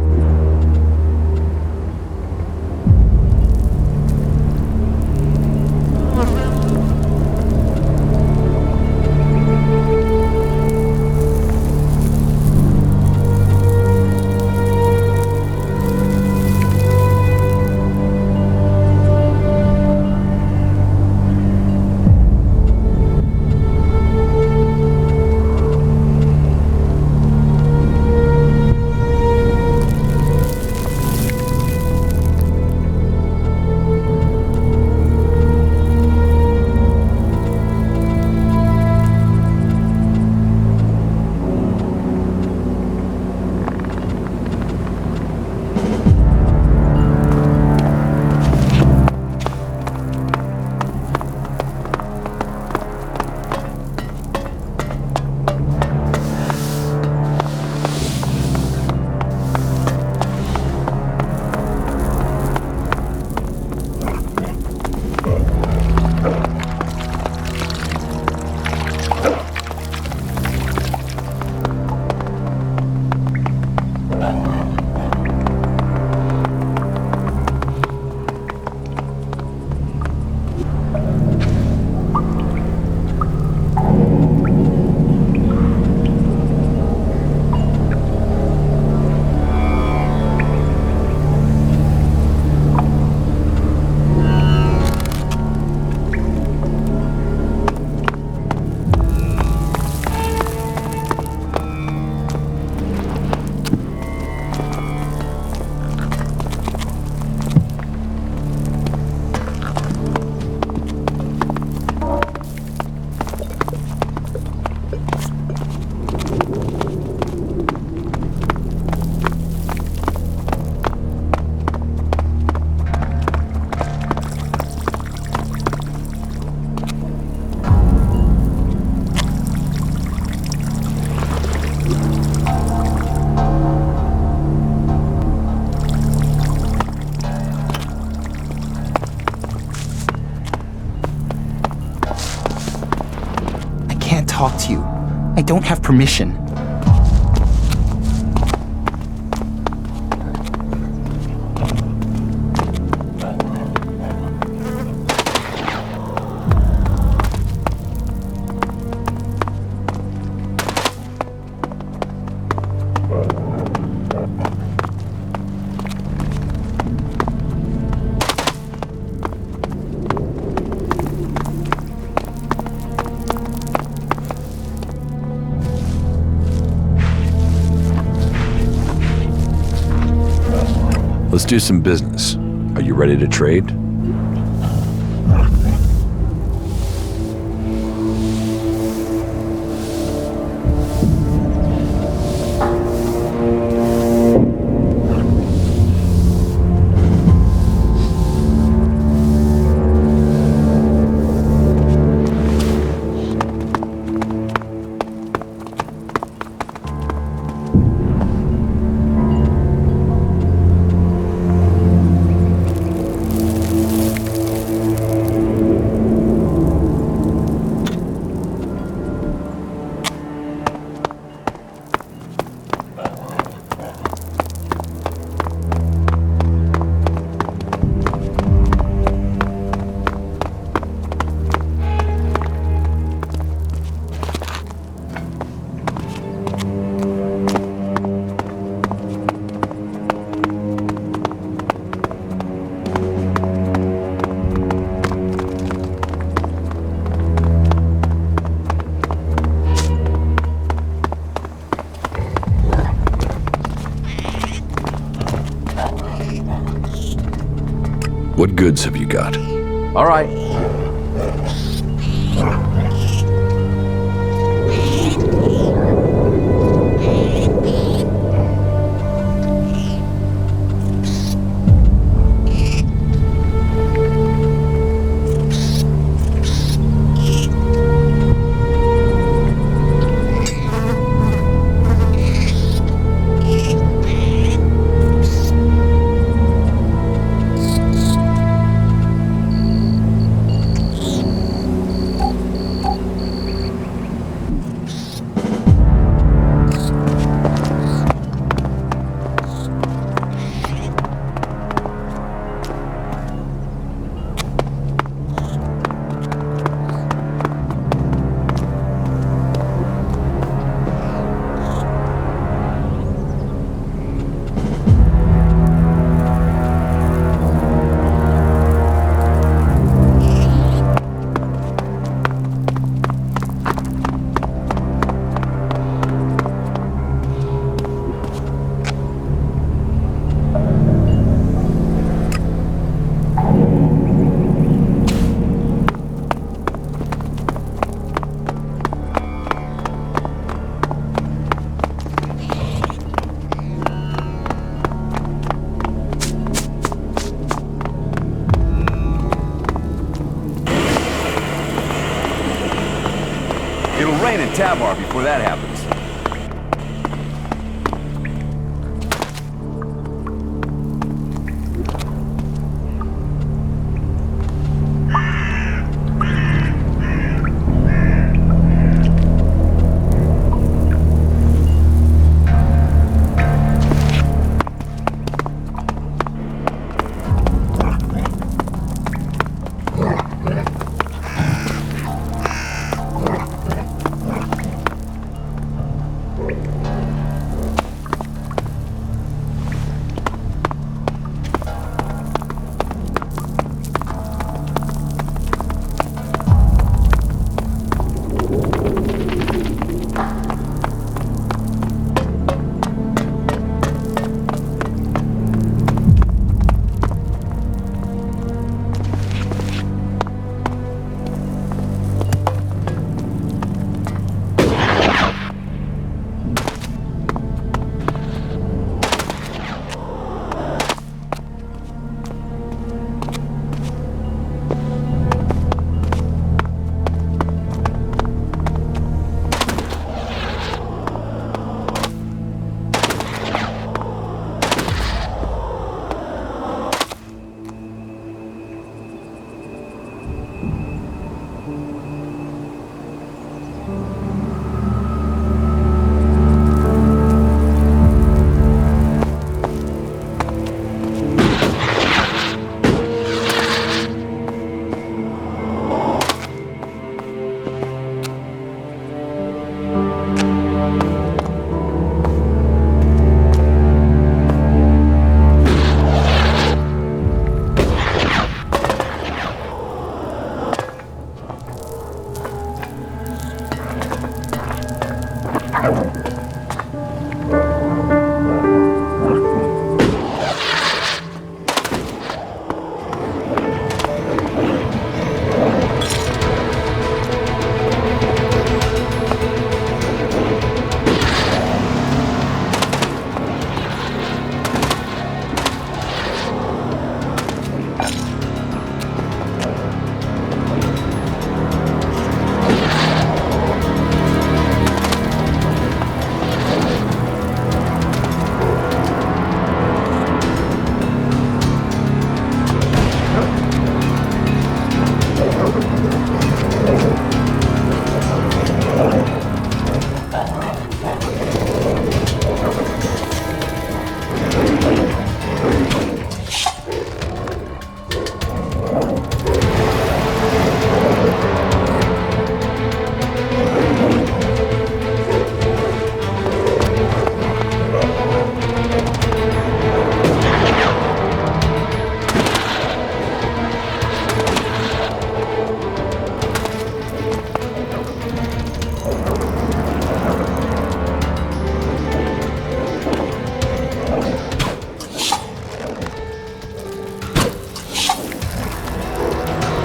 Talk to you. I don't have permission. Let's do some business. Are you ready to trade? What goods have you got? All right. It'll rain in Tabar before that happens.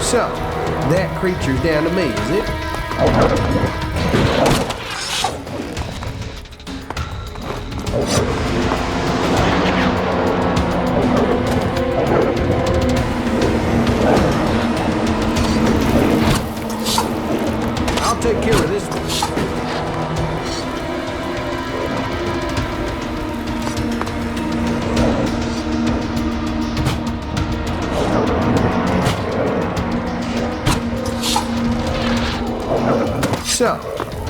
So, that creature's down to me, is it? I'll take care of this one. So,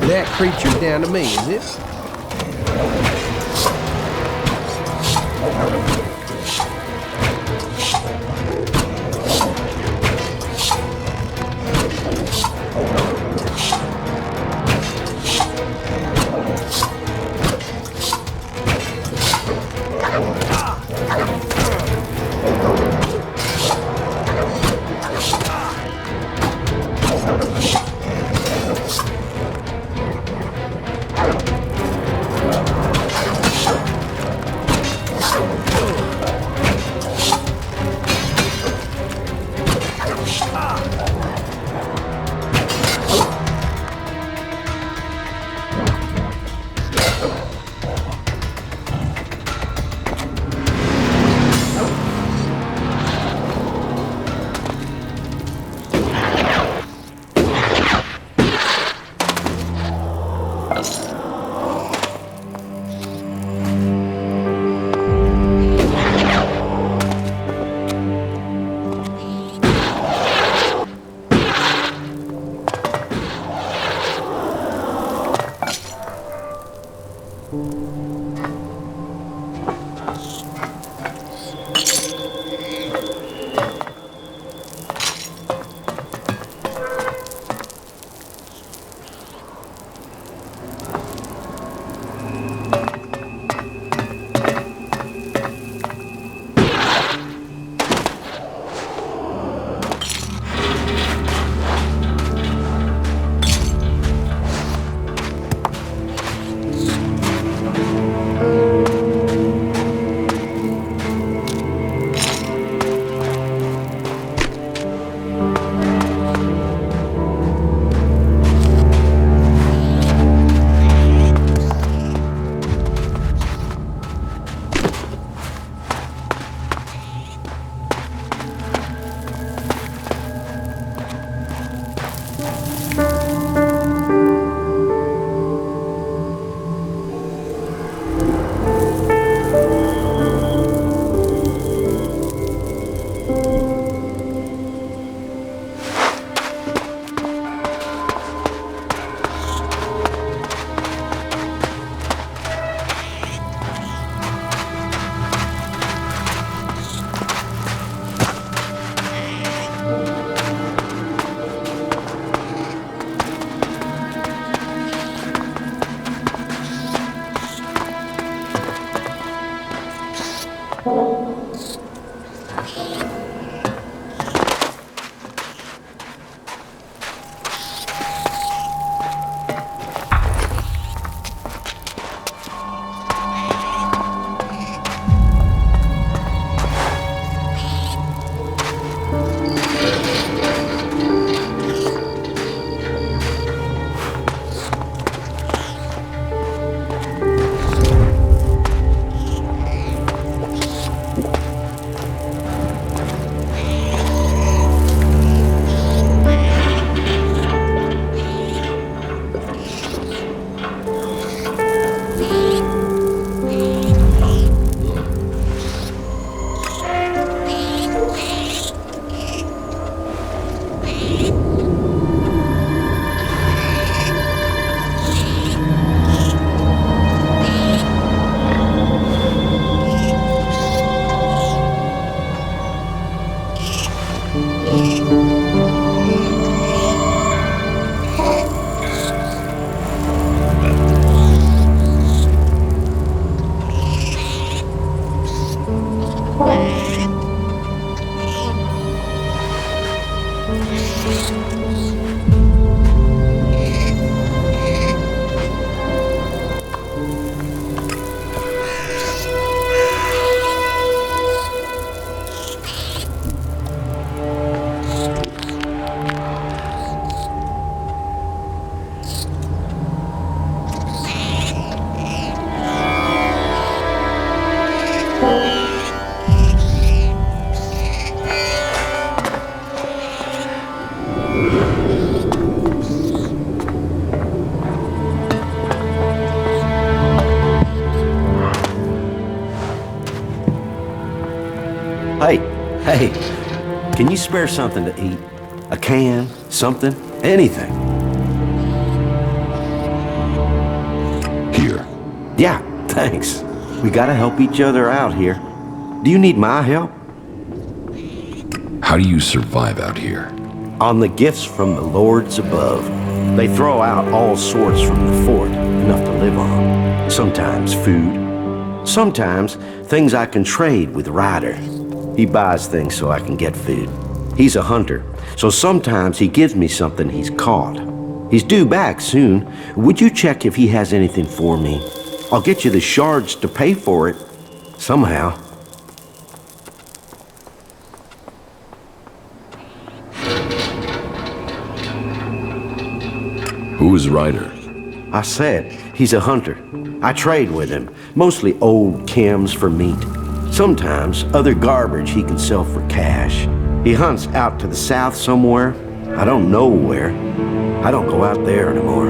that creature's down to me, is it? Hey, can you spare something to eat? A can, something, anything. Here. Yeah, thanks. We gotta help each other out here. Do you need my help? How do you survive out here? On the gifts from the lords above. They throw out all sorts from the fort, enough to live on. Sometimes food. Sometimes things I can trade with Ryder. He buys things so I can get food. He's a hunter, so sometimes he gives me something he's caught. He's due back soon. Would you check if he has anything for me? I'll get you the shards to pay for it. Somehow. Who is Ryder? I said, he's a hunter. I trade with him, mostly old chems for meat. Sometimes other garbage he can sell for cash. He hunts out to the south somewhere. I don't know where. I don't go out there anymore.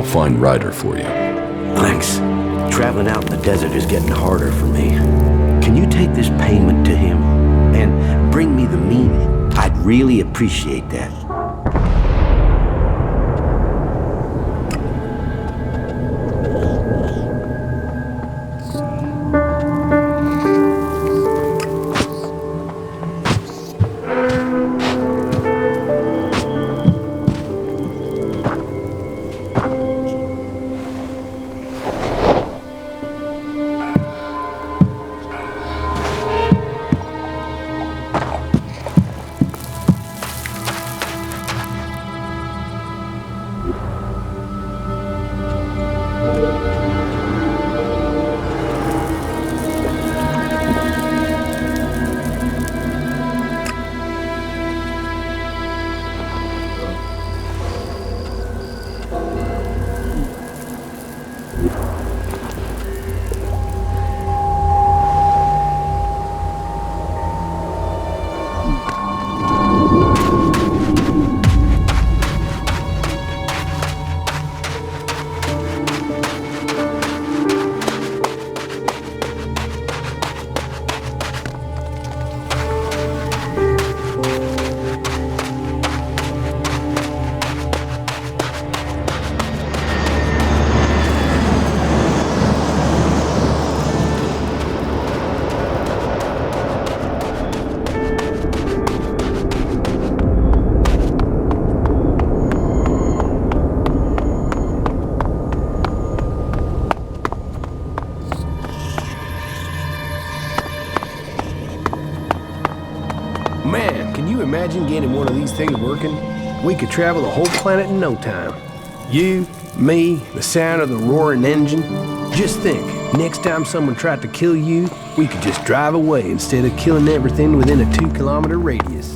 find Ryder for you. Thanks. Traveling out in the desert is getting harder for me. Can you take this payment to him and bring me the meat? I'd really appreciate that. Man, can you imagine getting one of these things working? We could travel the whole planet in no time. You, me, the sound of the roaring engine. Just think, next time someone tried to kill you, we could just drive away instead of killing everything within a 2-kilometer radius.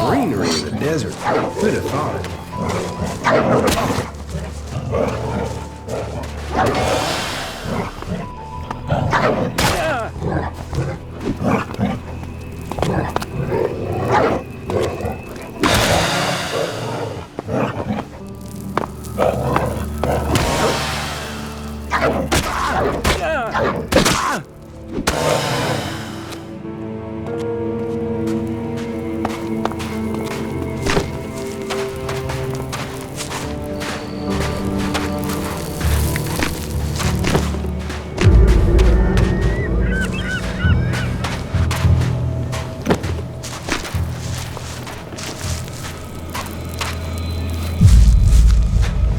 Greenery in the desert. Who'd have thought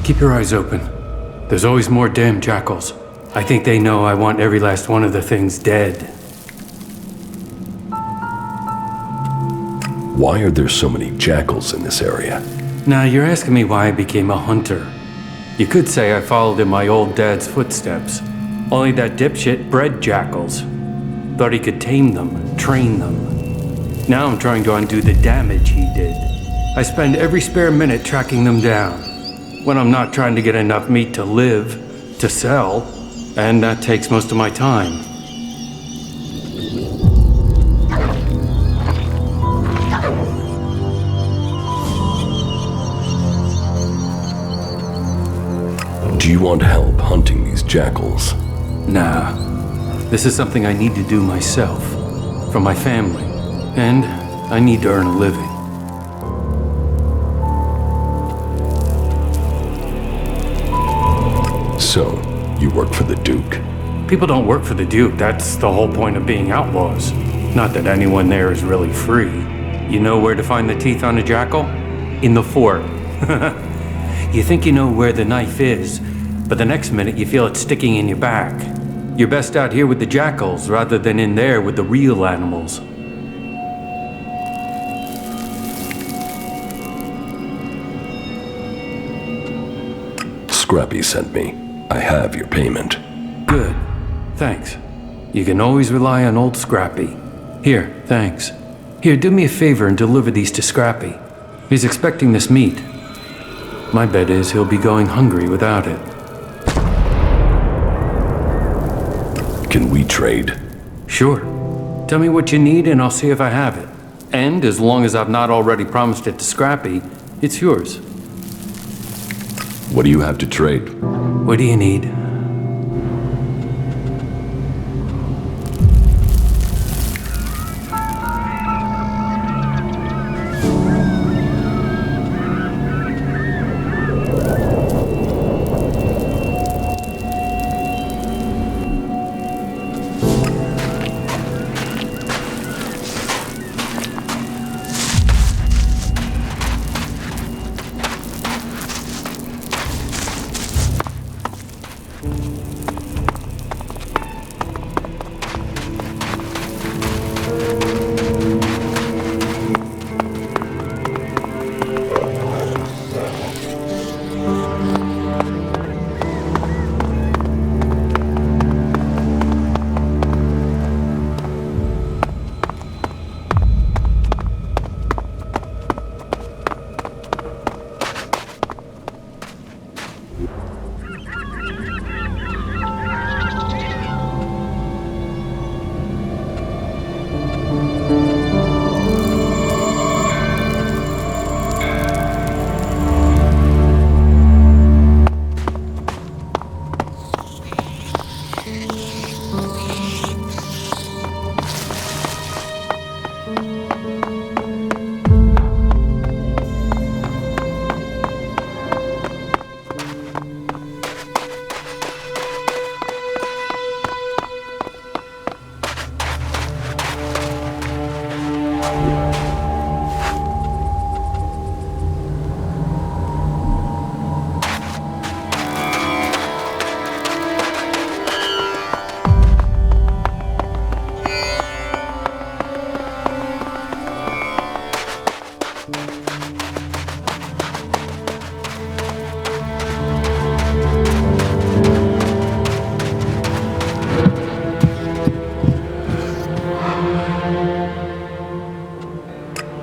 Keep your eyes open. There's always more damn jackals. I think they know I want every last one of the things dead. Why are there so many jackals in this area? Now, you're asking me why I became a hunter. You could say I followed in my old dad's footsteps. Only that dipshit bred jackals. Thought he could tame them, train them. Now I'm trying to undo the damage he did. I spend every spare minute tracking them down. When I'm not trying to get enough meat to live, to sell, and that takes most of my time. Do you want help hunting these jackals? Nah. This is something I need to do myself. For my family. And I need to earn a living. So, you work for the Duke? People don't work for the Duke. That's the whole point of being outlaws. Not that anyone there is really free. You know where to find the teeth on a jackal? In the fort. You think you know where the knife is, but the next minute you feel it sticking in your back. You're best out here with the jackals rather than in there with the real animals. Scrappy sent me. I have your payment. Good. Thanks. You can always rely on old Scrappy. Here, thanks. Here, do me a favor and deliver these to Scrappy. He's expecting this meat. My bet is he'll be going hungry without it. Can we trade? Sure. Tell me what you need and I'll see if I have it. And as long as I've not already promised it to Scrappy, it's yours. What do you have to trade? What do you need?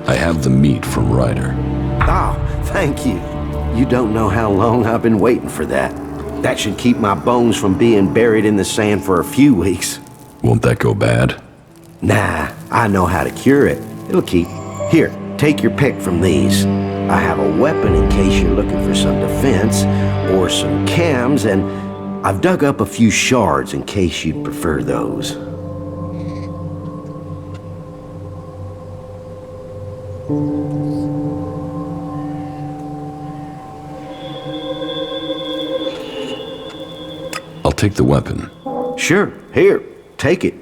I have the meat from Ryder. Oh, thank you. You don't know how long I've been waiting for that. That should keep my bones from being buried in the sand for a few weeks. Won't that go bad? Nah, I know how to cure it. It'll keep. Here, take your pick from these. I have a weapon in case you're looking for some defense, or some cams, and I've dug up a few shards in case you'd prefer those. I'll take the weapon. Sure, here, take it.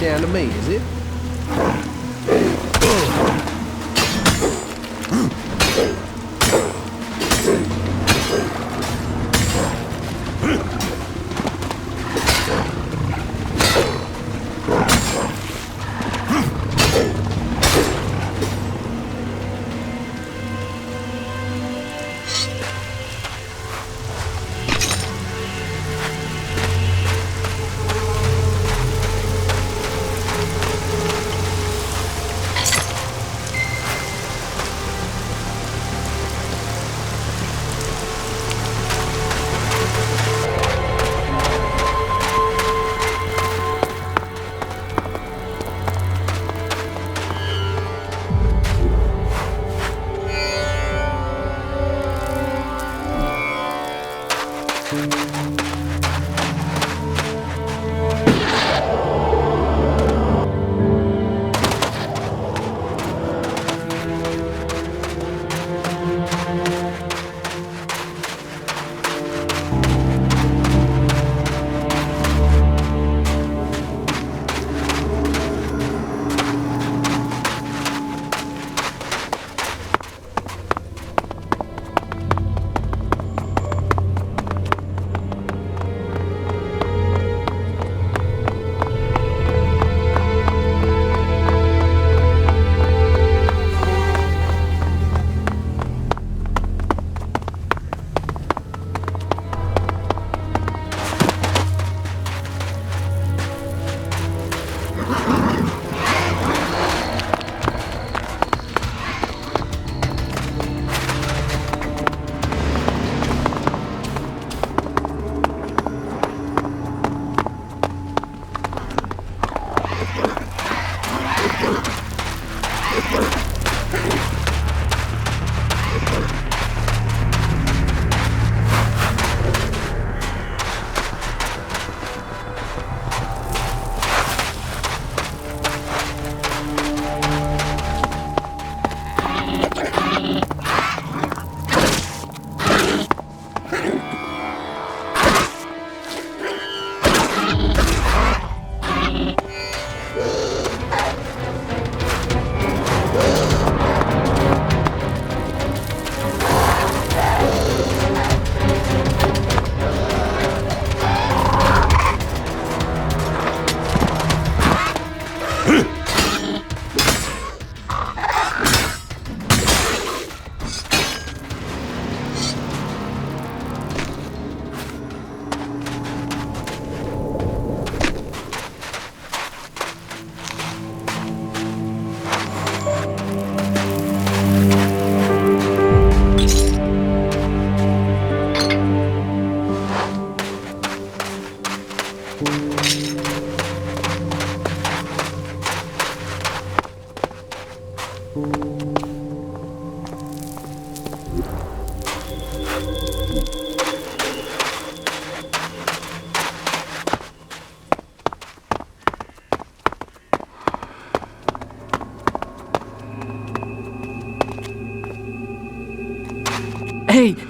down to me, is it?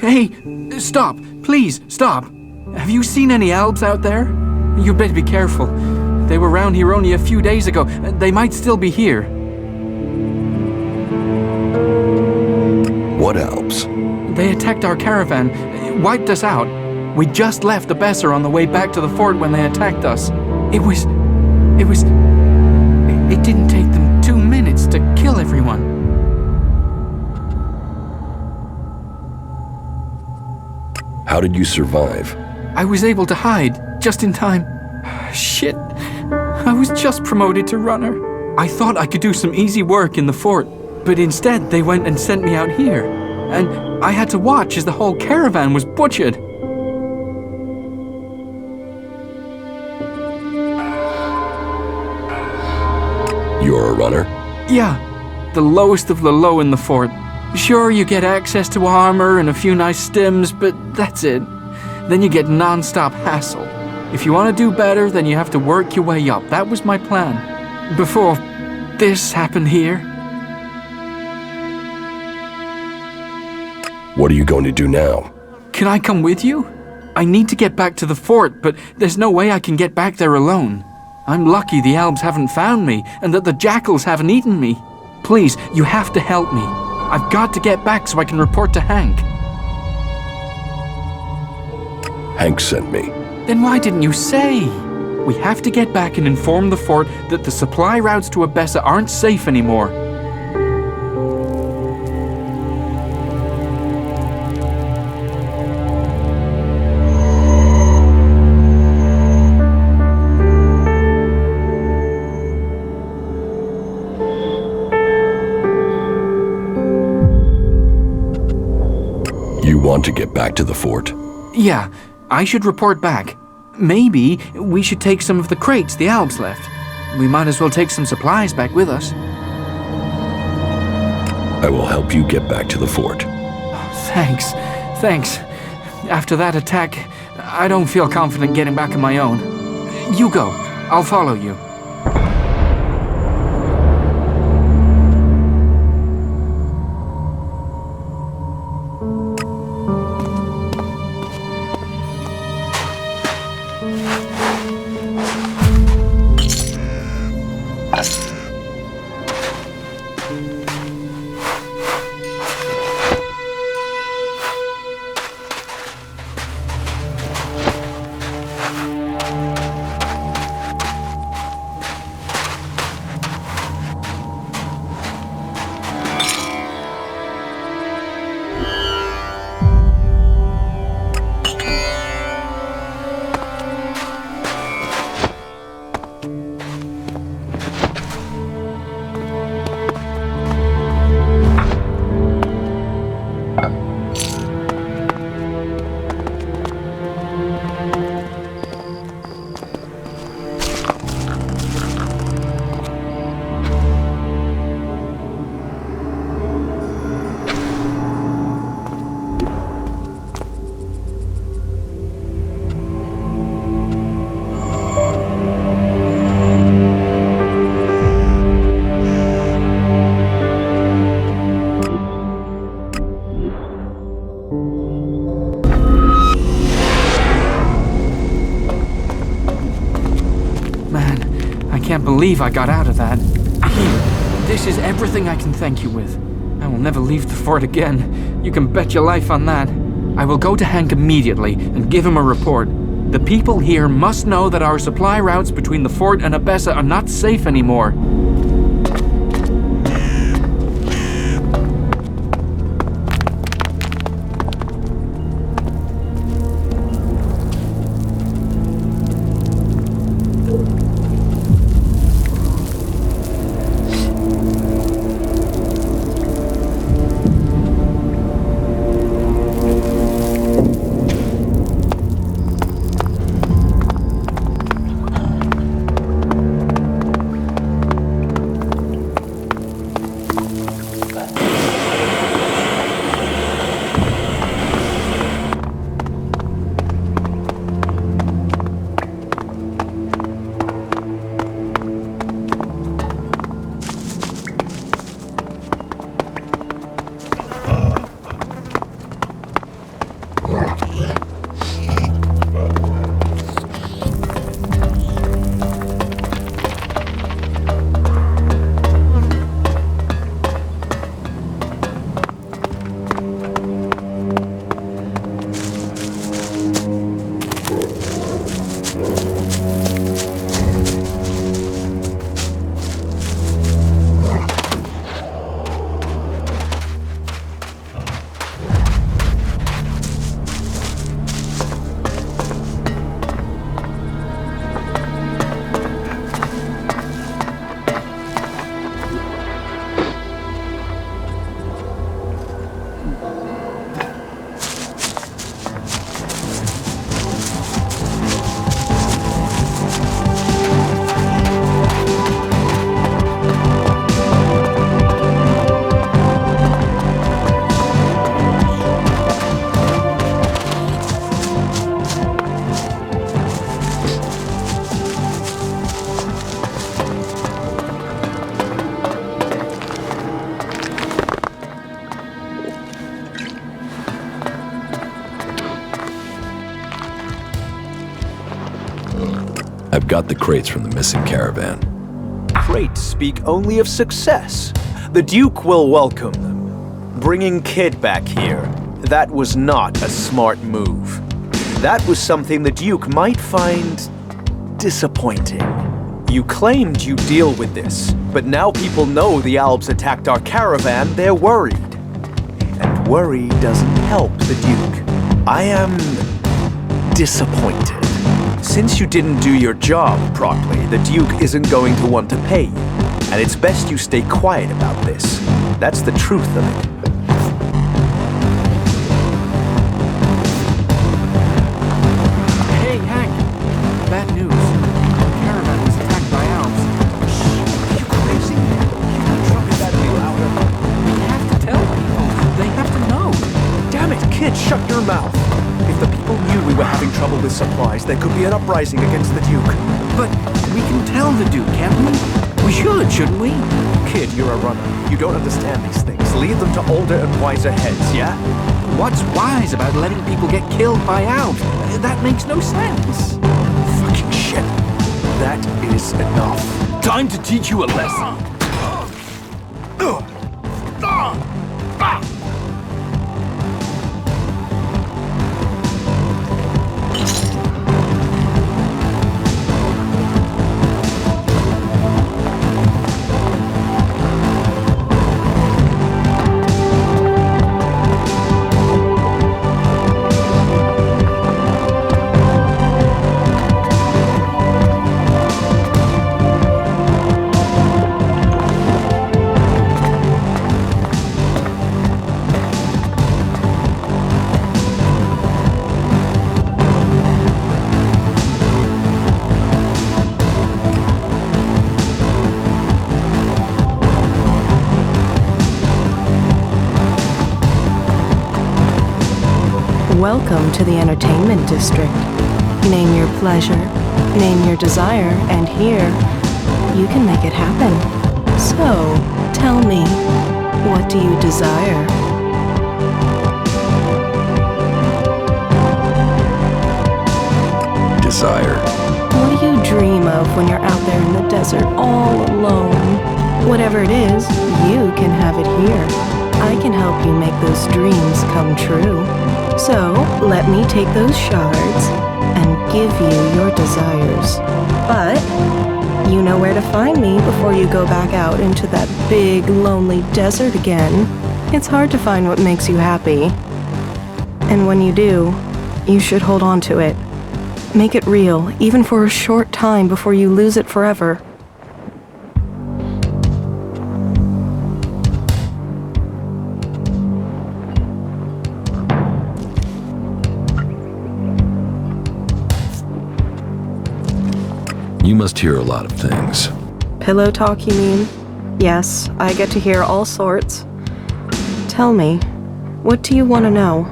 Hey, stop! Please, stop! Have you seen any Albs out there? You better be careful. They were around here only a few days ago. They might still be here. What Albs? They attacked our caravan, wiped us out. We just left the Besser on the way back to the fort when they attacked us. It didn't take them 2 minutes to kill everyone. How did you survive? I was able to hide, just in time. Shit. I was just promoted to runner. I thought I could do some easy work in the fort, but instead they went and sent me out here. And I had to watch as the whole caravan was butchered. You're a runner? Yeah, the lowest of the low in the fort. Sure, you get access to armor and a few nice stims, but that's it. Then you get non-stop hassle. If you want to do better, then you have to work your way up. That was my plan. Before this happened here. What are you going to do now? Can I come with you? I need to get back to the fort, but there's no way I can get back there alone. I'm lucky the elves haven't found me and that the jackals haven't eaten me. Please, you have to help me. I've got to get back so I can report to Hank. Hank sent me. Then why didn't you say? We have to get back and inform the fort that the supply routes to Abessa aren't safe anymore. You want to get back to the fort? Yeah, I should report back. Maybe we should take some of the crates the elves left. We might as well take some supplies back with us. I will help you get back to the fort. Thanks. After that attack, I don't feel confident getting back on my own. You go. I'll follow you. I can't believe I got out of that. Here, this is everything I can thank you with. I will never leave the fort again. You can bet your life on that. I will go to Hank immediately and give him a report. The people here must know that our supply routes between the fort and Abessa are not safe anymore. I've got the crates from the missing caravan. Crates speak only of success. The Duke will welcome them. Bringing Kid back here, that was not a smart move. That was something the Duke might find disappointing. You claimed you'd deal with this, but now people know the Albs attacked our caravan, they're worried. And worry doesn't help the Duke. I am disappointed. Since you didn't do your job properly, the Duke isn't going to want to pay you. And it's best you stay quiet about this. That's the truth of it. Hey, Hank. Bad news. The caravan was attacked by Albs. Are you crazy? You can trumpet that any louder. We have to tell people. They have to know. Damn it, Kid, shut your mouth. If the people knew we were having trouble with supplies, there could be an uprising against the Duke. But we can tell the Duke, can't we? We should, shouldn't we? Kid, you're a runner. You don't understand these things. Leave them to older and wiser heads, yeah? What's wise about letting people get killed by Albs? That makes no sense. Fucking shit. That is enough. Time to teach you a lesson. Welcome to the entertainment district. Name your pleasure, name your desire, and here, you can make it happen. So, tell me, what do you desire? Desire. What do you dream of when you're out there in the desert all alone? Whatever it is, you can have it here. I can help you make those dreams come true. So, let me take those shards and give you your desires. But, you know where to find me before you go back out into that big, lonely desert again. It's hard to find what makes you happy. And when you do, you should hold on to it. Make it real, even for a short time before you lose it forever. You must hear a lot of things. Pillow talk, you mean? Yes, I get to hear all sorts. Tell me, what do you want to know?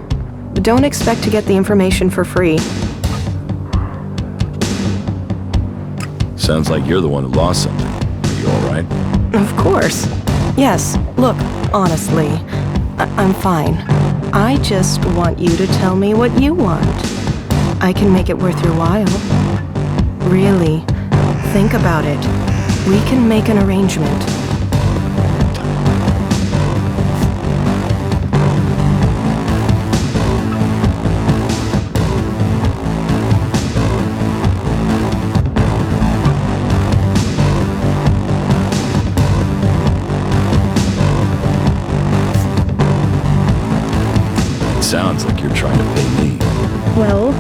Don't expect to get the information for free. Sounds like you're the one who lost something. Are you alright? Of course. Yes, look, honestly, I'm fine. I just want you to tell me what you want. I can make it worth your while. Really, think about it. We can make an arrangement. Sounds like you're trying to pay me. Well,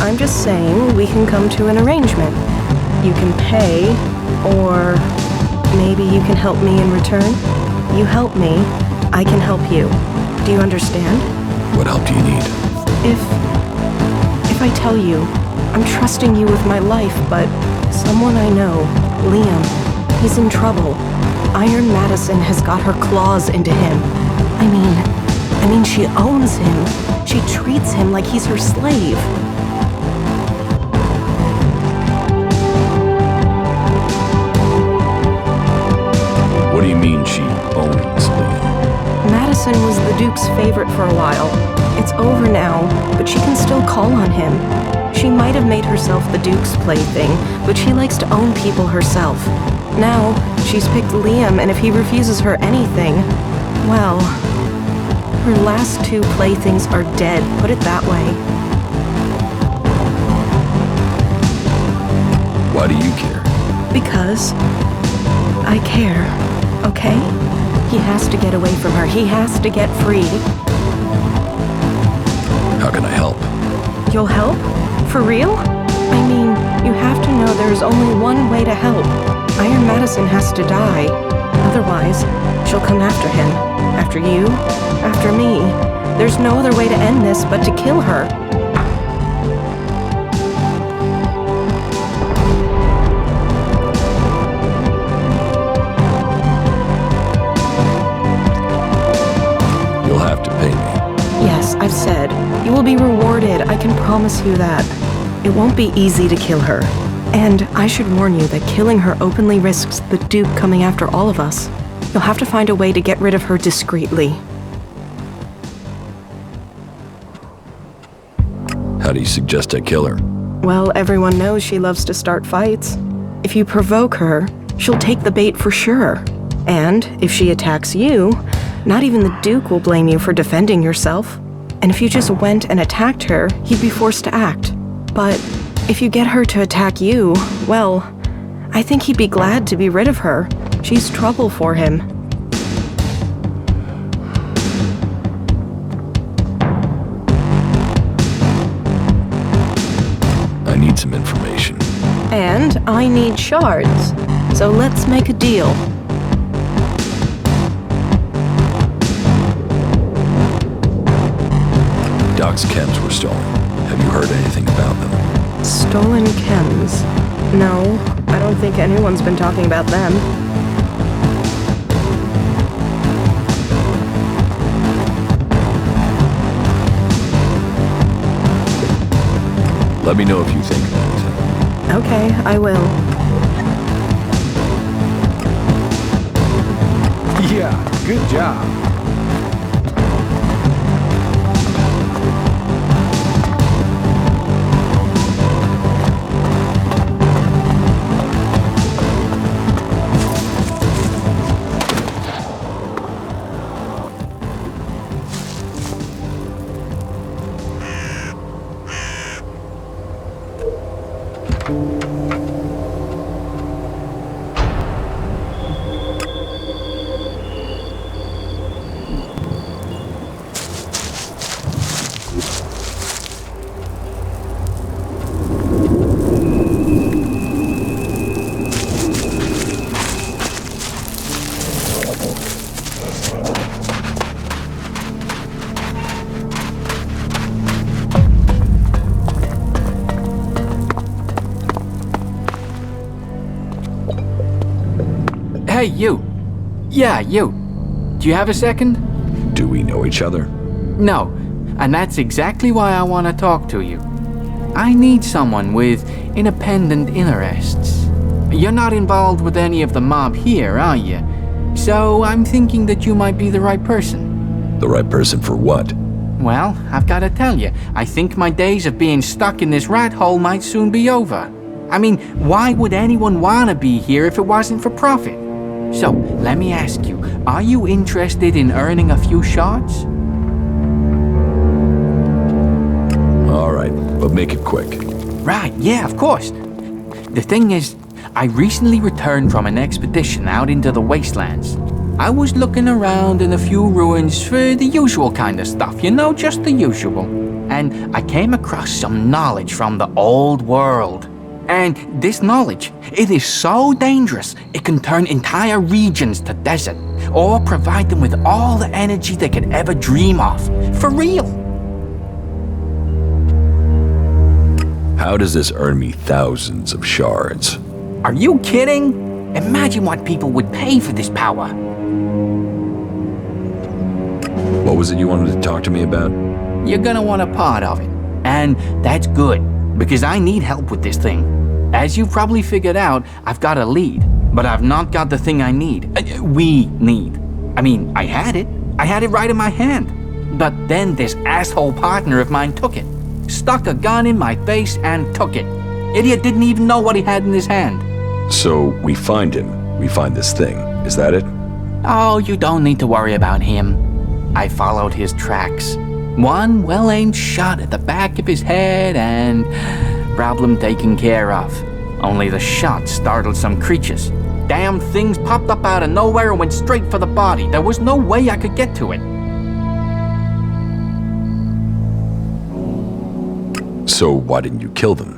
I'm just saying we can come to an arrangement. You can pay, or maybe you can help me in return. You help me, I can help you. Do you understand? What help do you need? If I tell you, I'm trusting you with my life, but someone I know, Liam, he's in trouble. Iron Madison has got her claws into him. I mean, she owns him. She treats him like he's her slave. What do you mean she owns Liam? Madison was the Duke's favorite for a while. It's over now, but she can still call on him. She might have made herself the Duke's plaything, but she likes to own people herself. Now, she's picked Liam, and if he refuses her anything, well, her last two playthings are dead, put it that way. Why do you care? Because I care, okay? He has to get away from her. He has to get free. How can I help? You'll help? For real? I mean, you have to know there's only one way to help. Iron Madison has to die. Otherwise, she'll come after him. After you. After me. There's no other way to end this but to kill her. You'll have to pay me. Yes, I've said. You will be rewarded, I can promise you that. It won't be easy to kill her. And I should warn you that killing her openly risks the Duke coming after all of us. You'll have to find a way to get rid of her discreetly. How do you suggest I kill her? Well, everyone knows she loves to start fights. If you provoke her, she'll take the bait for sure. And if she attacks you, not even the Duke will blame you for defending yourself. And if you just went and attacked her, he'd be forced to act. But if you get her to attack you, well, I think he'd be glad to be rid of her. She's trouble for him. I need some information. And I need shards. So let's make a deal. Doc's chems were stolen. Have you heard anything about them? Stolen chems? No, I don't think anyone's been talking about them. Let me know if you think of anything. Okay, I will. Yeah, good job. Hey, you. Yeah, you. Do you have a second? Do we know each other? No, and that's exactly why I want to talk to you. I need someone with independent interests. You're not involved with any of the mob here, are you? So I'm thinking that you might be the right person. The right person for what? Well, I've got to tell you, I think my days of being stuck in this rat hole might soon be over. I mean, why would anyone want to be here if it wasn't for profit? So, let me ask you, are you interested in earning a few shards? All right, but make it quick. Right, yeah, of course. The thing is, I recently returned from an expedition out into the wastelands. I was looking around in a few ruins for the usual kind of stuff, you know, just the usual. And I came across some knowledge from the old world. And this knowledge, it is so dangerous, it can turn entire regions to desert, or provide them with all the energy they could ever dream of. For real. How does this earn me thousands of shards? Are you kidding? Imagine what people would pay for this power. What was it you wanted to talk to me about? You're gonna want a part of it. And that's good, because I need help with this thing. As you've probably figured out, I've got a lead, but I've not got the thing I need. We need. I mean, I had it right in my hand. But then this asshole partner of mine took it. stuck a gun in my face and took it. Idiot didn't even know what he had in his hand. So we find him. We find this thing. Is that it? Oh, you don't need to worry about him. I followed his tracks. One well-aimed shot at the back of his head and problem taken care of. Only the shot startled some creatures. Damn things popped up out of nowhere and went straight for the body. There was no way I could get to it. So why didn't you kill them?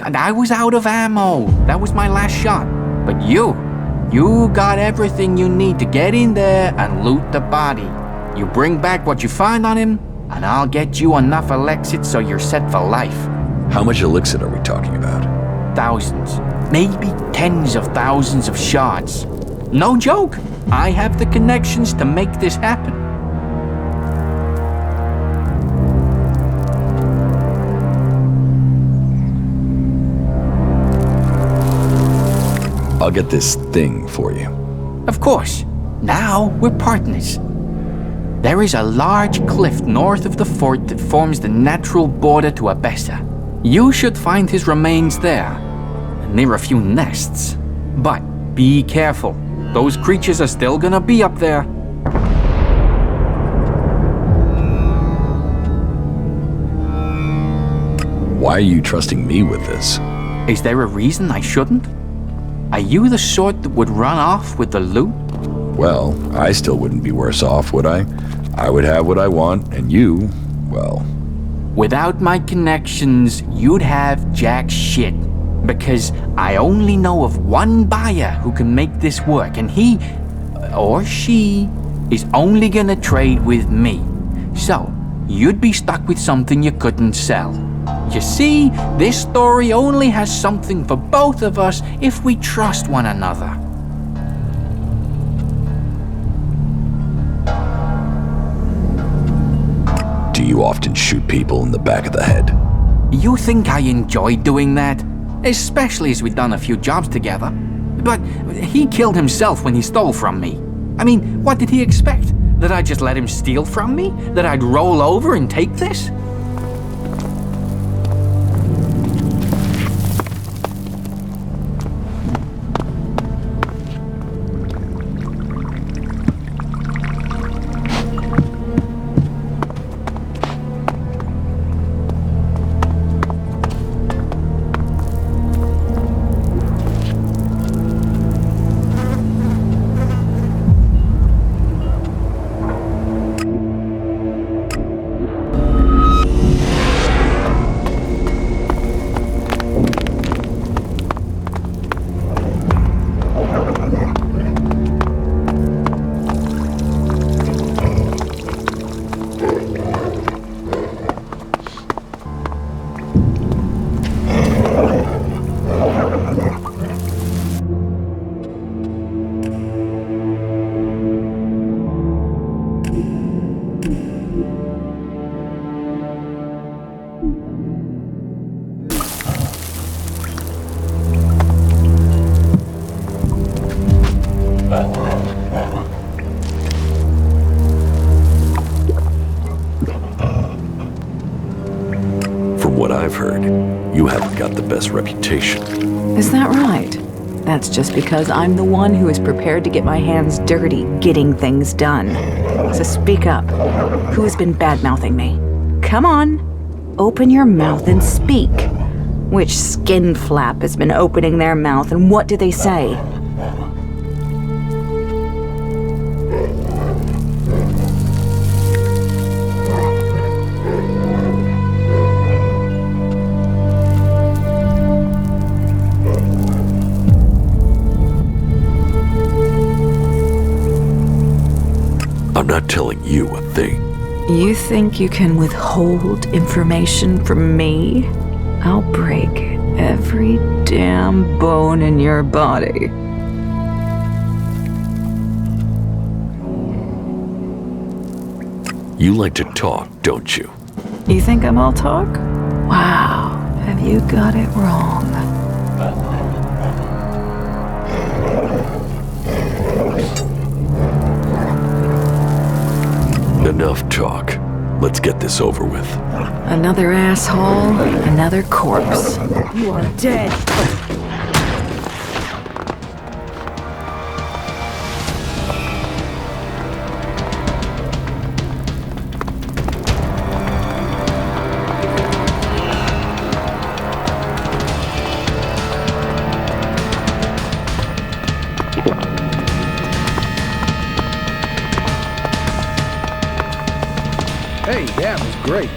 And I was out of ammo. That was my last shot. But you got everything you need to get in there and loot the body. You bring back what you find on him, and I'll get you enough Elexit so you're set for life. How much elixir are we talking about? Thousands, maybe tens of thousands of shards. No joke. I have the connections to make this happen. I'll get this thing for you. Of course. Now we're partners. There is a large cliff north of the fort that forms the natural border to Abessa. You should find his remains there, near a few nests. But be careful. Those creatures are still gonna be up there. Why are you trusting me with this? Is there a reason I shouldn't? Are you the sort that would run off with the loot? Well, I still wouldn't be worse off, would I? I would have what I want, and you, well... Without my connections, you'd have jack shit. Because I only know of one buyer who can make this work, and he, or she, is only gonna trade with me. So, you'd be stuck with something you couldn't sell. You see, this story only has something for both of us if we trust one another. Do you often shoot people in the back of the head? You think I enjoy doing that? Especially as we've done a few jobs together. But he killed himself when he stole from me. I mean, what did he expect? That I'd just let him steal from me? That I'd roll over and take this? From what I've heard, you haven't got the best reputation. Is that right? That's just because I'm the one who is prepared to get my hands dirty getting things done. So speak up. Who has been bad-mouthing me? Come on. Open your mouth and speak. Which skin flap has been opening their mouth and what do they say? I'm not telling you a thing. You think you can withhold information from me? I'll break every damn bone in your body. You like to talk, don't you? You think I'm all talk? Wow, have you got it wrong? Enough talk. Let's get this over with. Another asshole, another corpse. You are dead. Hey, that was great.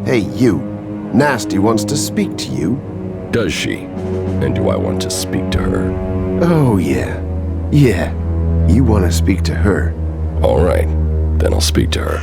Hey, you. Nasty wants to speak to you. Does she? And do I want to speak to her? Oh, yeah. Yeah. You want to speak to her. All right. Then I'll speak to her.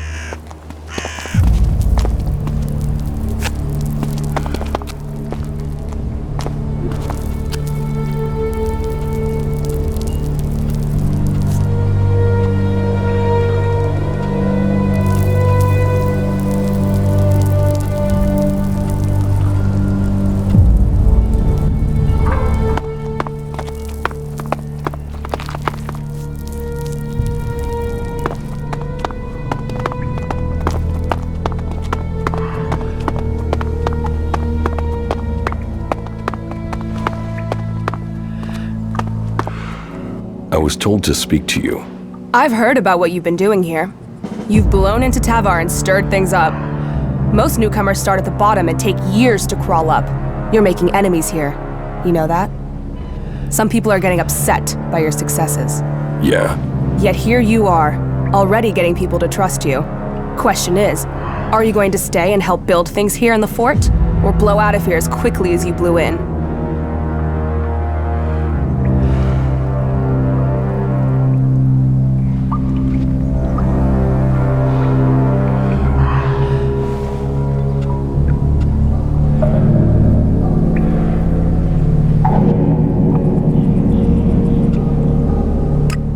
I was told to speak to you. I've heard about what you've been doing here. You've blown into Tavar and stirred things up. Most newcomers start at the bottom and take years to crawl up. You're making enemies here. You know that? Some people are getting upset by your successes. Yeah. Yet here you are, already getting people to trust you. Question is, are you going to stay and help build things here in the fort? Or blow out of here as quickly as you blew in?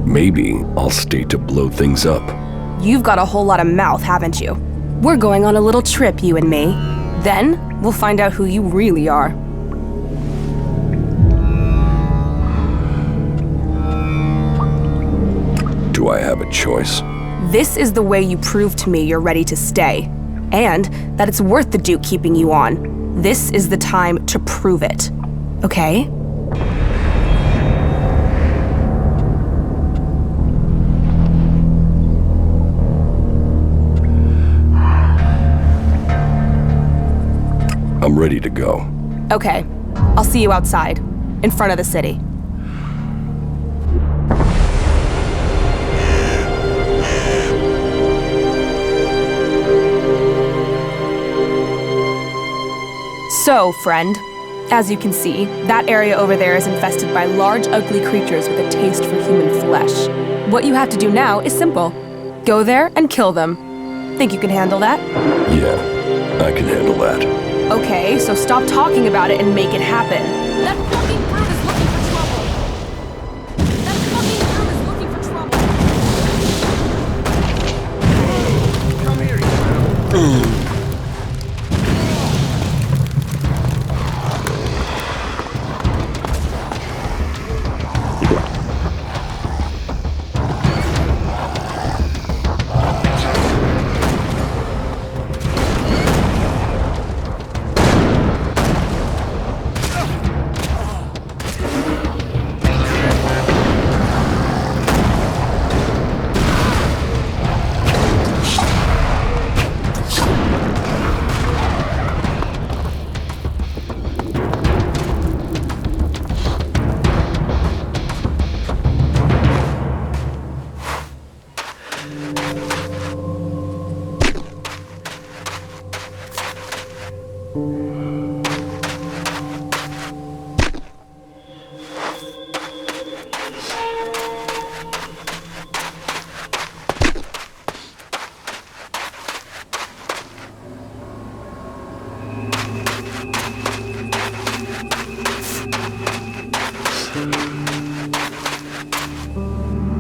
Maybe I'll stay to blow things up. You've got a whole lot of mouth, haven't you? We're going on a little trip, you and me. Then, we'll find out who you really are. Do I have a choice? This is the way you prove to me you're ready to stay. and that it's worth the Duke keeping you on. This is the time to prove it. Okay? I'm ready to go. Okay. I'll see you outside, in front of the city. So, friend, as you can see, that area over there is infested by large, ugly creatures with a taste for human flesh. What you have to do now is simple. Go there and kill them. Think you can handle that? Yeah, I can handle that. Okay, so stop talking about it and make it happen. That fucking brute is looking for trouble! That fucking brute is looking for trouble! Come here, you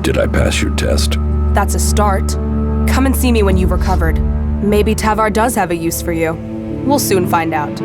Did I pass your test? That's a start. Come and see me when you've recovered. Maybe Tavar does have a use for you. We'll soon find out.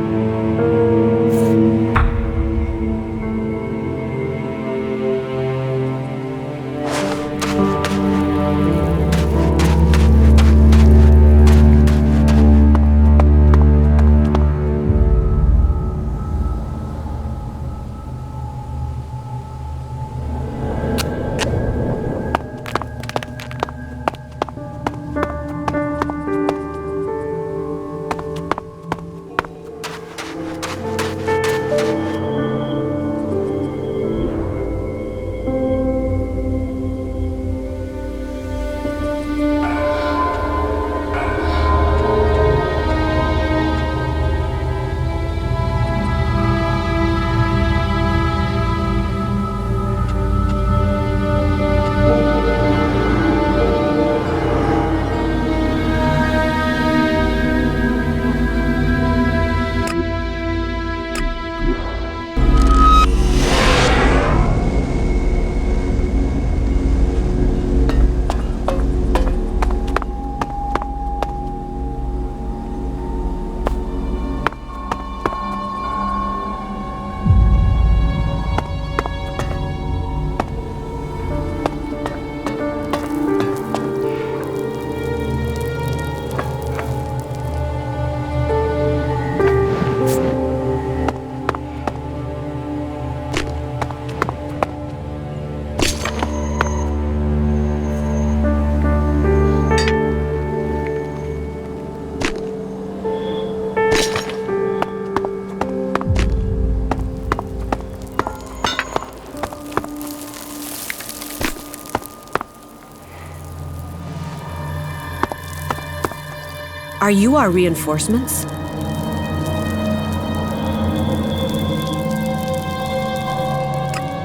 Are you our reinforcements?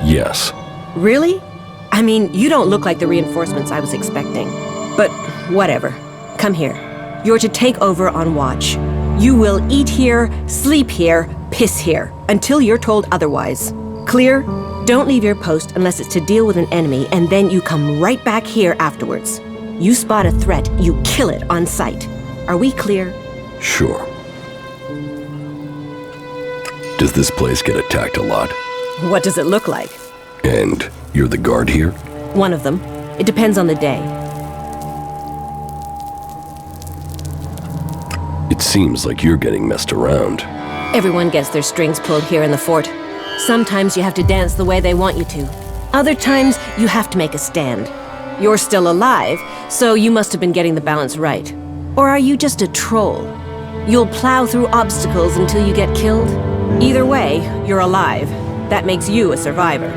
Yes. Really? I mean, you don't look like the reinforcements I was expecting. But whatever. Come here. You're to take over on watch. You will eat here, sleep here, piss here, until you're told otherwise. Clear? Don't leave your post unless it's to deal with an enemy, and then you come right back here afterwards. You spot a threat, you kill it on sight. Are we clear? Sure. Does this place get attacked a lot? What does it look like? And you're the guard here? One of them. It depends on the day. It seems like you're getting messed around. Everyone gets their strings pulled here in the fort. Sometimes you have to dance the way they want you to. Other times, you have to make a stand. You're still alive, so you must have been getting the balance right. Or are you just a troll? You'll plow through obstacles until you get killed? Either way, you're alive. That makes you a survivor.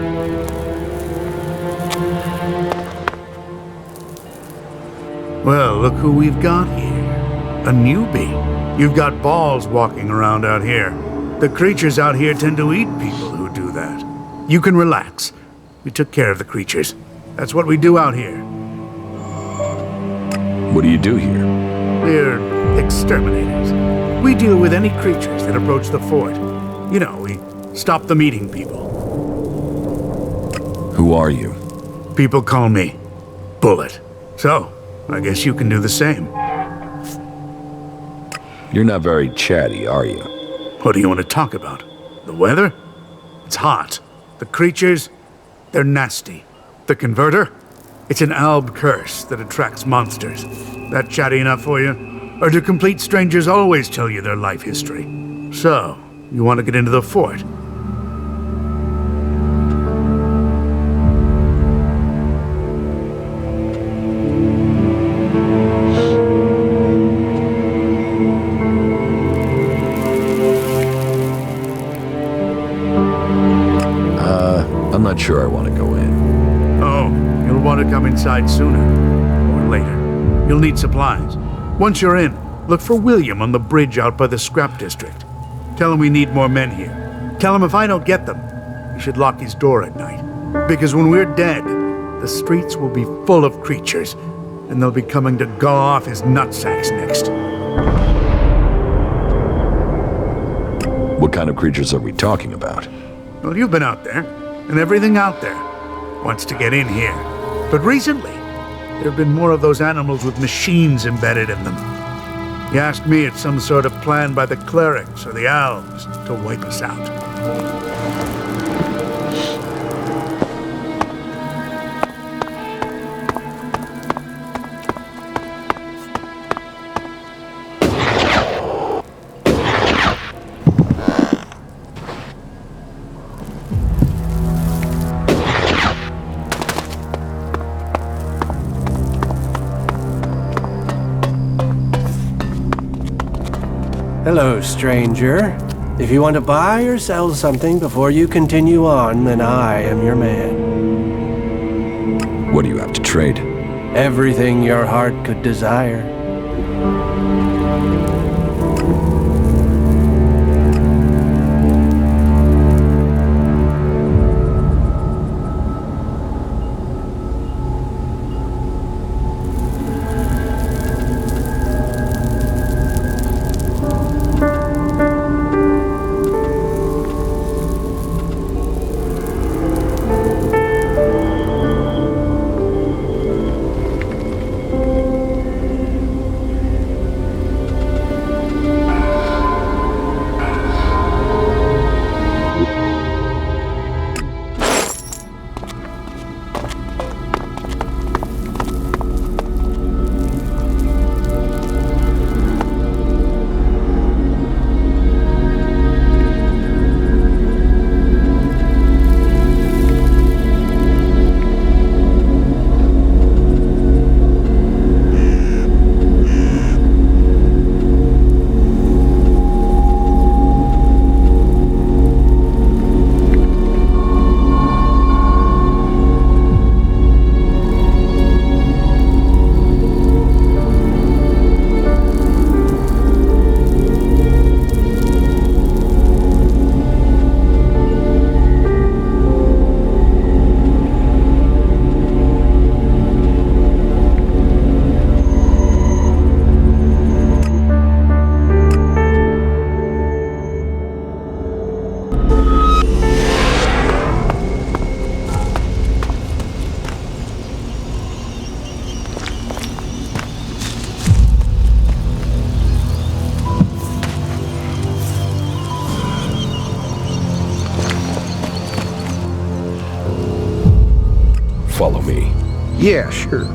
Well, look who we've got here. A newbie. You've got balls walking around out here. The creatures out here tend to eat people who do that. You can relax. We took care of the creatures. That's what we do out here. What do you do here? We're exterminators. We deal with any creatures that approach the fort. You know, we stop them eating people. Who are you? People call me Bullet. So, I guess you can do the same. You're not very chatty, are you? What do you want to talk about? The weather? It's hot. The creatures? They're nasty. The converter? It's an alb curse that attracts monsters. That chatty enough for you? Or do complete strangers always tell you their life history? So, you want to get into the fort? I'm not sure I want to go in. Oh, you'll want to come inside sooner. Or later. You'll need supplies. Once you're in, look for William on the bridge out by the scrap district. Tell him we need more men here. Tell him if I don't get them, he should lock his door at night. Because when we're dead, the streets will be full of creatures, and they'll be coming to gnaw off his nutsacks next. What kind of creatures are we talking about? Well, you've been out there, and everything out there wants to get in here. But recently, there have been more of those animals with machines embedded in them. You ask me, it's some sort of plan by the clerics or the elves to wipe us out. Hello, stranger. If you want to buy or sell something before you continue on, then I am your man. What do you have to trade? Everything your heart could desire. Follow me. Yeah, sure.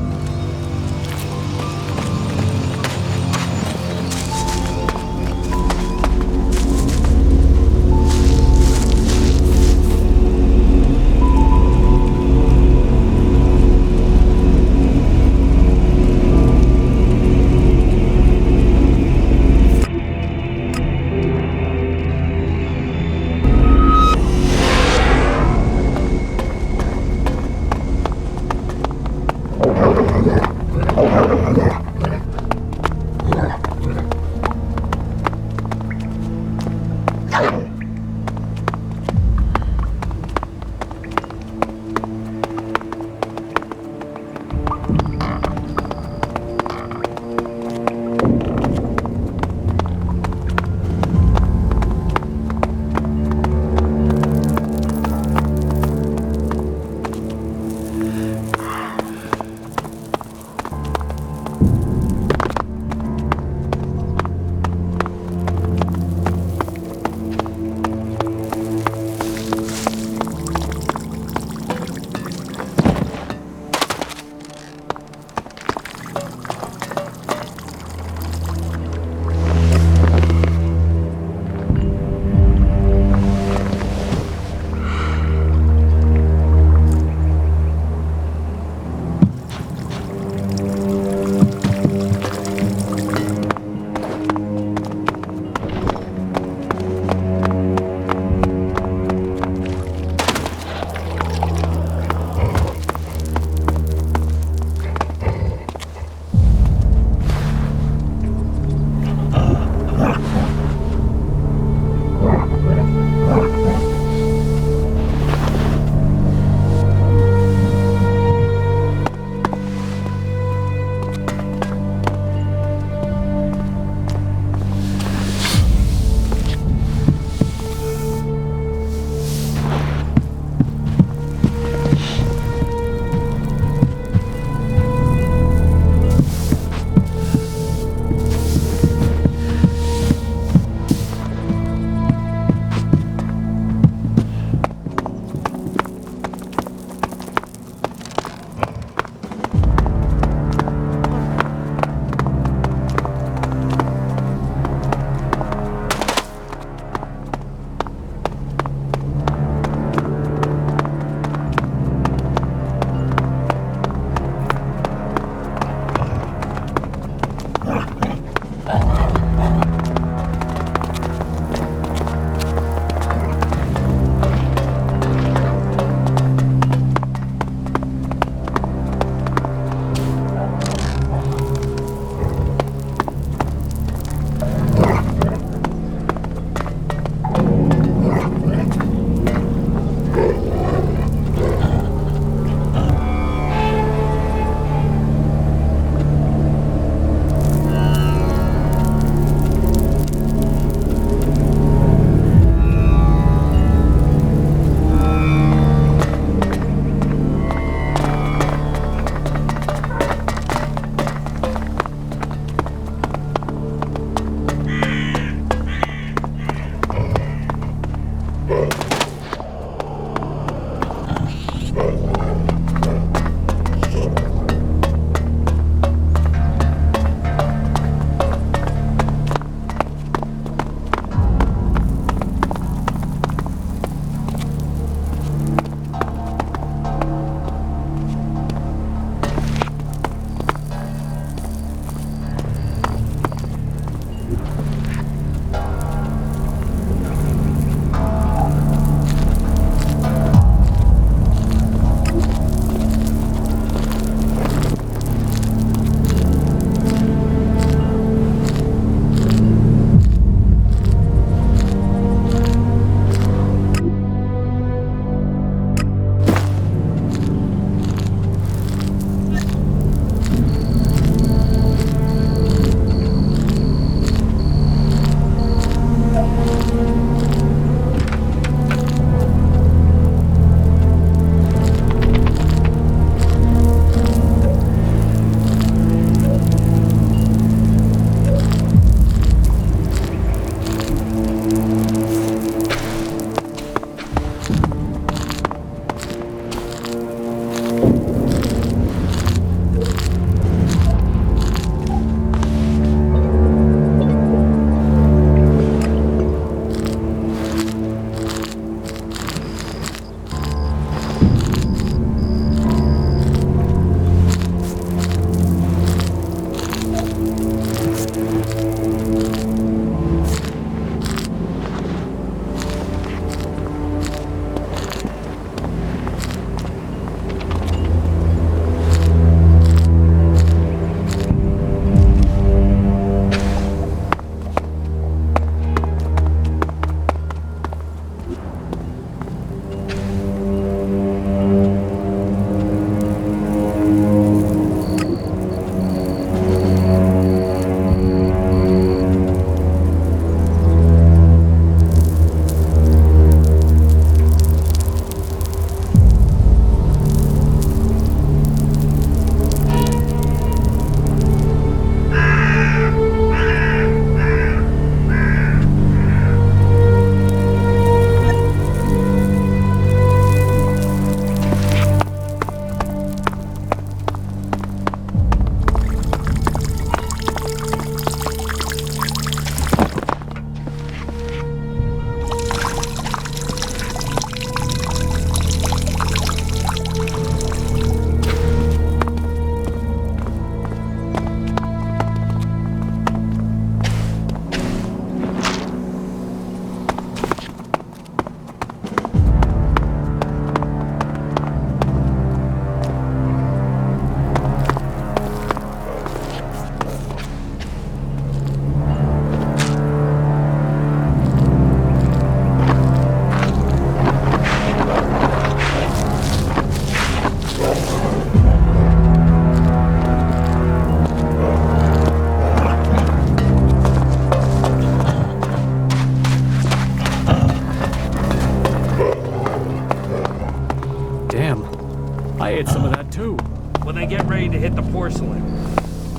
get ready to hit the porcelain.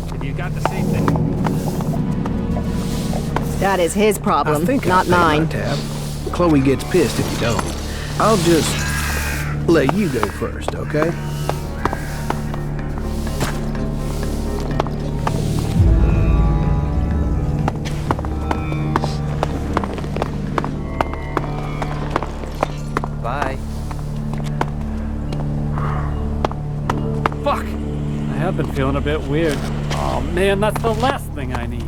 Have you got the same thing? That is his problem, I think not I'll pay mine. my tab. Chloe gets pissed if you don't. I'll just let you go first, okay? Bye. Fuck! I have been feeling a bit weird. Oh man, that's the last thing I need.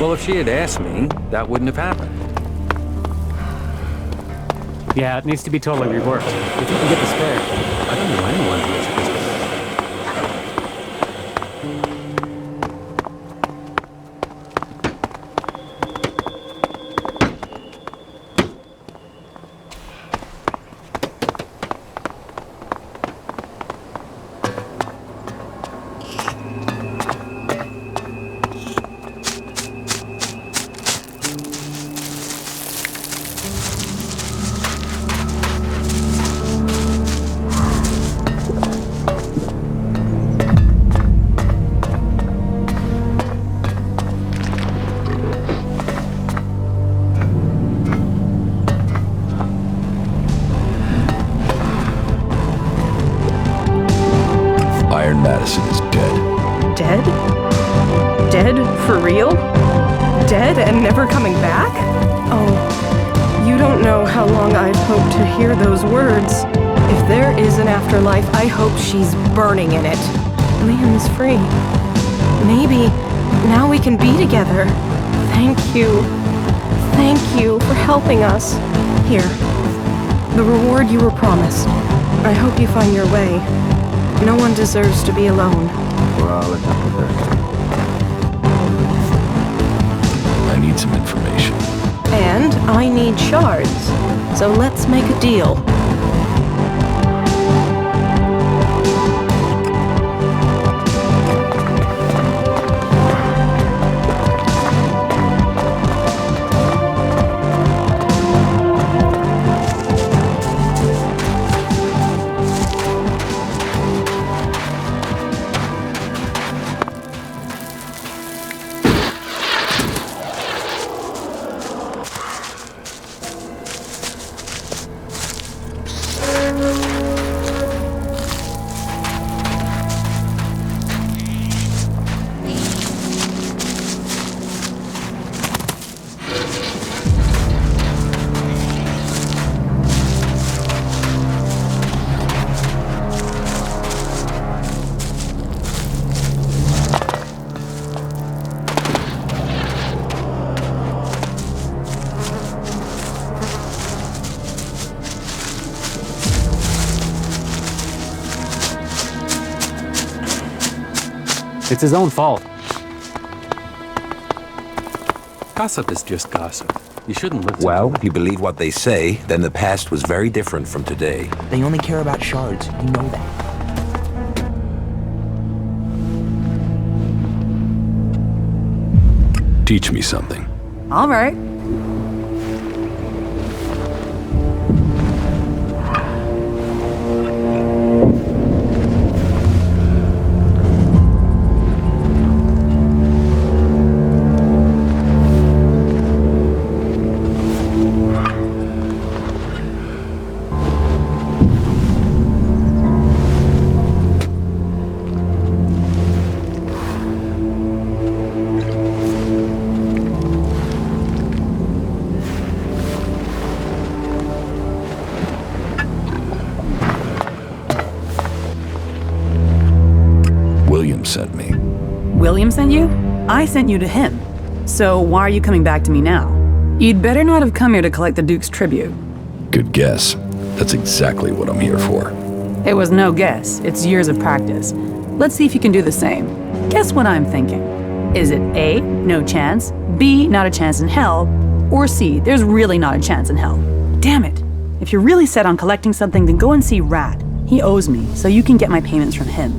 Well, if she had asked me, that wouldn't have happened. Yeah, it needs to be totally reworked. If you can get the spare. I don't know anyone who has a pistol. Iron Madison is dead. Dead? Dead for real? Dead and never coming back? Oh, you don't know how long I've hoped to hear those words. If there is an afterlife, I hope she's burning in it. Liam's free. Maybe now we can be together. Thank you. Thank you for helping us. Here, the reward you were promised. I hope you find your way. No one deserves to be alone. I need some information. And I need shards. So let's make a deal. It's his own fault. Gossip is just gossip. You shouldn't listen. Well, if you believe what they say, then the past was very different from today. They only care about shards. You know that. Teach me something. All right. William sent me. William sent you? I sent you to him. So why are you coming back to me now? You'd better not have come here to collect the Duke's tribute. Good guess. That's exactly what I'm here for. It was no guess. It's years of practice. Let's see if you can do the same. Guess what I'm thinking? Is it A, no chance, B, not a chance in hell, or C, there's really not a chance in hell? Damn it. If you're really set on collecting something, then go and see Rat. He owes me, so you can get my payments from him.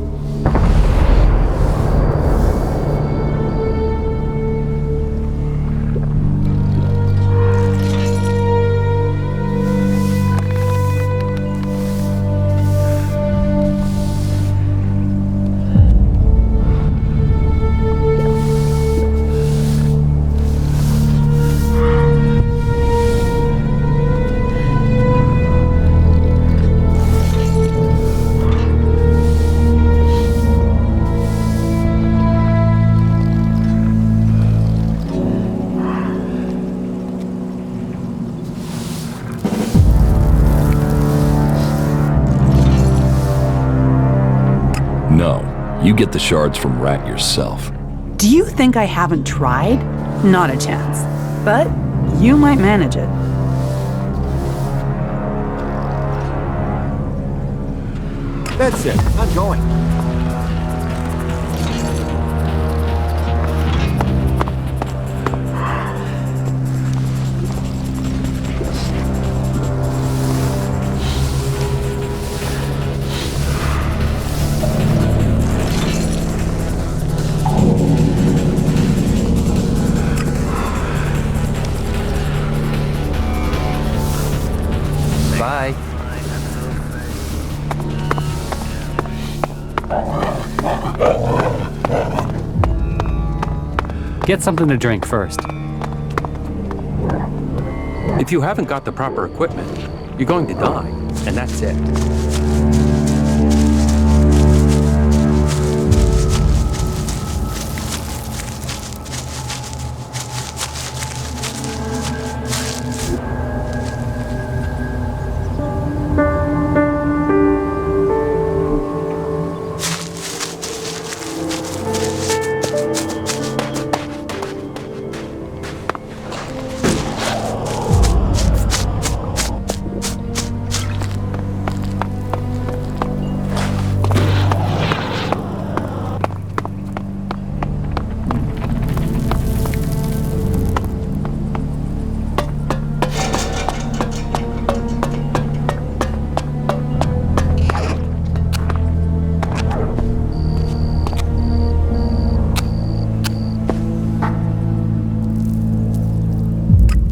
You get the shards from Rat yourself. Do you think I haven't tried? Not a chance. But you might manage it. That's it. I'm going. Bye. Get something to drink first. If you haven't got the proper equipment, you're going to die, and that's it.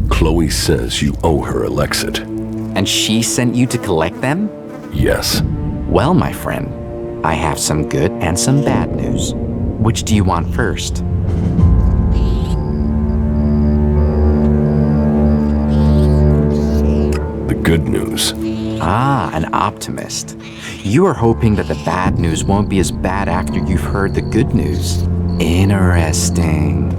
Chloe says you owe her Elexit. And she sent you to collect them? Yes. Well, my friend, I have some good and some bad news. Which do you want first? The good news. Ah, an optimist. You are hoping that the bad news won't be as bad after you've heard the good news. Interesting.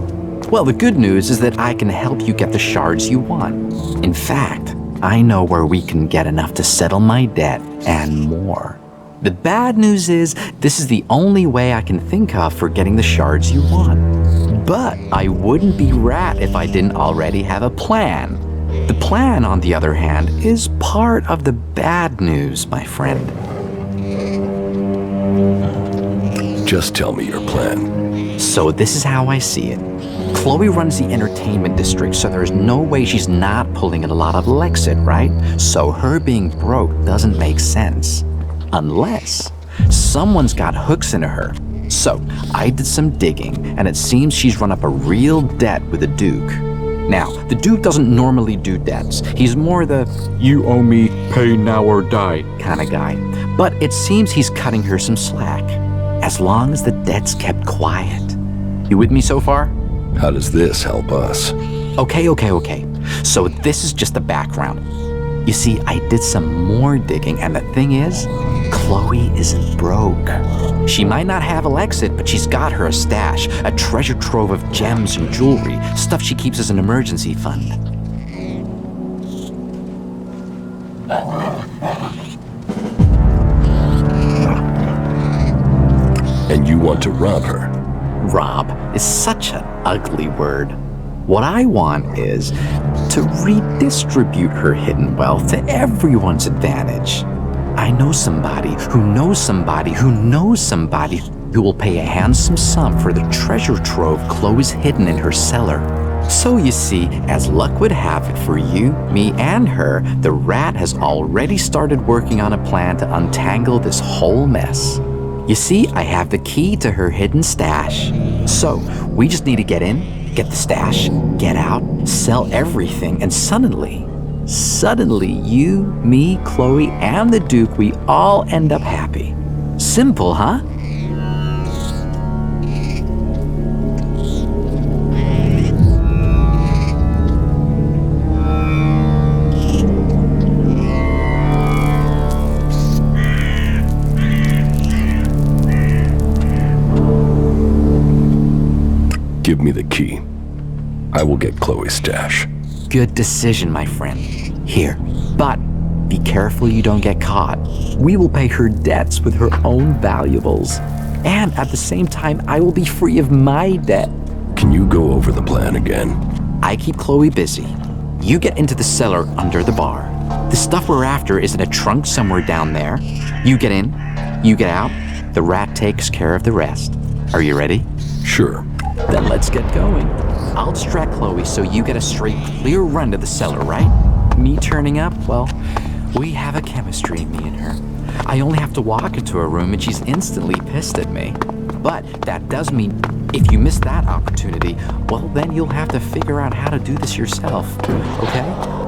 Well, the good news is that I can help you get the shards you want. In fact, I know where we can get enough to settle my debt and more. The bad news is this is the only way I can think of for getting the shards you want. But I wouldn't be Rat if I didn't already have a plan. The plan, on the other hand, is part of the bad news, my friend. Just tell me your plan. So this is how I see it. Chloe runs the entertainment district, so there's no way she's not pulling in a lot of Lexit, right? So her being broke doesn't make sense. Unless someone's got hooks into her. So I did some digging, and it seems she's run up a real debt with the Duke. Now, the Duke doesn't normally do debts. He's more the you owe me, pay now or die kind of guy. But it seems he's cutting her some slack. As long as the debt's kept quiet. You with me so far? How does this help us? Okay. So this is just the background. You see, I did some more digging, and the thing is, Chloe isn't broke. She might not have Elexit, but she's got her a stash, a treasure trove of gems and jewelry, stuff she keeps as an emergency fund. And you want to rob her? Rob is such an ugly word. What I want is to redistribute her hidden wealth to everyone's advantage. I know somebody who knows somebody who knows somebody who will pay a handsome sum for the treasure trove Chloe's hidden in her cellar. So you see, as luck would have it for you, me, and her, the Rat has already started working on a plan to untangle this whole mess. You see, I have the key to her hidden stash. So, we just need to get in, get the stash, get out, sell everything, and suddenly, you, me, Chloe, and the Duke, we all end up happy. Simple, huh? Give me the key. I will get Chloe's stash. Good decision, my friend. Here. But be careful you don't get caught. We will pay her debts with her own valuables. And at the same time, I will be free of my debt. Can you go over the plan again? I keep Chloe busy. You get into the cellar under the bar. The stuff we're after is in a trunk somewhere down there. You get in, you get out, the rat takes care of the rest. Are you ready? Sure. Then let's get going. I'll distract Chloe so you get a straight, clear run to the cellar, right? Me turning up, well, we have a chemistry, me and her. I only have to walk into her room and she's instantly pissed at me. But that does mean if you miss that opportunity, well, then you'll have to figure out how to do this yourself, okay?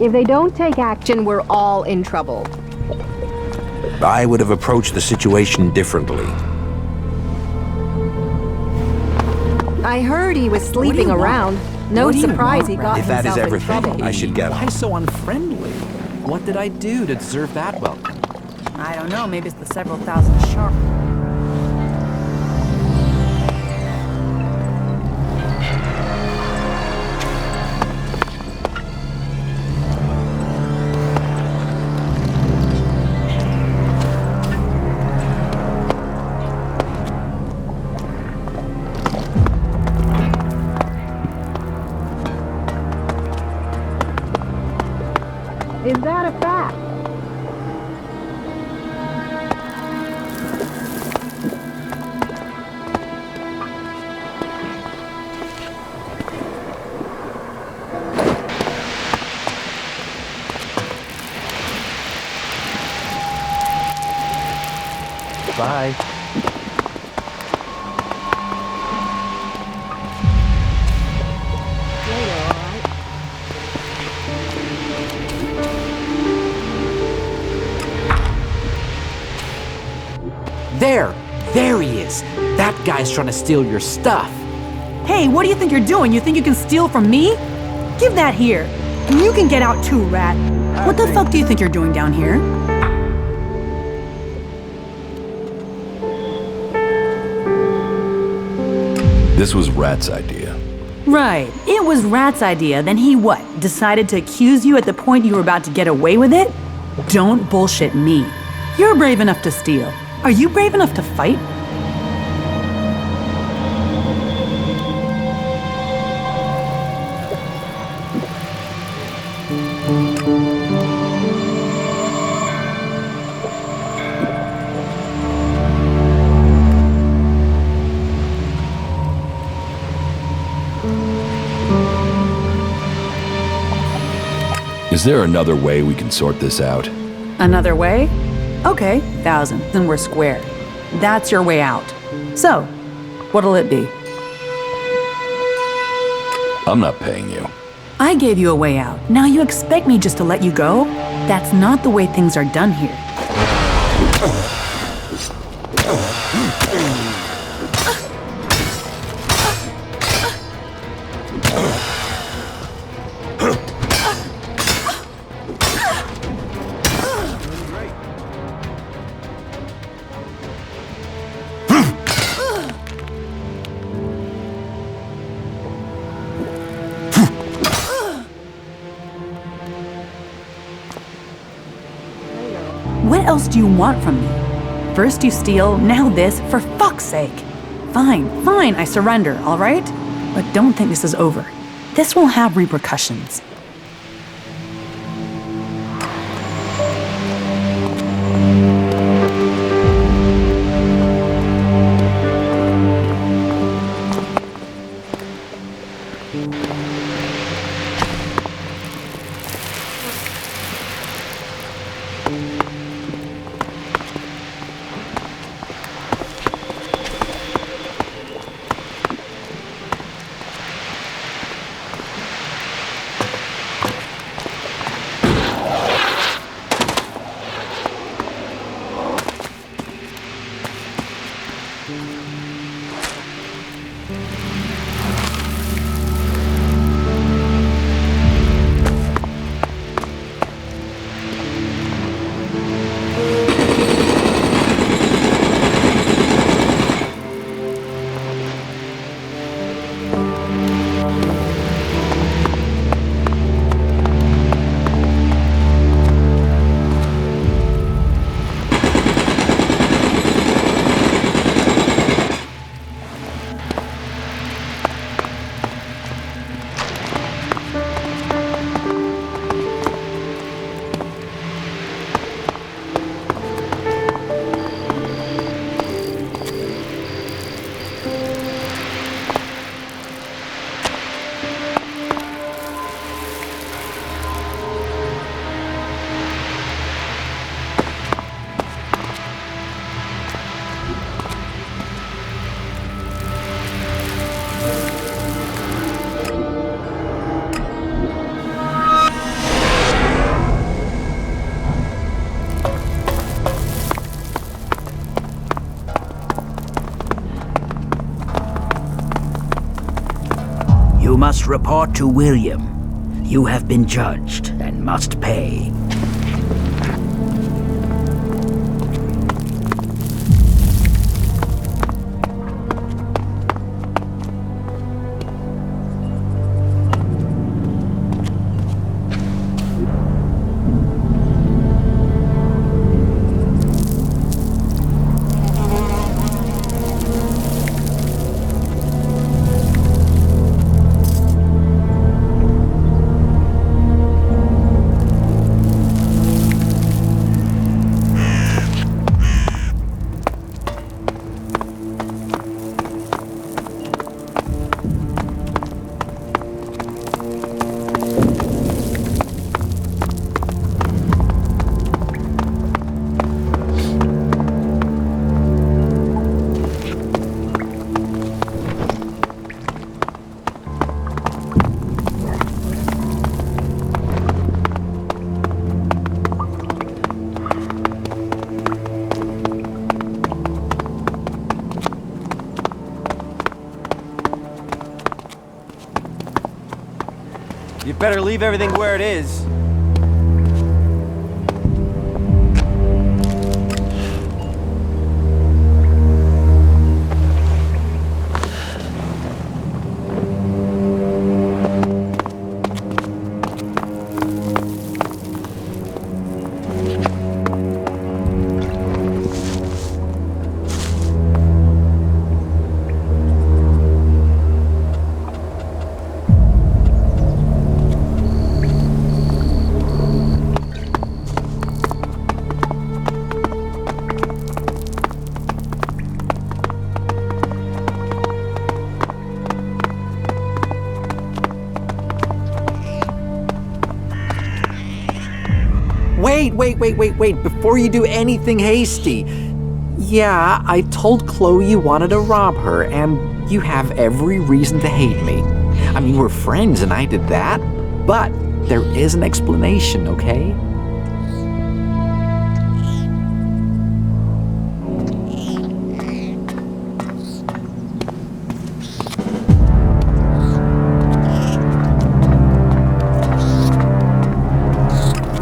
If they don't take action, we're all in trouble. I would have approached the situation differently. I heard he was sleeping around. No surprise he got If that is himself in trouble. everything, I should get Why on. so unfriendly? What did I do to deserve that welcome? I don't know, maybe it's the several thousand sharp. Is that a fact? Bye. There he is. That guy's trying to steal your stuff. Hey, what do you think you're doing? You think you can steal from me? Give that here. And you can get out too, rat. What the fuck do you think you're doing down here? This was Rat's idea. Right. It was Rat's idea. Then he what? Decided to accuse you at the point you were about to get away with it? Don't bullshit me. You're brave enough to steal. Are you brave enough to fight? Is there another way we can sort this out? Another way? Okay, 1,000. Then we're square. That's your way out. So, what'll it be? I'm not paying you. I gave you a way out. Now you expect me just to let you go? That's not the way things are done here. What else do you want from me? First you steal, now this, for fuck's sake. Fine, I surrender, all right? But don't think this is over. This will have repercussions. You must report to William. You have been judged and must pay. You better leave everything where it is. Wait, before you do anything hasty. Yeah, I told Chloe you wanted to rob her, and you have every reason to hate me. I mean, we're friends and I did that, but there is an explanation, okay?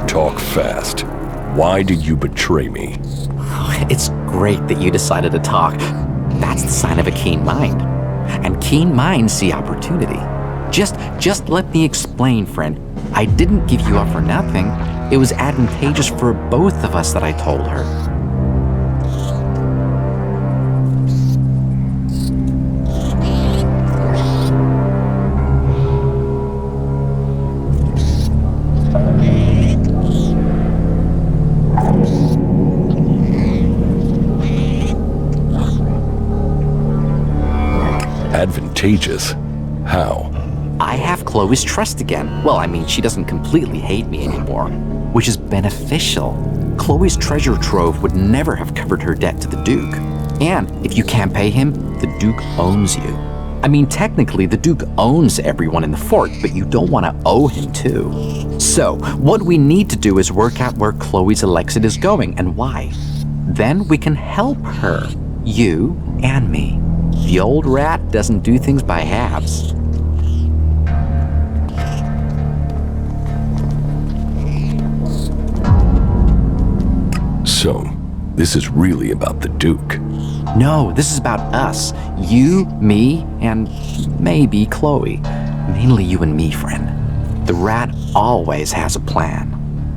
Talk fast. Why did you betray me? It's great that you decided to talk. That's the sign of a keen mind. And keen minds see opportunity. Just let me explain, friend. I didn't give you up for nothing. It was advantageous for both of us that I told her. contagious. How? I have Chloe's trust again. Well, I mean, she doesn't completely hate me anymore, which is beneficial. Chloe's treasure trove would never have covered her debt to the Duke. And if you can't pay him, the Duke owns you. I mean, technically, the Duke owns everyone in the fort, but you don't want to owe him too. So, what we need to do is work out where Chloe's Elex is going and why. Then we can help her, you and me. The old rat doesn't do things by halves. So, this is really about the Duke. No, this is about us. You, me, and maybe Chloe. Mainly you and me, friend. The rat always has a plan.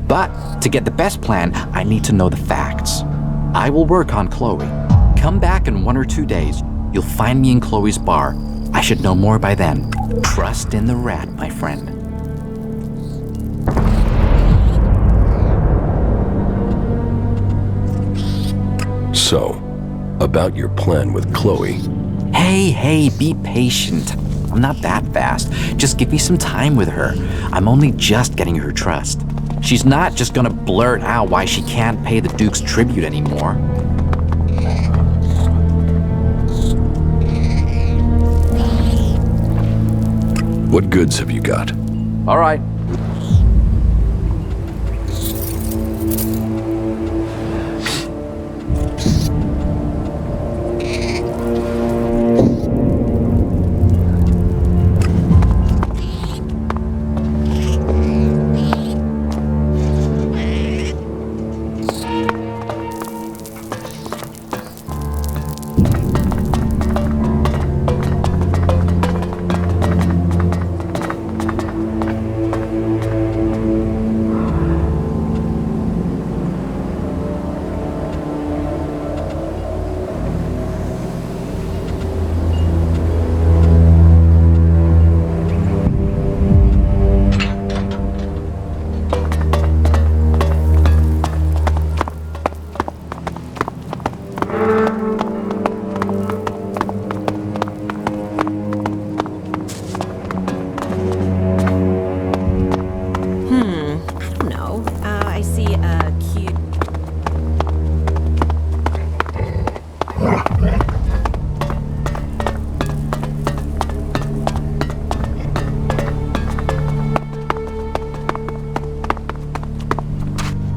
But to get the best plan, I need to know the facts. I will work on Chloe. Come back in 1 or 2 days. You'll find me in Chloe's bar. I should know more by then. Trust in the rat, my friend. So, about your plan with Chloe. Hey, be patient. I'm not that fast. Just give me some time with her. I'm only just getting her trust. She's not just gonna blurt out why she can't pay the Duke's tribute anymore. What goods have you got? All right.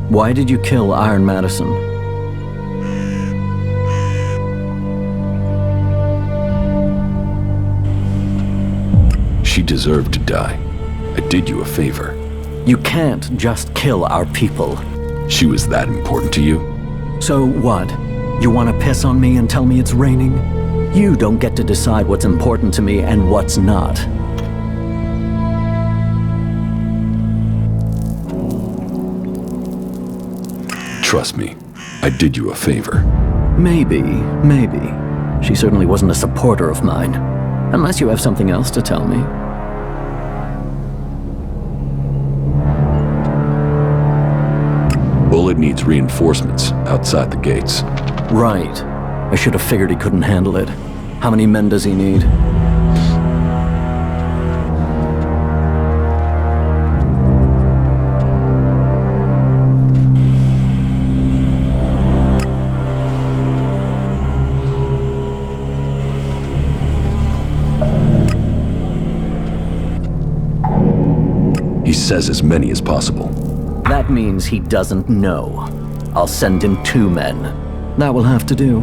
Why did you kill Iron Madison? She deserved to die. I did you a favor. You can't just kill our people. She was that important to you? So what? You want to piss on me and tell me it's raining? You don't get to decide what's important to me and what's not. Trust me, I did you a favor. Maybe. She certainly wasn't a supporter of mine. Unless you have something else to tell me. Bullet needs reinforcements outside the gates. Right. I should have figured he couldn't handle it. How many men does he need? He says as many as possible. That means he doesn't know. I'll send him 2 men. That will have to do.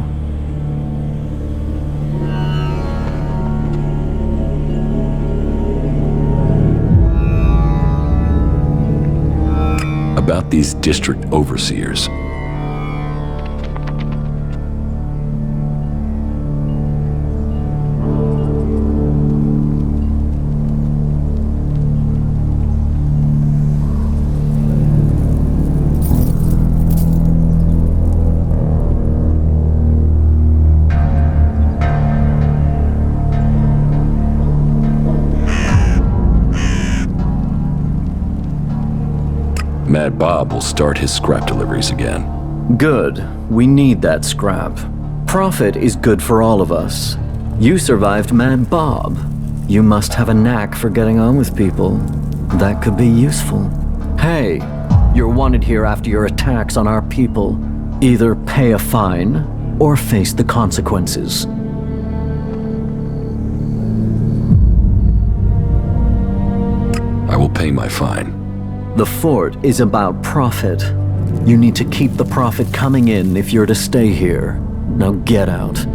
About these district overseers. Mad Bob will start his scrap deliveries again. Good. We need that scrap. Profit is good for all of us. You survived Mad Bob. You must have a knack for getting on with people. That could be useful. Hey, you're wanted here after your attacks on our people. Either pay a fine or face the consequences. I will pay my fine. The fort is about profit. You need to keep the profit coming in if you're to stay here. Now get out.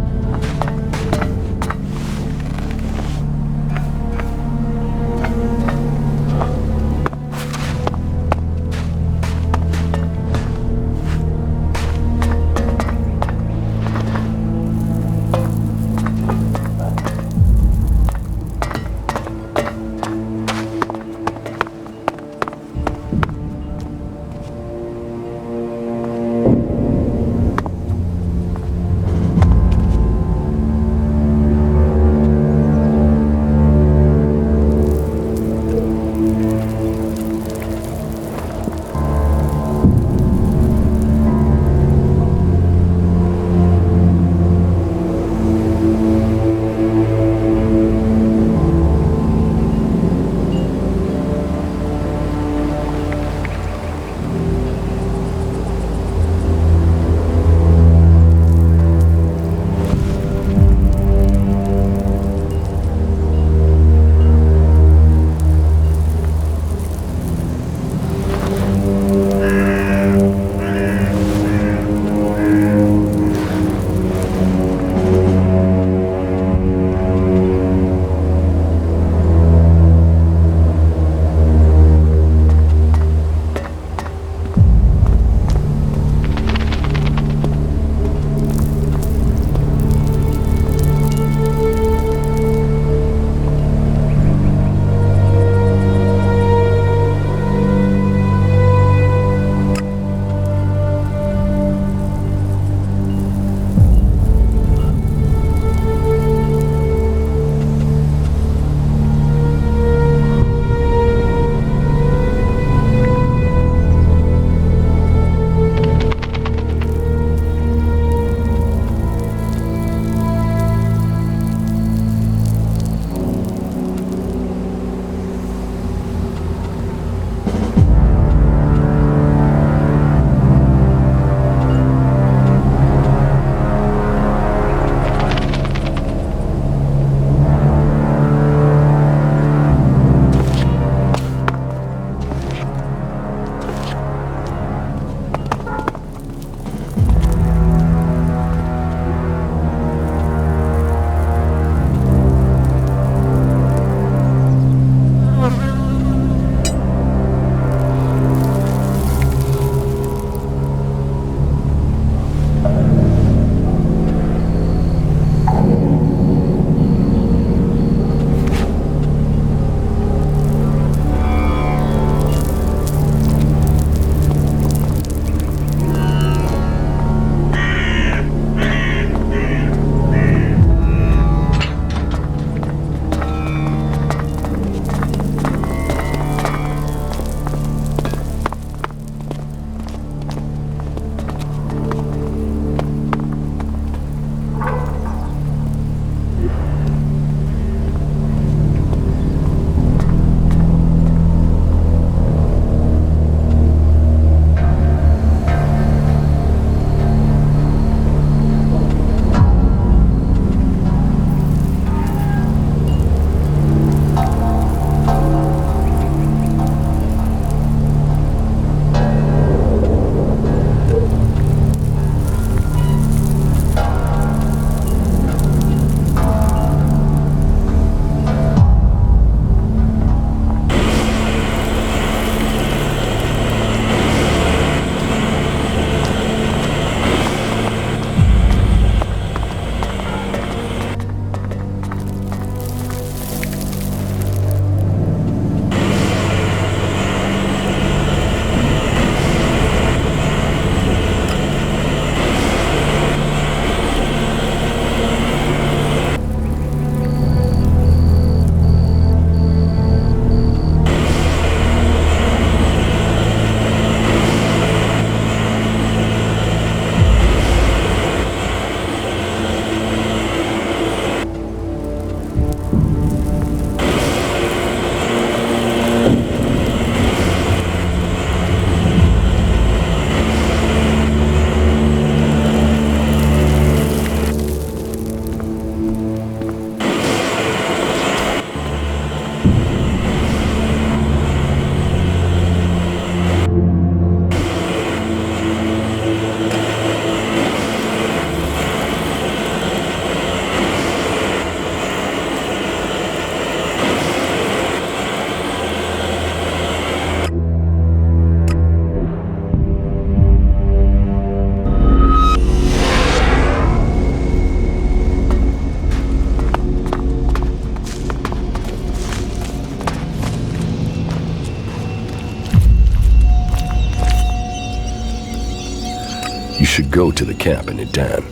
You should go to the camp in Idan.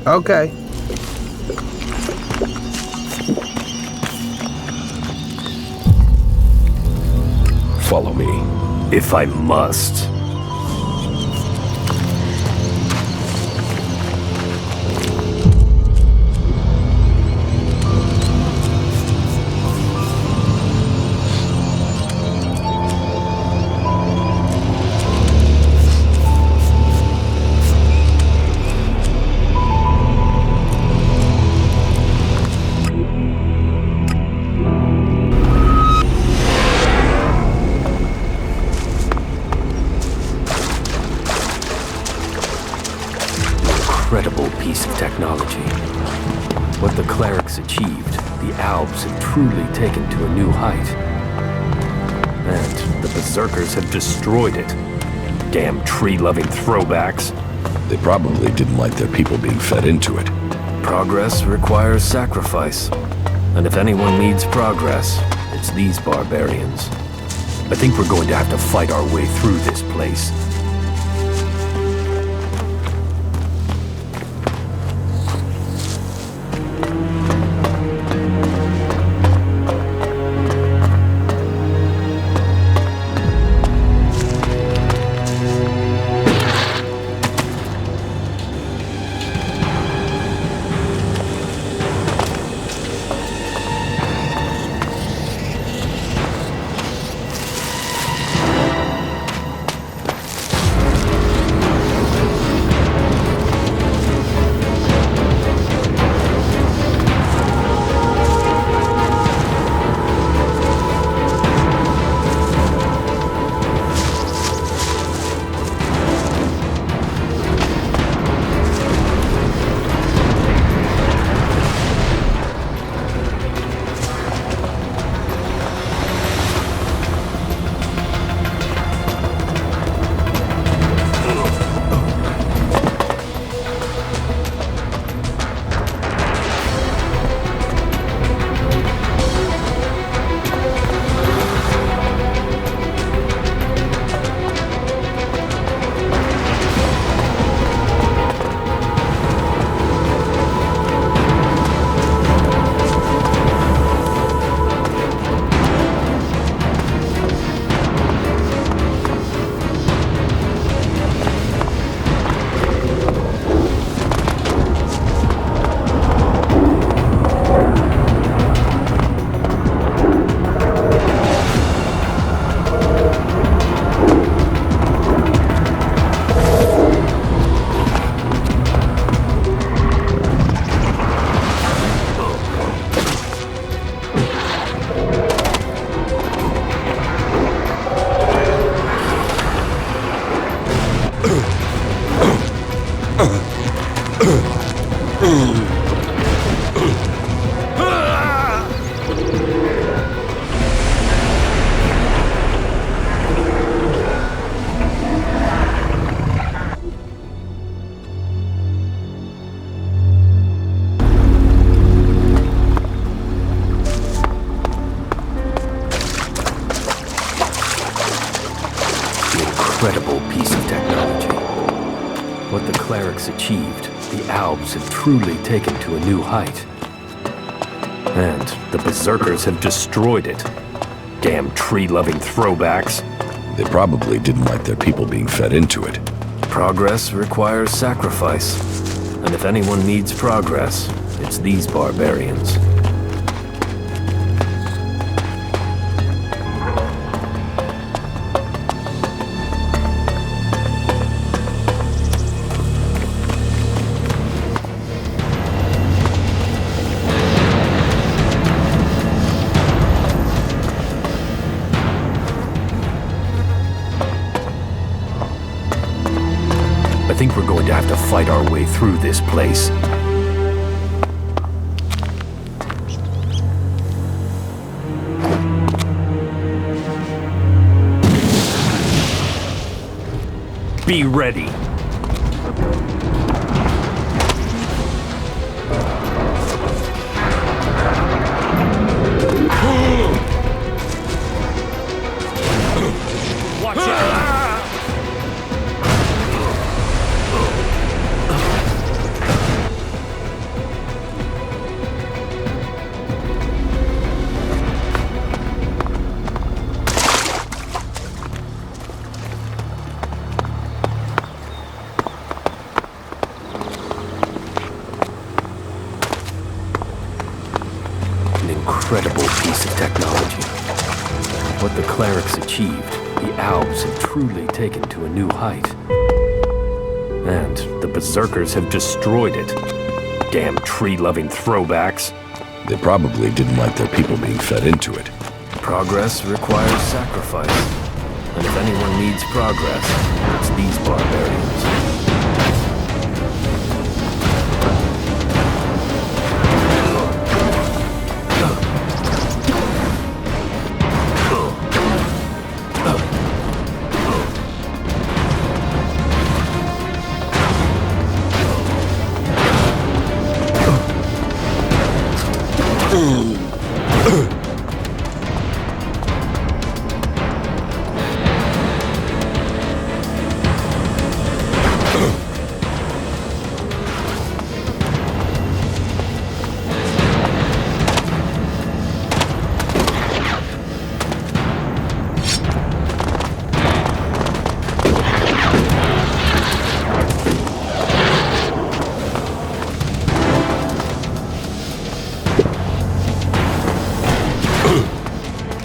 Okay. Follow me. If I must. Incredible piece of technology. What the clerics achieved, the Albs have truly taken to a new height. And the Berserkers have destroyed it. Damn tree-loving throwbacks. They probably didn't like their people being fed into it. Progress requires sacrifice. And if anyone needs progress, it's these barbarians. I think we're going to have to fight our way through this place. Incredible piece of technology. What the clerics achieved, the Albs have truly taken to a new height. And the Berserkers have destroyed it. Damn tree-loving throwbacks. They probably didn't like their people being fed into it. Progress requires sacrifice. And if anyone needs progress, it's these barbarians. I think we're going to have to fight our way through this place. Be ready. Watch out! incredible piece of technology. What the clerics achieved, the Albs have truly taken to a new height. And the Berserkers have destroyed it. Damn tree-loving throwbacks. They probably didn't like their people being fed into it. Progress requires sacrifice. And if anyone needs progress, it's these barbarians.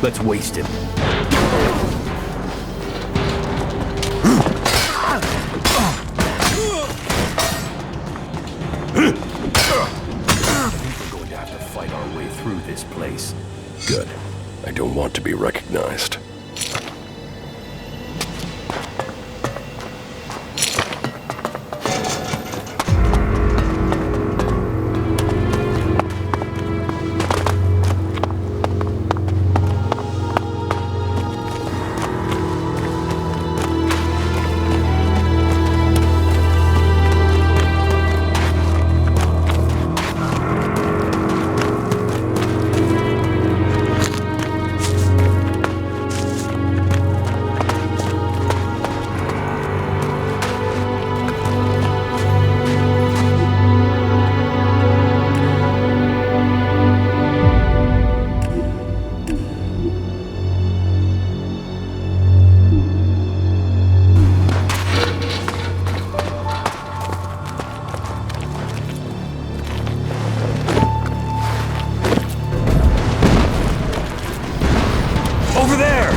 Let's waste him. We're going to have to fight our way through this place. Good. I don't want to be recognized. Over there!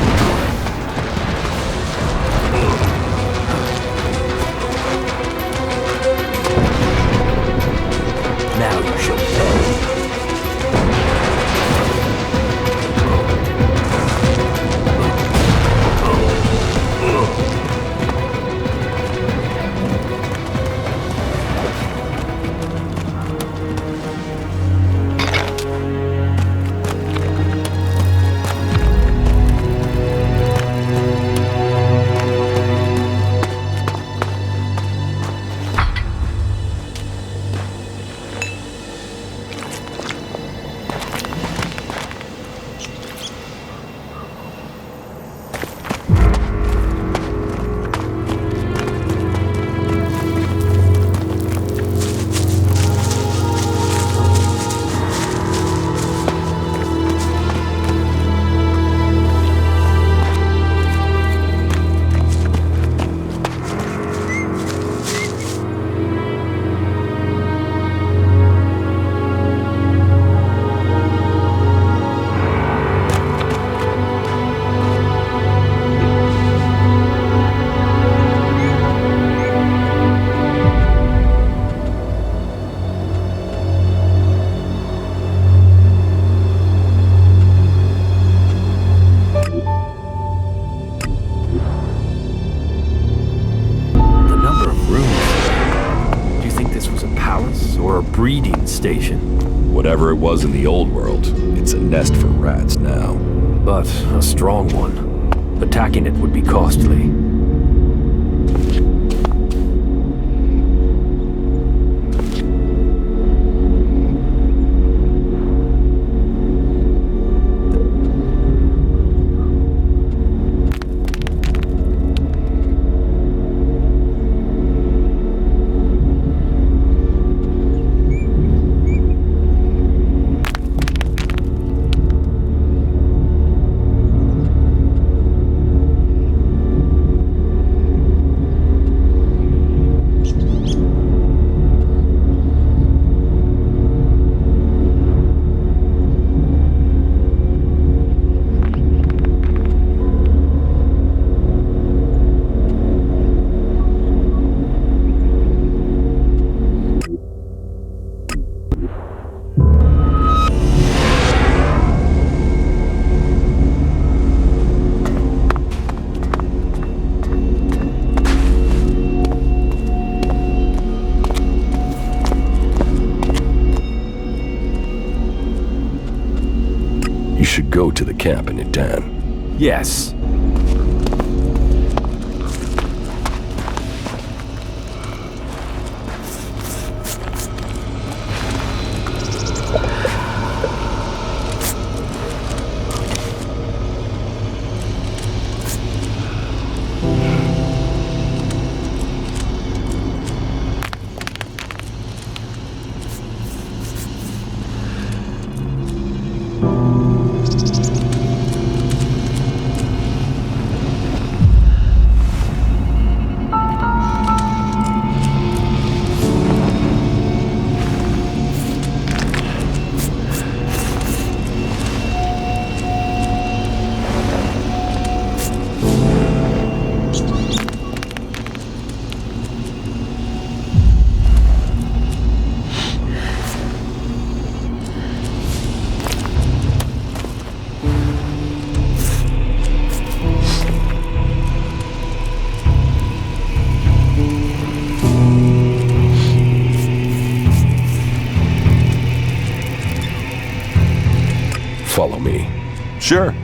Now you shall pay. Or a breeding station. Whatever it was in the old world, it's a nest for rats now. But a strong one. Attacking it would be costly. should go to the camp in Itan. Yes. Follow me. Sure.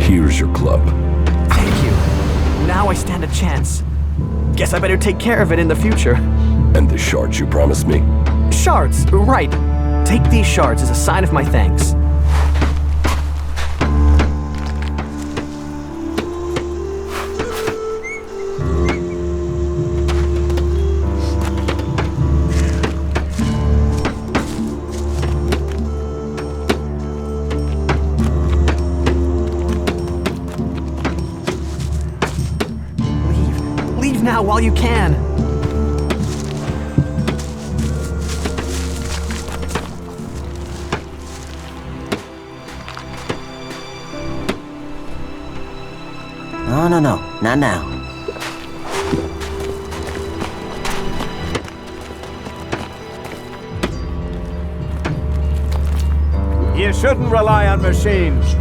Here's your club. Thank you. Now I stand a chance. Guess I better take care of it in the future. And the shards you promised me? Shards, right. Take these shards as a sign of my thanks. Leave now while you can. No, not now. You shouldn't rely on machines.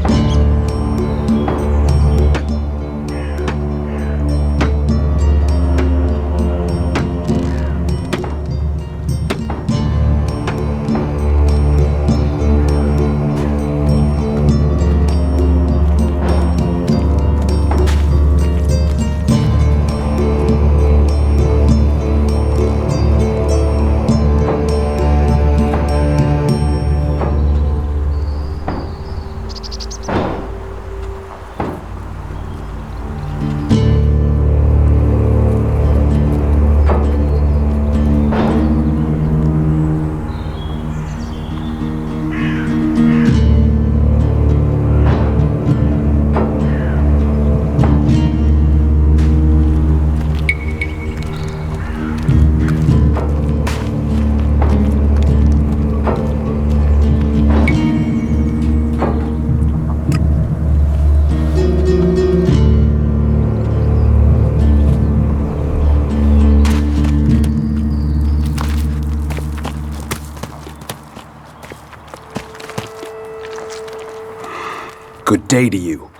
Good day to you.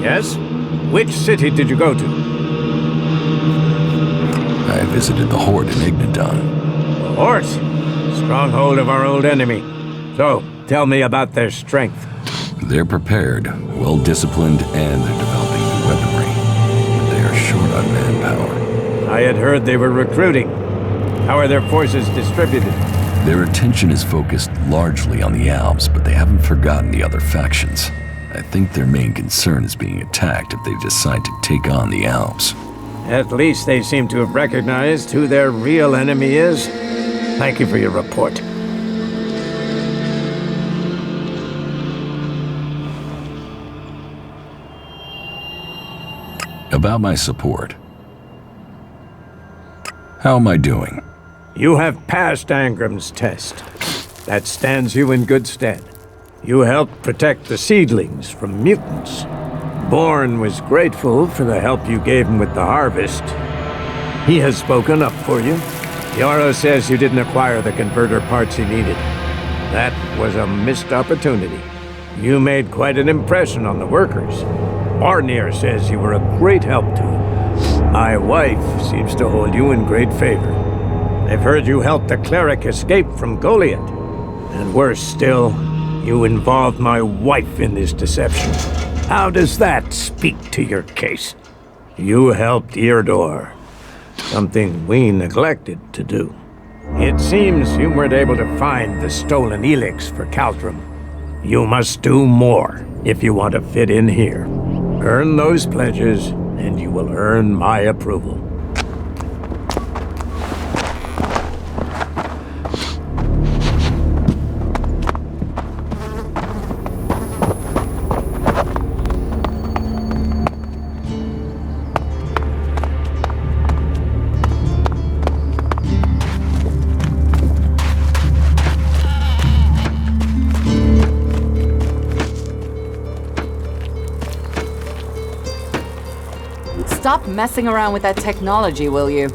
Yes? Which city did you go to? I visited the Horde in Igniton. The Horde? Stronghold of our old enemy. So, tell me about their strength. They're prepared, well-disciplined, and they're developing new weaponry. But they are short on manpower. I had heard they were recruiting. How are their forces distributed? Their attention is focused largely on the Alps, but they haven't forgotten the other factions. I think their main concern is being attacked if they decide to take on the Alps. At least they seem to have recognized who their real enemy is. Thank you for your report. About my support. How am I doing? You have passed Angram's test. That stands you in good stead. You helped protect the seedlings from mutants. Bourne was grateful for the help you gave him with the harvest. He has spoken up for you. Yarrow says you didn't acquire the converter parts he needed. That was a missed opportunity. You made quite an impression on the workers. Barnier says you were a great help to him. My wife seems to hold you in great favor. I've heard you helped the cleric escape from Goliath. And worse still, you involved my wife in this deception. How does that speak to your case? You helped Eardor, something we neglected to do. It seems you weren't able to find the stolen Elex for Caldrum. You must do more if you want to fit in here. Earn those pledges, and you will earn my approval. Stop messing around with that technology, will you?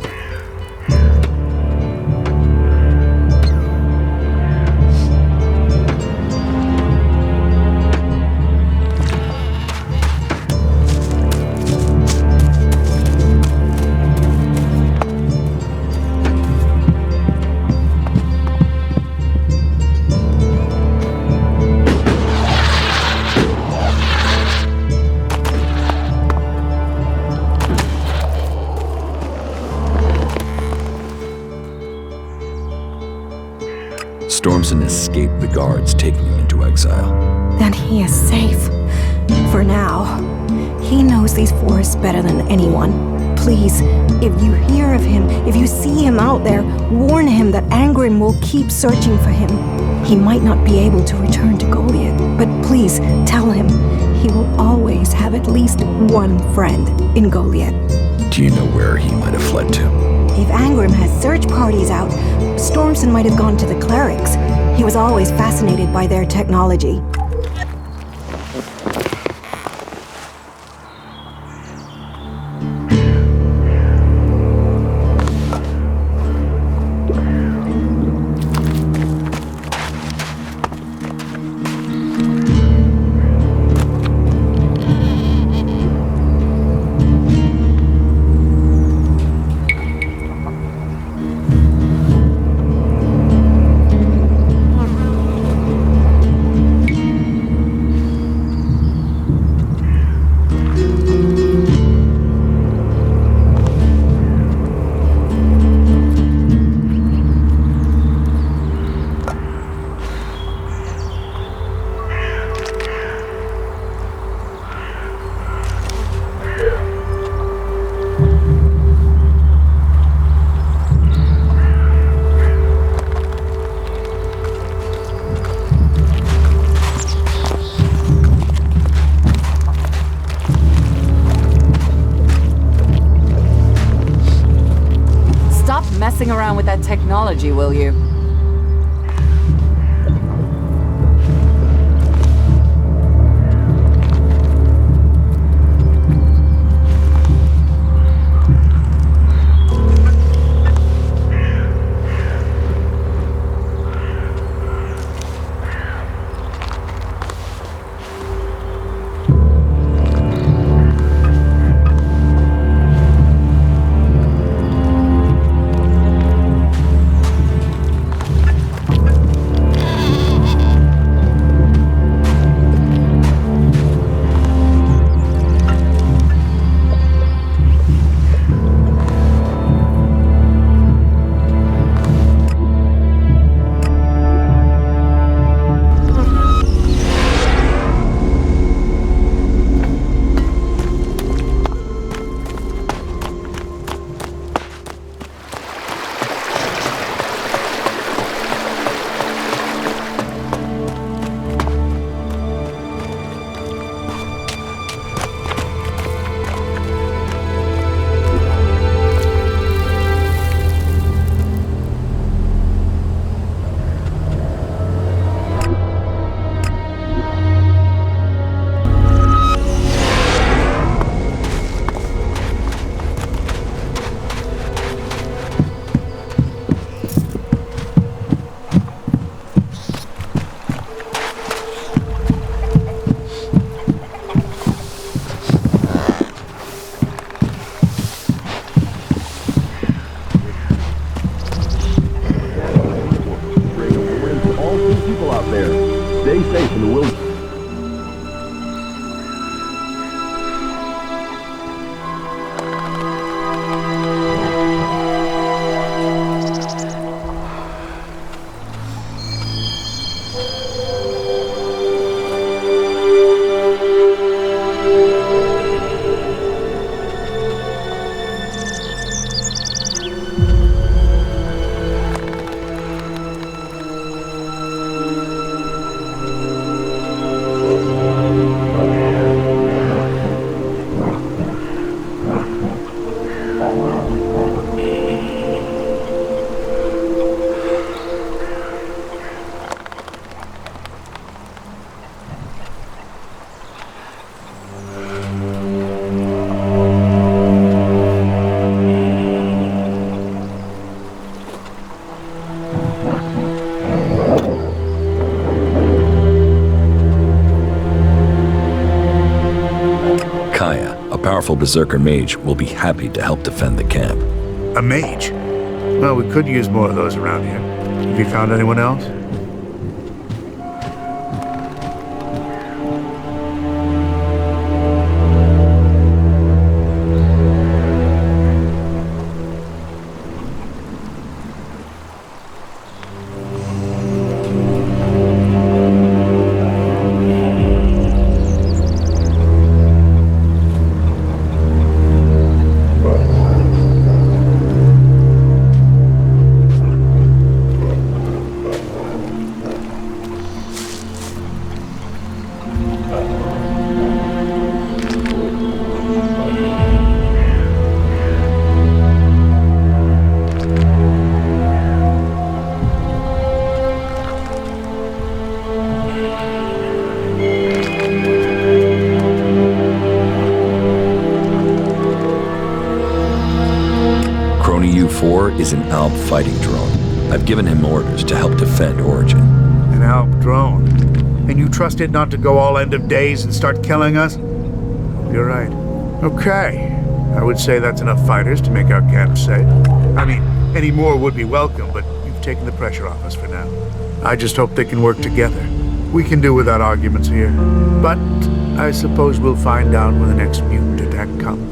Stormson escaped the guards, taking him into exile. Then he is safe. For now. He knows these forests better than anyone. Please, if you hear of him, if you see him out there, warn him that Angrim will keep searching for him. He might not be able to return to Goliath, but please tell him he will always have at least one friend in Goliath. Do you know where he might have fled to? If Angrim has search parties out, Stormson might have gone to the clerics. He was always fascinated by their technology. Messing around with that technology, will you? there. Stay safe in the wilderness. Powerful berserker mage will be happy to help defend the camp. A mage? Well, we could use more of those around here. Have you found anyone else? U-4 is an Alp fighting drone. I've given him orders to help defend Origin. An Alp drone? And you trust it not to go all end of days and start killing us? You're right. Okay. I would say that's enough fighters to make our camp safe. I mean, any more would be welcome, but you've taken the pressure off us for now. I just hope they can work together. We can do without arguments here. But I suppose we'll find out when the next mutant attack comes.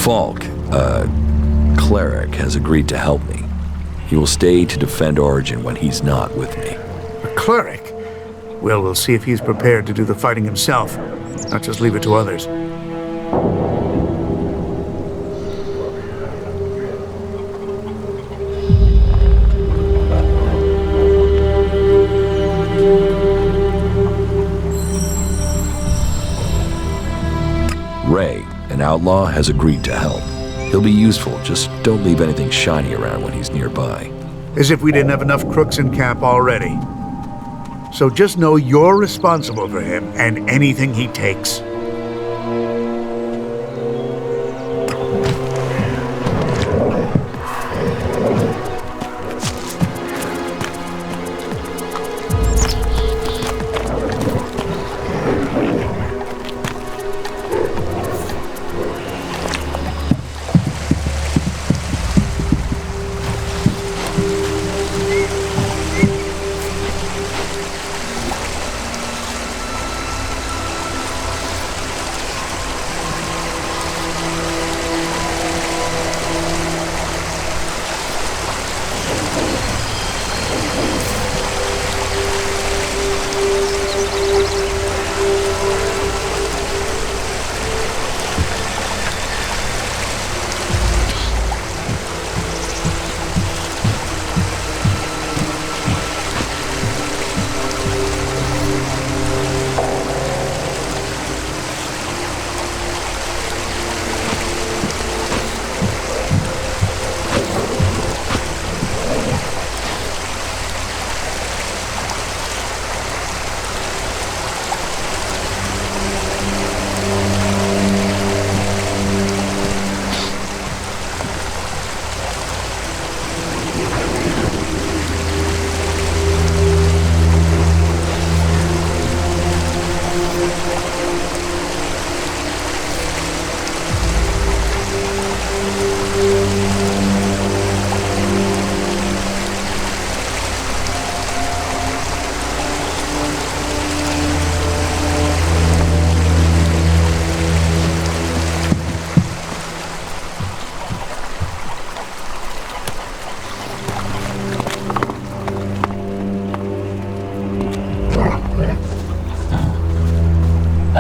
Falk, cleric, has agreed to help me. He will stay to defend Origin when he's not with me. A cleric? Well, we'll see if he's prepared to do the fighting himself, not just leave it to others. Ray, an outlaw, has agreed to help. He'll be useful, just don't leave anything shiny around when he's nearby. As if we didn't have enough crooks in camp already. So just know you're responsible for him and anything he takes.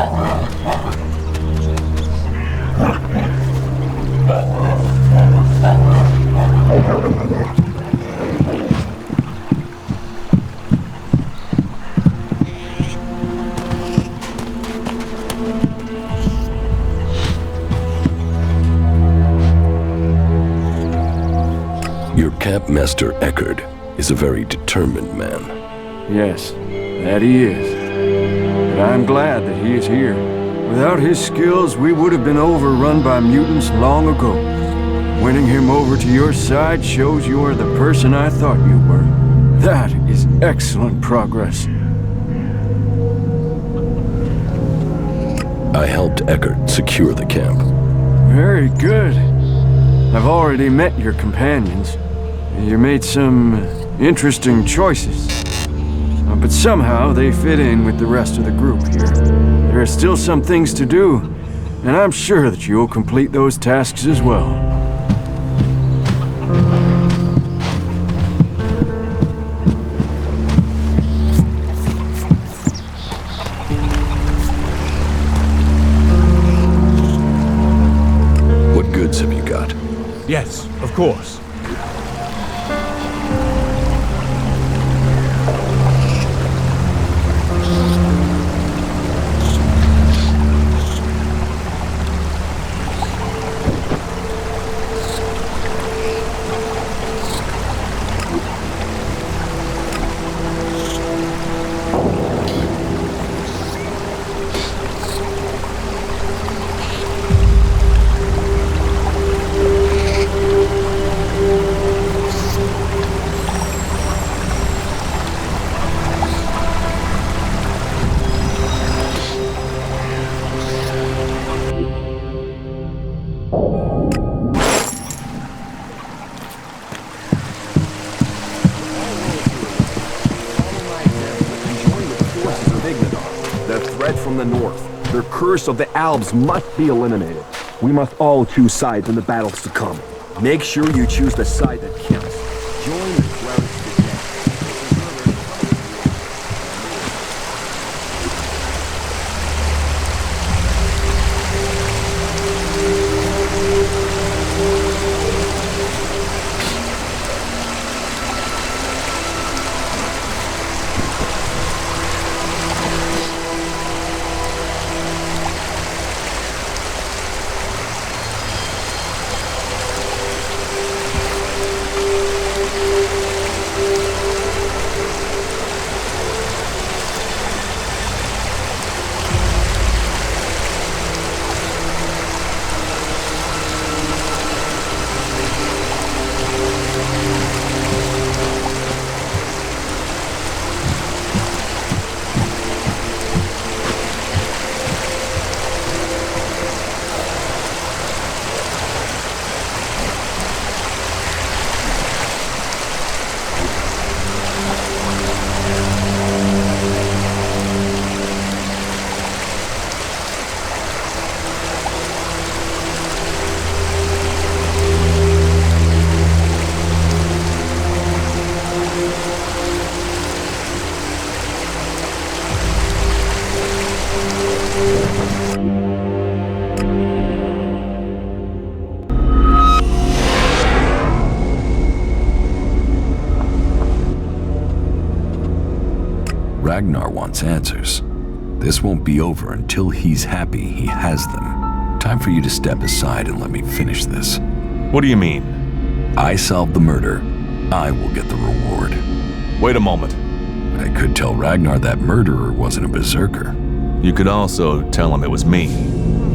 Your Campmaster Eckert is a very determined man. Yes, that he is. But I'm glad that he is here. Without his skills, we would have been overrun by mutants long ago. Winning him over to your side shows you are the person I thought you were. That is excellent progress. I helped Eckert secure the camp. Very good. I've already met your companions. You made some interesting choices. But somehow they fit in with the rest of the group here. There are still some things to do, and I'm sure that you'll complete those tasks as well. What goods have you got? Yes, of course. The curse of the Alps must be eliminated. We must all choose sides in the battles to come. Make sure you choose the side that counts. Join the crowd to the Ragnar wants answers. This won't be over until he's happy he has them. Time for you to step aside and let me finish this. What do you mean? I solved the murder. I will get the reward. Wait a moment. I could tell Ragnar that murderer wasn't a berserker. You could also tell him it was me.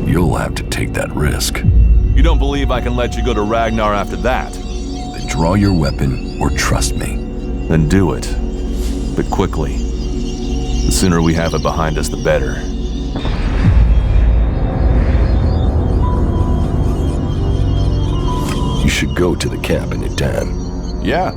You'll have to take that risk. You don't believe I can let you go to Ragnar after that? Then draw your weapon or trust me. Then do it. But quickly. The sooner we have it behind us, the better. You should go to the camp in Idan. Yeah.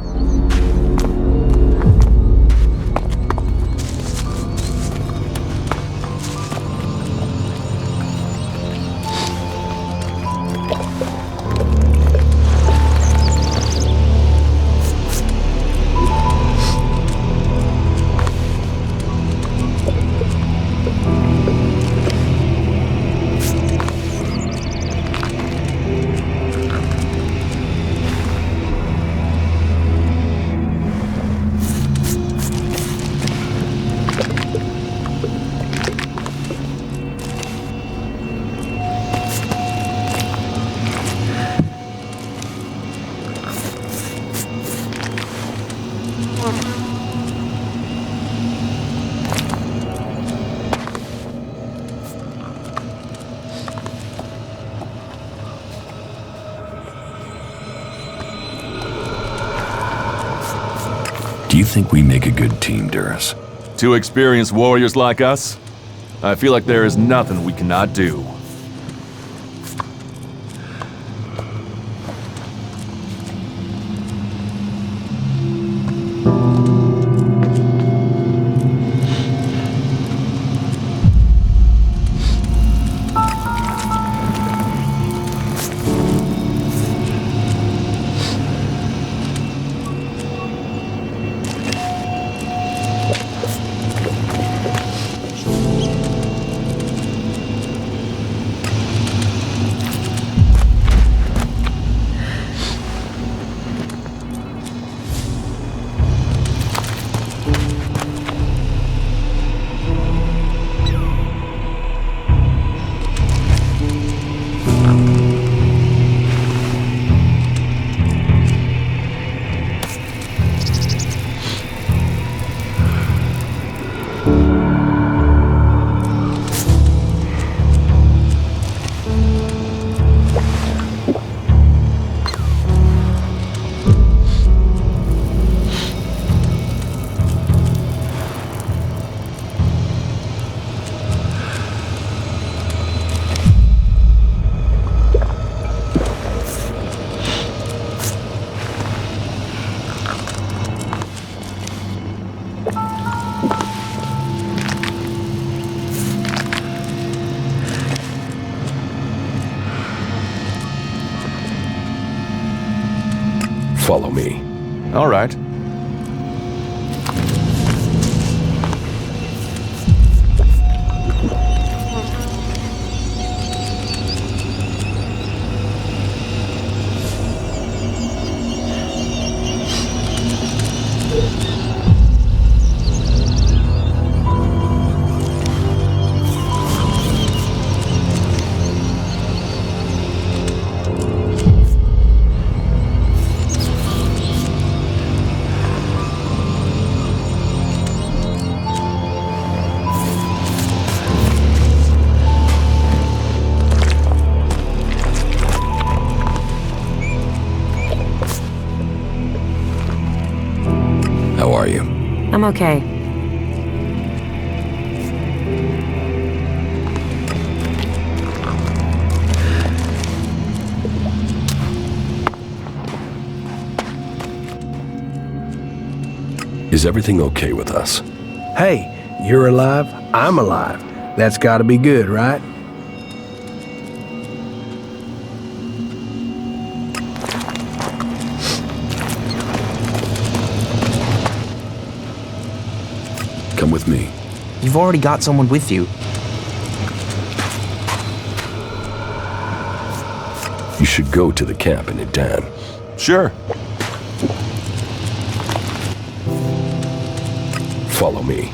Do you think we make a good team, Duras? Two experienced warriors like us? I feel like there is nothing we cannot do. Follow me. All right. How are you? I'm okay. Is everything okay with us? Hey, you're alive, I'm alive. That's gotta be good, right? Come with me. You've already got someone with you. You should go to the camp in Idan. Sure. Follow me.